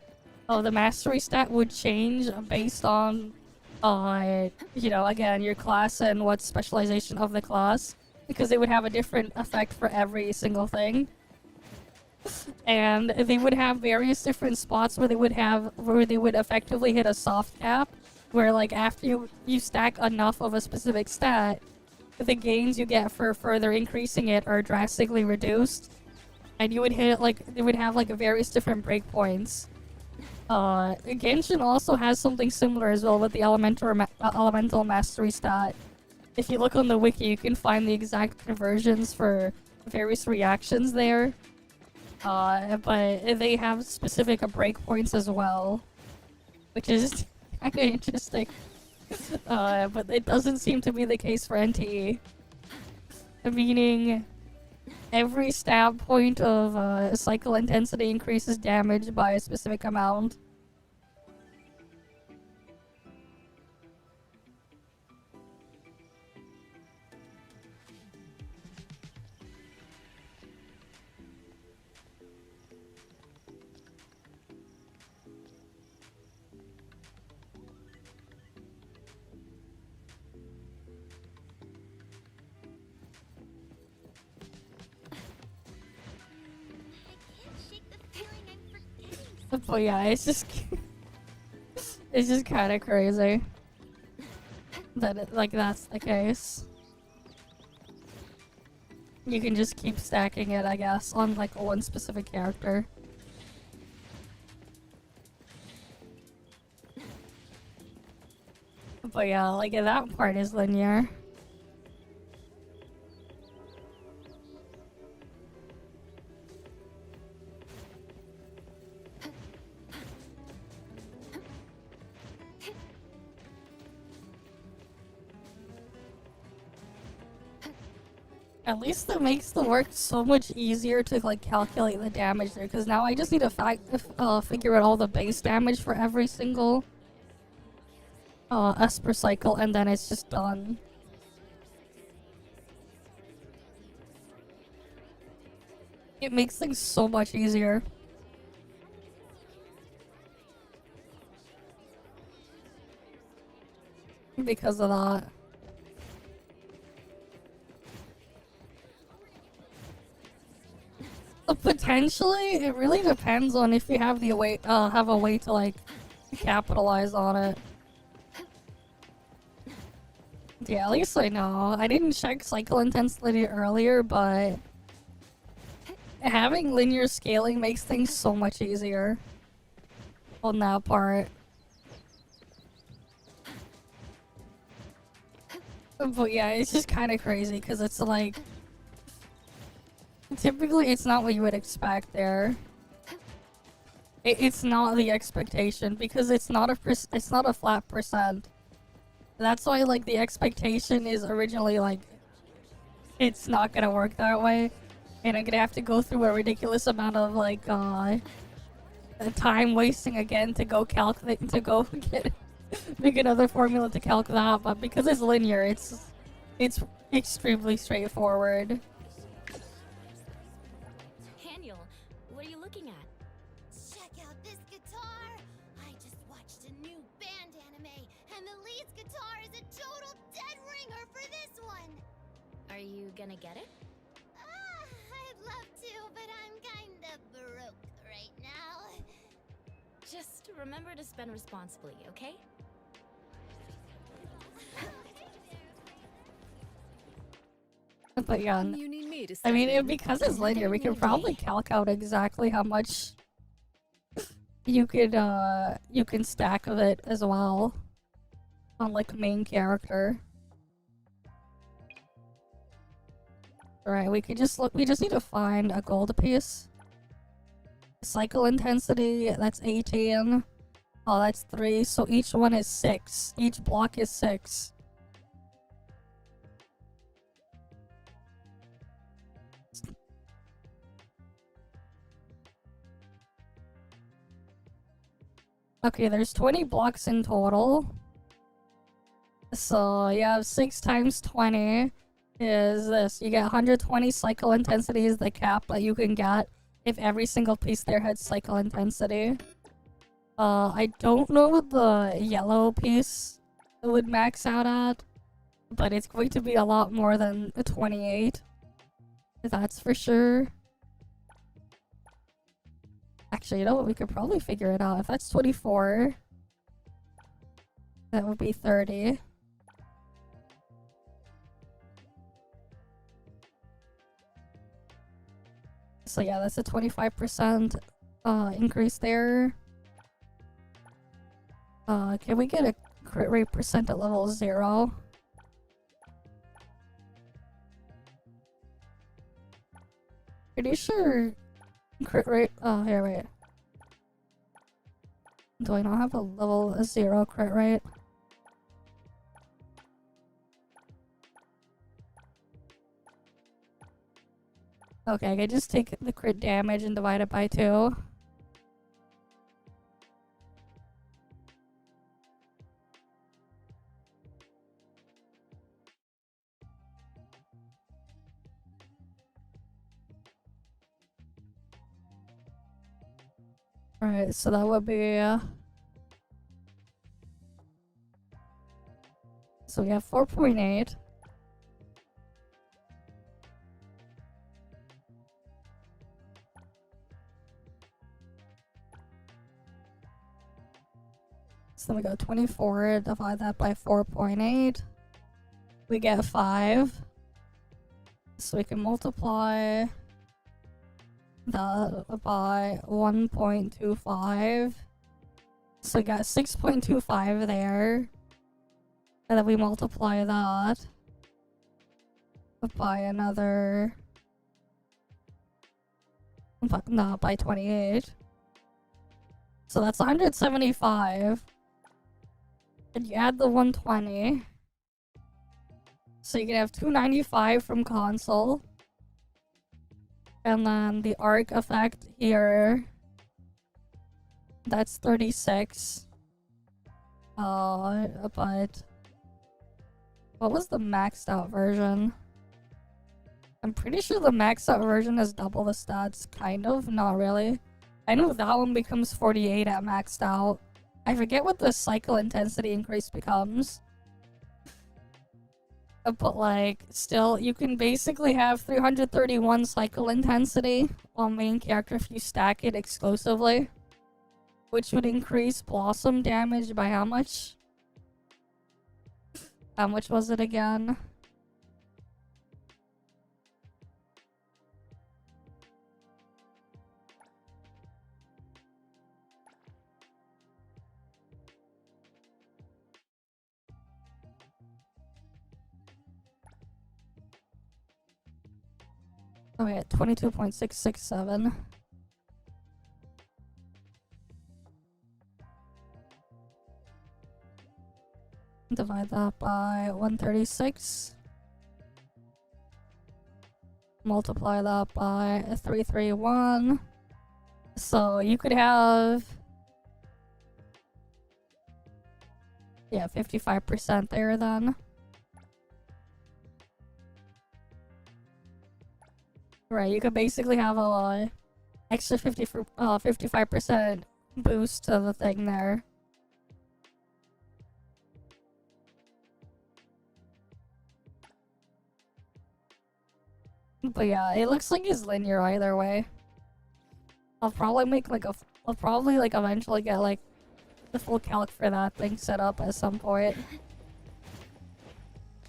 the mastery stat would change based on, you know, again, your class and what specialization of the class. Because they would have a different effect for every single thing. And they would have various different spots where they would effectively hit a soft cap, where like after you stack enough of a specific stat, the gains you get for further increasing it are drastically reduced. and you would hit like they would have like various different breakpoints. Genshin also has something similar as well with the elemental mastery stat. If you look on the wiki, you can find the exact conversions for various reactions there. But they have specific breakpoints as well, which is kind of interesting. But it doesn't seem to be the case for NTE. Meaning, every stab point of cycle intensity increases damage by a specific amount. But yeah, it's just it's just kind of crazy that that's the case. You can just keep stacking it, I guess, on like one specific character. But yeah, like that part is linear. At least it makes the work so much easier to like calculate the damage there, because now I just need to figure out all the base damage for every single S per cycle, and then it's just done. It makes things so much easier. Because of that. Potentially, it really depends on if you have the way have a way to like capitalize on it. Yeah, at least I know. I didn't check cycle intensity earlier, but having linear scaling makes things so much easier on that part. But yeah, it's just kind of crazy because it's like typically it's not what you would expect there. It's not the expectation because it's not a flat percent. That's why like the expectation is originally like it's not gonna work that way, and I'm gonna have to go through a ridiculous amount of like time wasting again to go calculate to go get make another formula to calc that. But because it's linear, it's extremely straightforward. Daniel, what are you looking at? Check out this guitar! I just watched a new band anime, and the lead's guitar is a total dead ringer for this one! Are you gonna get it? I'd love to, but I'm kinda broke right now. Just remember to spend responsibly, okay? But yeah, You need me to I mean, step in. because it's linear, we can probably calc out exactly how much you can stack of it as well on like main character. Alright, we just need to find a gold piece. Cycle intensity, that's 18. Oh, that's 3, so each one is 6. Each block is 6. Okay, there's 20 blocks in total. So you have 6 times 20 is this. You get 120 cycle intensity is the cap that you can get if every single piece there had cycle intensity. I don't know what the yellow piece would max out at, but it's going to be a lot more than 28. That's for sure. Actually, you know what? We could probably figure it out. If that's 24, that would be 30. So yeah, that's a 25% increase there. Can we get a crit rate percent at level 0? Pretty sure crit rate. Oh, here, wait. Do I not have a level 0 crit rate? Okay, I can just take the crit damage and divide it by 2. Alright, so that would be... so we have 4.8. So then we go 24, divide that by 4.8. We get 5. So we can multiply that by 1.25. So we got 6.25 there. And then we multiply that by another... no, by 28. So that's 175. And you add the 120. So you can have 295 from console. And then the arc effect here. That's 36. But... what was the maxed out version? I'm pretty sure the maxed out version has double the stats. Kind of. Not really. I know that one becomes 48 at maxed out. I forget what the cycle intensity increase becomes. But like, still, you can basically have 331 cycle intensity on main character if you stack it exclusively. Which would increase Blossom damage by how much? How much was it again? Oh yeah, 22.667. Divide that by 136. Multiply that by 331. So you could have... yeah, 55% there then. Right, you could basically have a extra 55% boost to the thing there. But yeah, it looks like it's linear either way. I'll probably make like a... I'll probably like eventually get like the full calc for that thing set up at some point.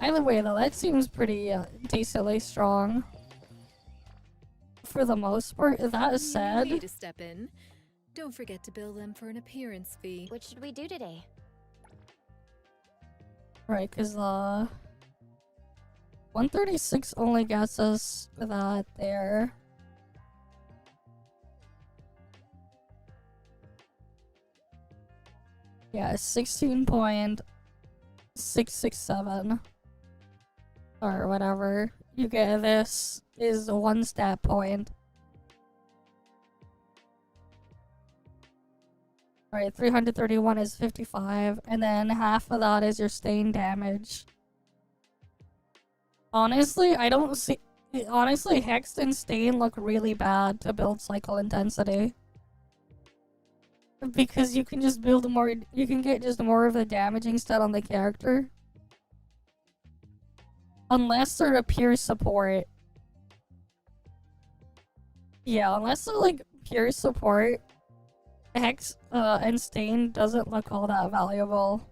Either way though, that seems pretty decently strong. For the most part, that is sad. You need to step in. Don't forget to bill them for an appearance fee. What should we do today? Right, cause 136 only gets us that there. Yeah, 16.667 or whatever. You get this is 1 stat point. Right, 331 is 55, and then half of that is your stain damage. Honestly, I don't see... honestly, Hexed and Stain look really bad to build cycle intensity. Because you can just build more... you can get just more of the damaging stat on the character. Unless they're a pure support. Yeah, unless they're like pure support, Hex and Stain doesn't look all that valuable.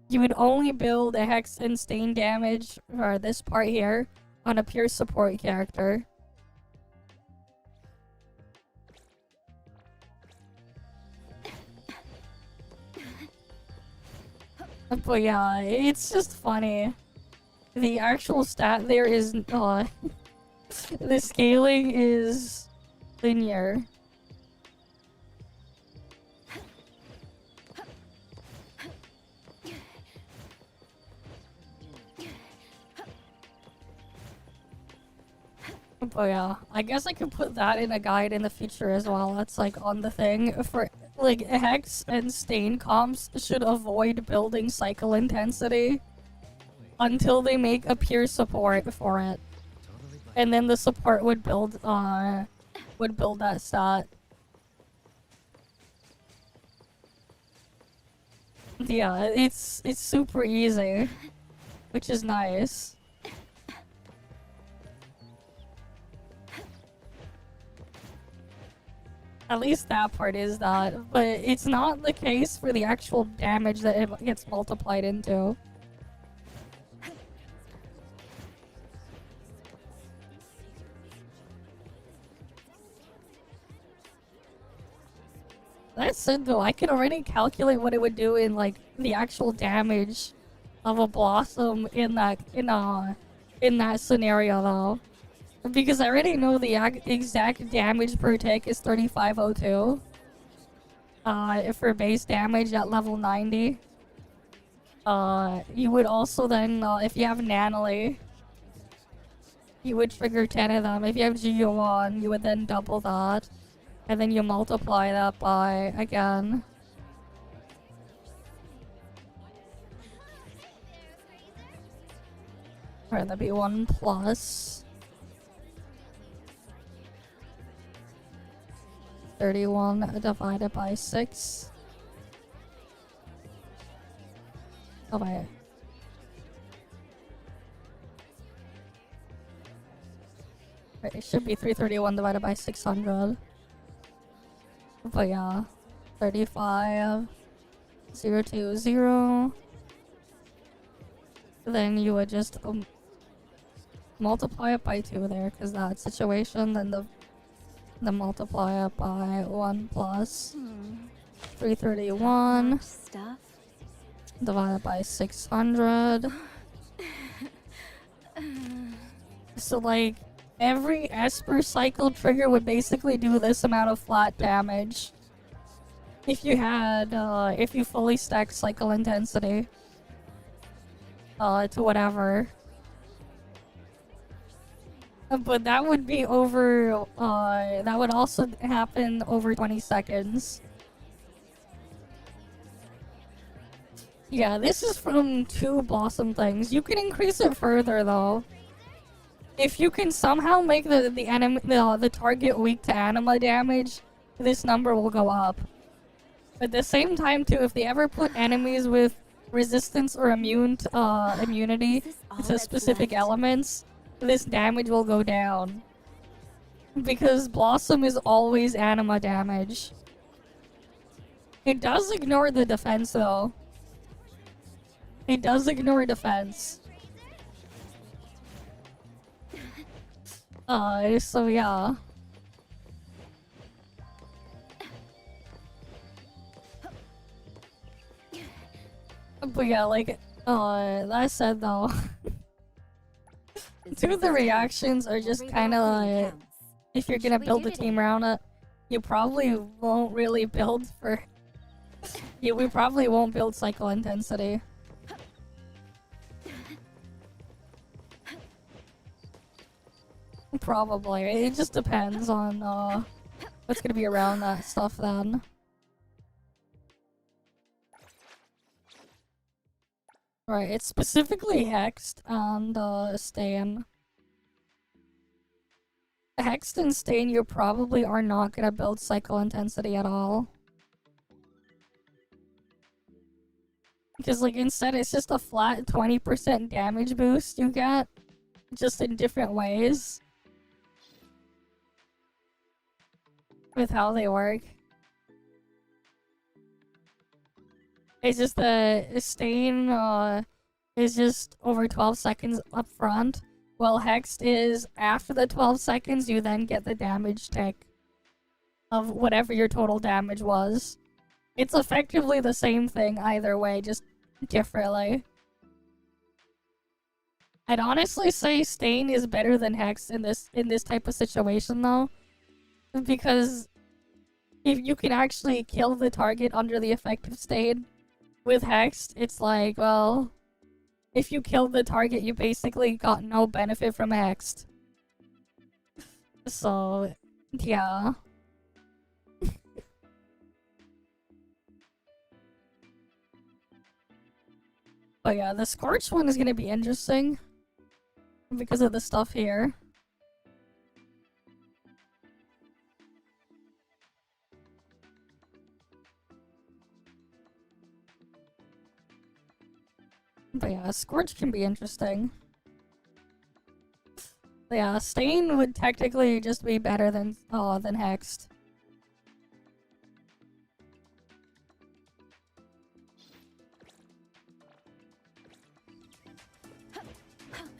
You would only build a Hex and Stain damage, or this part here, on a pure support character. But yeah, it's just funny. The actual stat there is, the scaling is linear. But yeah, I guess I could put that in a guide in the future as well. That's like on the thing for like Hex and Stain comps should avoid building cycle intensity until they make a pure support for it. And then the support would build that stat. Yeah, it's super easy, which is nice. At least that part is that, but it's not the case for the actual damage that it gets multiplied into. That said though, I can already calculate what it would do in like the actual damage of a blossom in that scenario though. Because I already know the exact damage per tick is 3502. For base damage at level 90. You would also then, if you have Nanily, you would trigger 10 of them. If you have Geo1, you would then double that. And then you multiply that by, again. Alright, that'd be 1 plus 31 divided by 6. Oh wait. Wait, it should be 331 divided by 600. But yeah. 35 020. Then you would just multiply it by 2 there, because that situation, then the multiply it by 1 plus 331 stuff divided by 600. So like every Esper cycle trigger would basically do this amount of flat damage if you had if you fully stacked cycle intensity to whatever. But that would be over, that would also happen over 20 seconds. Yeah, this is from 2 blossom things. You can increase it further though. If you can somehow make the target weak to anima damage, this number will go up. At the same time too, if they ever put enemies with resistance or immunity to specific elements, this damage will go down. Because Blossom is always anima damage. It does ignore the defense though. It does ignore defense. So yeah. But yeah, like, that said though, 2 of the reactions are just kind of like, if you're gonna build a team around it, you probably won't really build for... we probably won't build cycle intensity. Probably. It just depends on what's gonna be around that stuff then. Right, it's specifically Hexed and Stain. Hexed and Stain, you probably are not gonna build cycle intensity at all. Because like instead it's just a flat 20% damage boost you get, just in different ways. With how they work. It's just the Stain is just over 12 seconds up front, while Hexed is after the 12 seconds you then get the damage tick of whatever your total damage was. It's effectively the same thing either way, just differently. I'd honestly say Stain is better than Hex in this type of situation though, because if you can actually kill the target under the effect of Stain with Hex, it's like, well, if you kill the target, you basically got no benefit from Hex. So, yeah. But yeah, the Scorch one is gonna be interesting because of the stuff here. But yeah, Scorch can be interesting. But yeah, Stain would technically just be better than Hexed.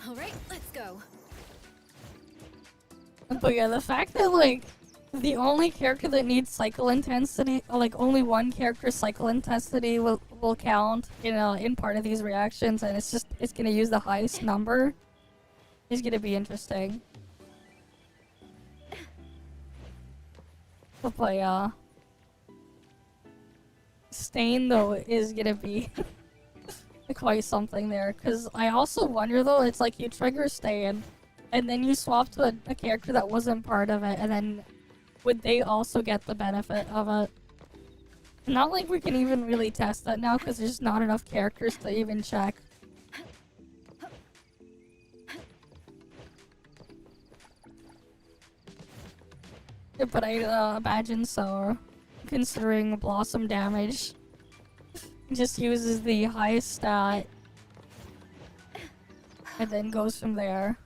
All right, let's go. But yeah, the fact that like the only character that needs cycle intensity, like only one character's cycle intensity will count, you know, in part of these reactions, and it's gonna use the highest number, is gonna be interesting. But yeah, Stain though is gonna be quite something there, because I also wonder though, it's like you trigger Stain, and then you swap to a character that wasn't part of it, and then would they also get the benefit of it? Not like we can even really test that now, because there's not enough characters to even check. But I imagine so, considering Blossom damage just uses the highest stat and then goes from there.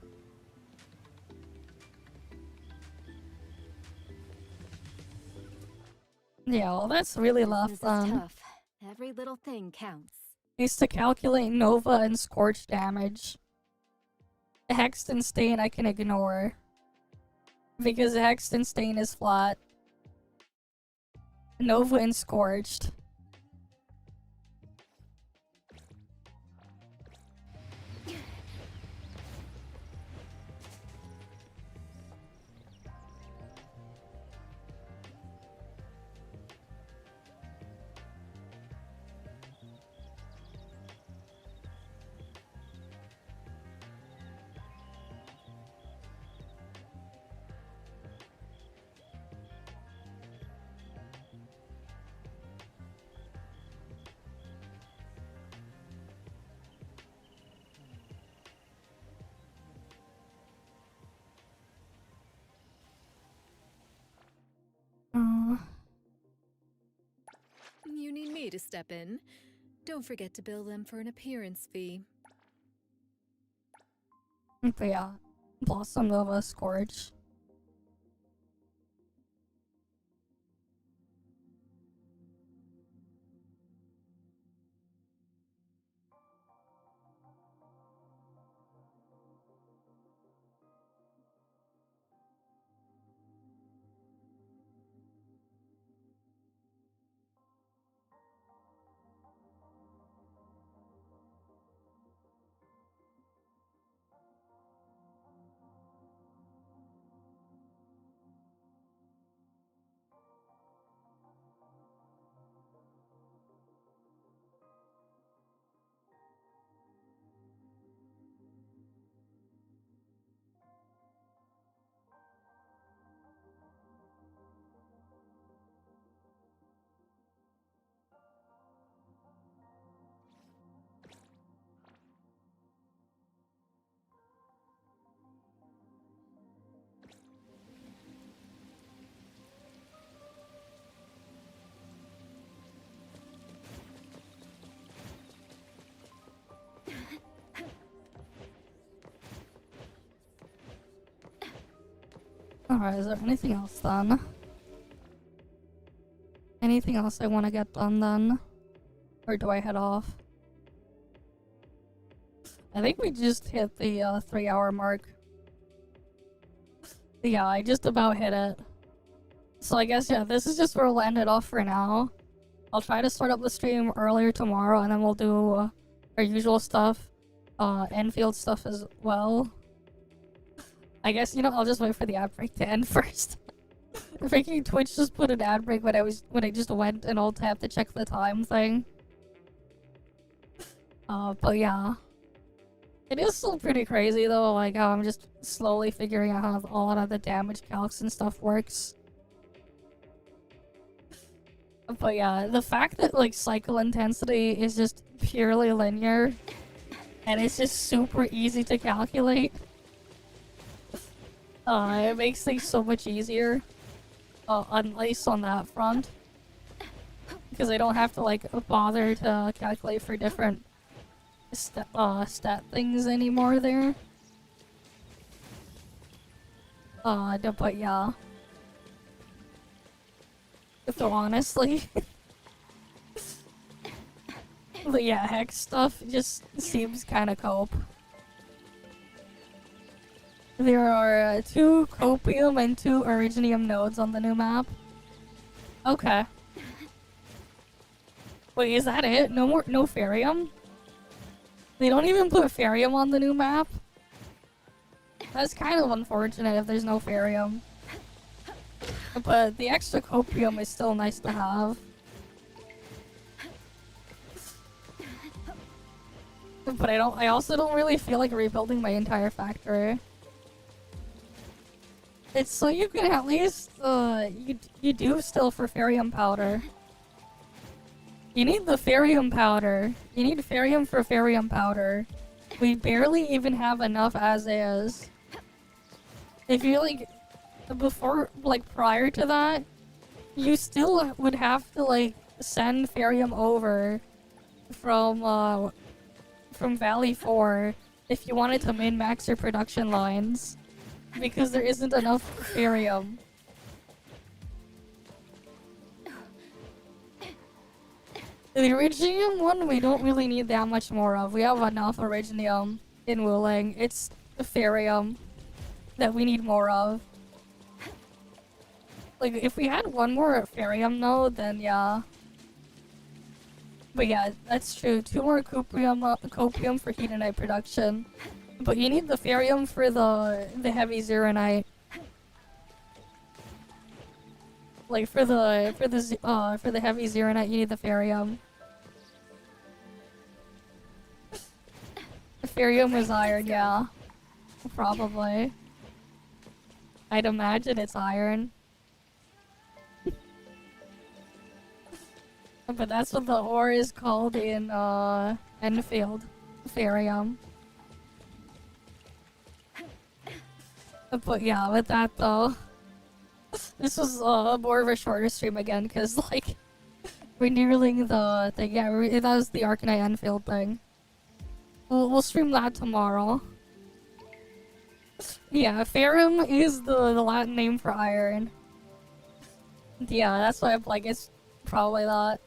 Yeah, well, that's really left tough. Every little thing counts. is to calculate Nova and Scorch damage. Hexed and Stain I can ignore, because Hexed and Stain is flat. Nova and Scorched. You need me to step in. Don't forget to bill them for an appearance fee. But yeah, Blossom, Nova, Scorch. Alright, is there anything else done? Anything else I want to get done then? Or do I head off? I think we just hit the 3-hour mark. Yeah, I just about hit it. So I guess, yeah, this is just where we'll end it off for now. I'll try to start up the stream earlier tomorrow, and then we'll do our usual stuff, Enfield stuff as well. I guess, you know, I'll just wait for the ad break to end first. Freaking Twitch just put an ad break when I just went and I'll have to check the time thing. But yeah. It is still pretty crazy though, like how I'm just slowly figuring out how all of the damage calcs and stuff works. But yeah, the fact that like cycle intensity is just purely linear and it's just super easy to calculate. It makes things so much easier. At least on that front. Because I don't have to like bother to calculate for different stat things anymore there. But yeah. So honestly. But yeah, hex stuff just seems kinda cope. There are 2 copium and 2 originium nodes on the new map. Okay. Wait, is that it? No ferrium? They don't even put ferrium on the new map? That's kind of unfortunate if there's no ferrium. But the extra copium is still nice to have. But I also don't really feel like rebuilding my entire factory. It's so you can at least, you do still for ferrium powder. You need the ferrium powder. You need ferrium for ferrium powder. We barely even have enough as is. If you like, prior to that, you still would have to like send ferrium over from Valley 4 if you wanted to min-max your production lines. Because there isn't enough ferrium. The Originium one we don't really need that much more of. We have enough Originium in Wuling. It's the ferrium that we need more of. Like, if we had one more ferrium node, then yeah. But yeah, that's true. 2 more copium for Heatonite production. But you need the ferrium for the heavy zeronite. Like for the heavy zeronite, you need the ferrium. The ferrium is iron, yeah. Probably. I'd imagine it's iron. But that's what the ore is called in Enfield. Ferrium. But yeah, with that though, this was more of a shorter stream again, because like, we're nearing the thing. Yeah, that was the Arcanite Enfield thing. We'll stream that tomorrow. Yeah, ferrum is the Latin name for iron. Yeah, that's why I'm like, it's probably that.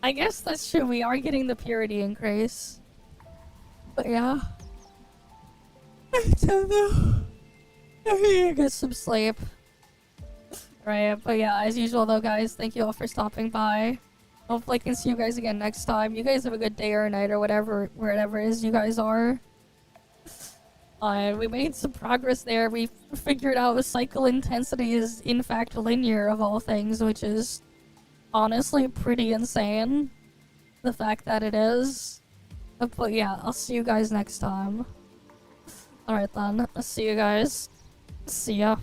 I guess that's true, we are getting the purity increase. But yeah. I don't know. I need to get some sleep. Right, but yeah, as usual though guys, thank you all for stopping by. Hopefully I can see you guys again next time. You guys have a good day or night or whatever, wherever it is you guys are. We made some progress there. We figured out the cycle intensity is in fact linear of all things, which is honestly pretty insane. The fact that it is. But yeah, I'll see you guys next time. Alright then, I'll see you guys. See ya.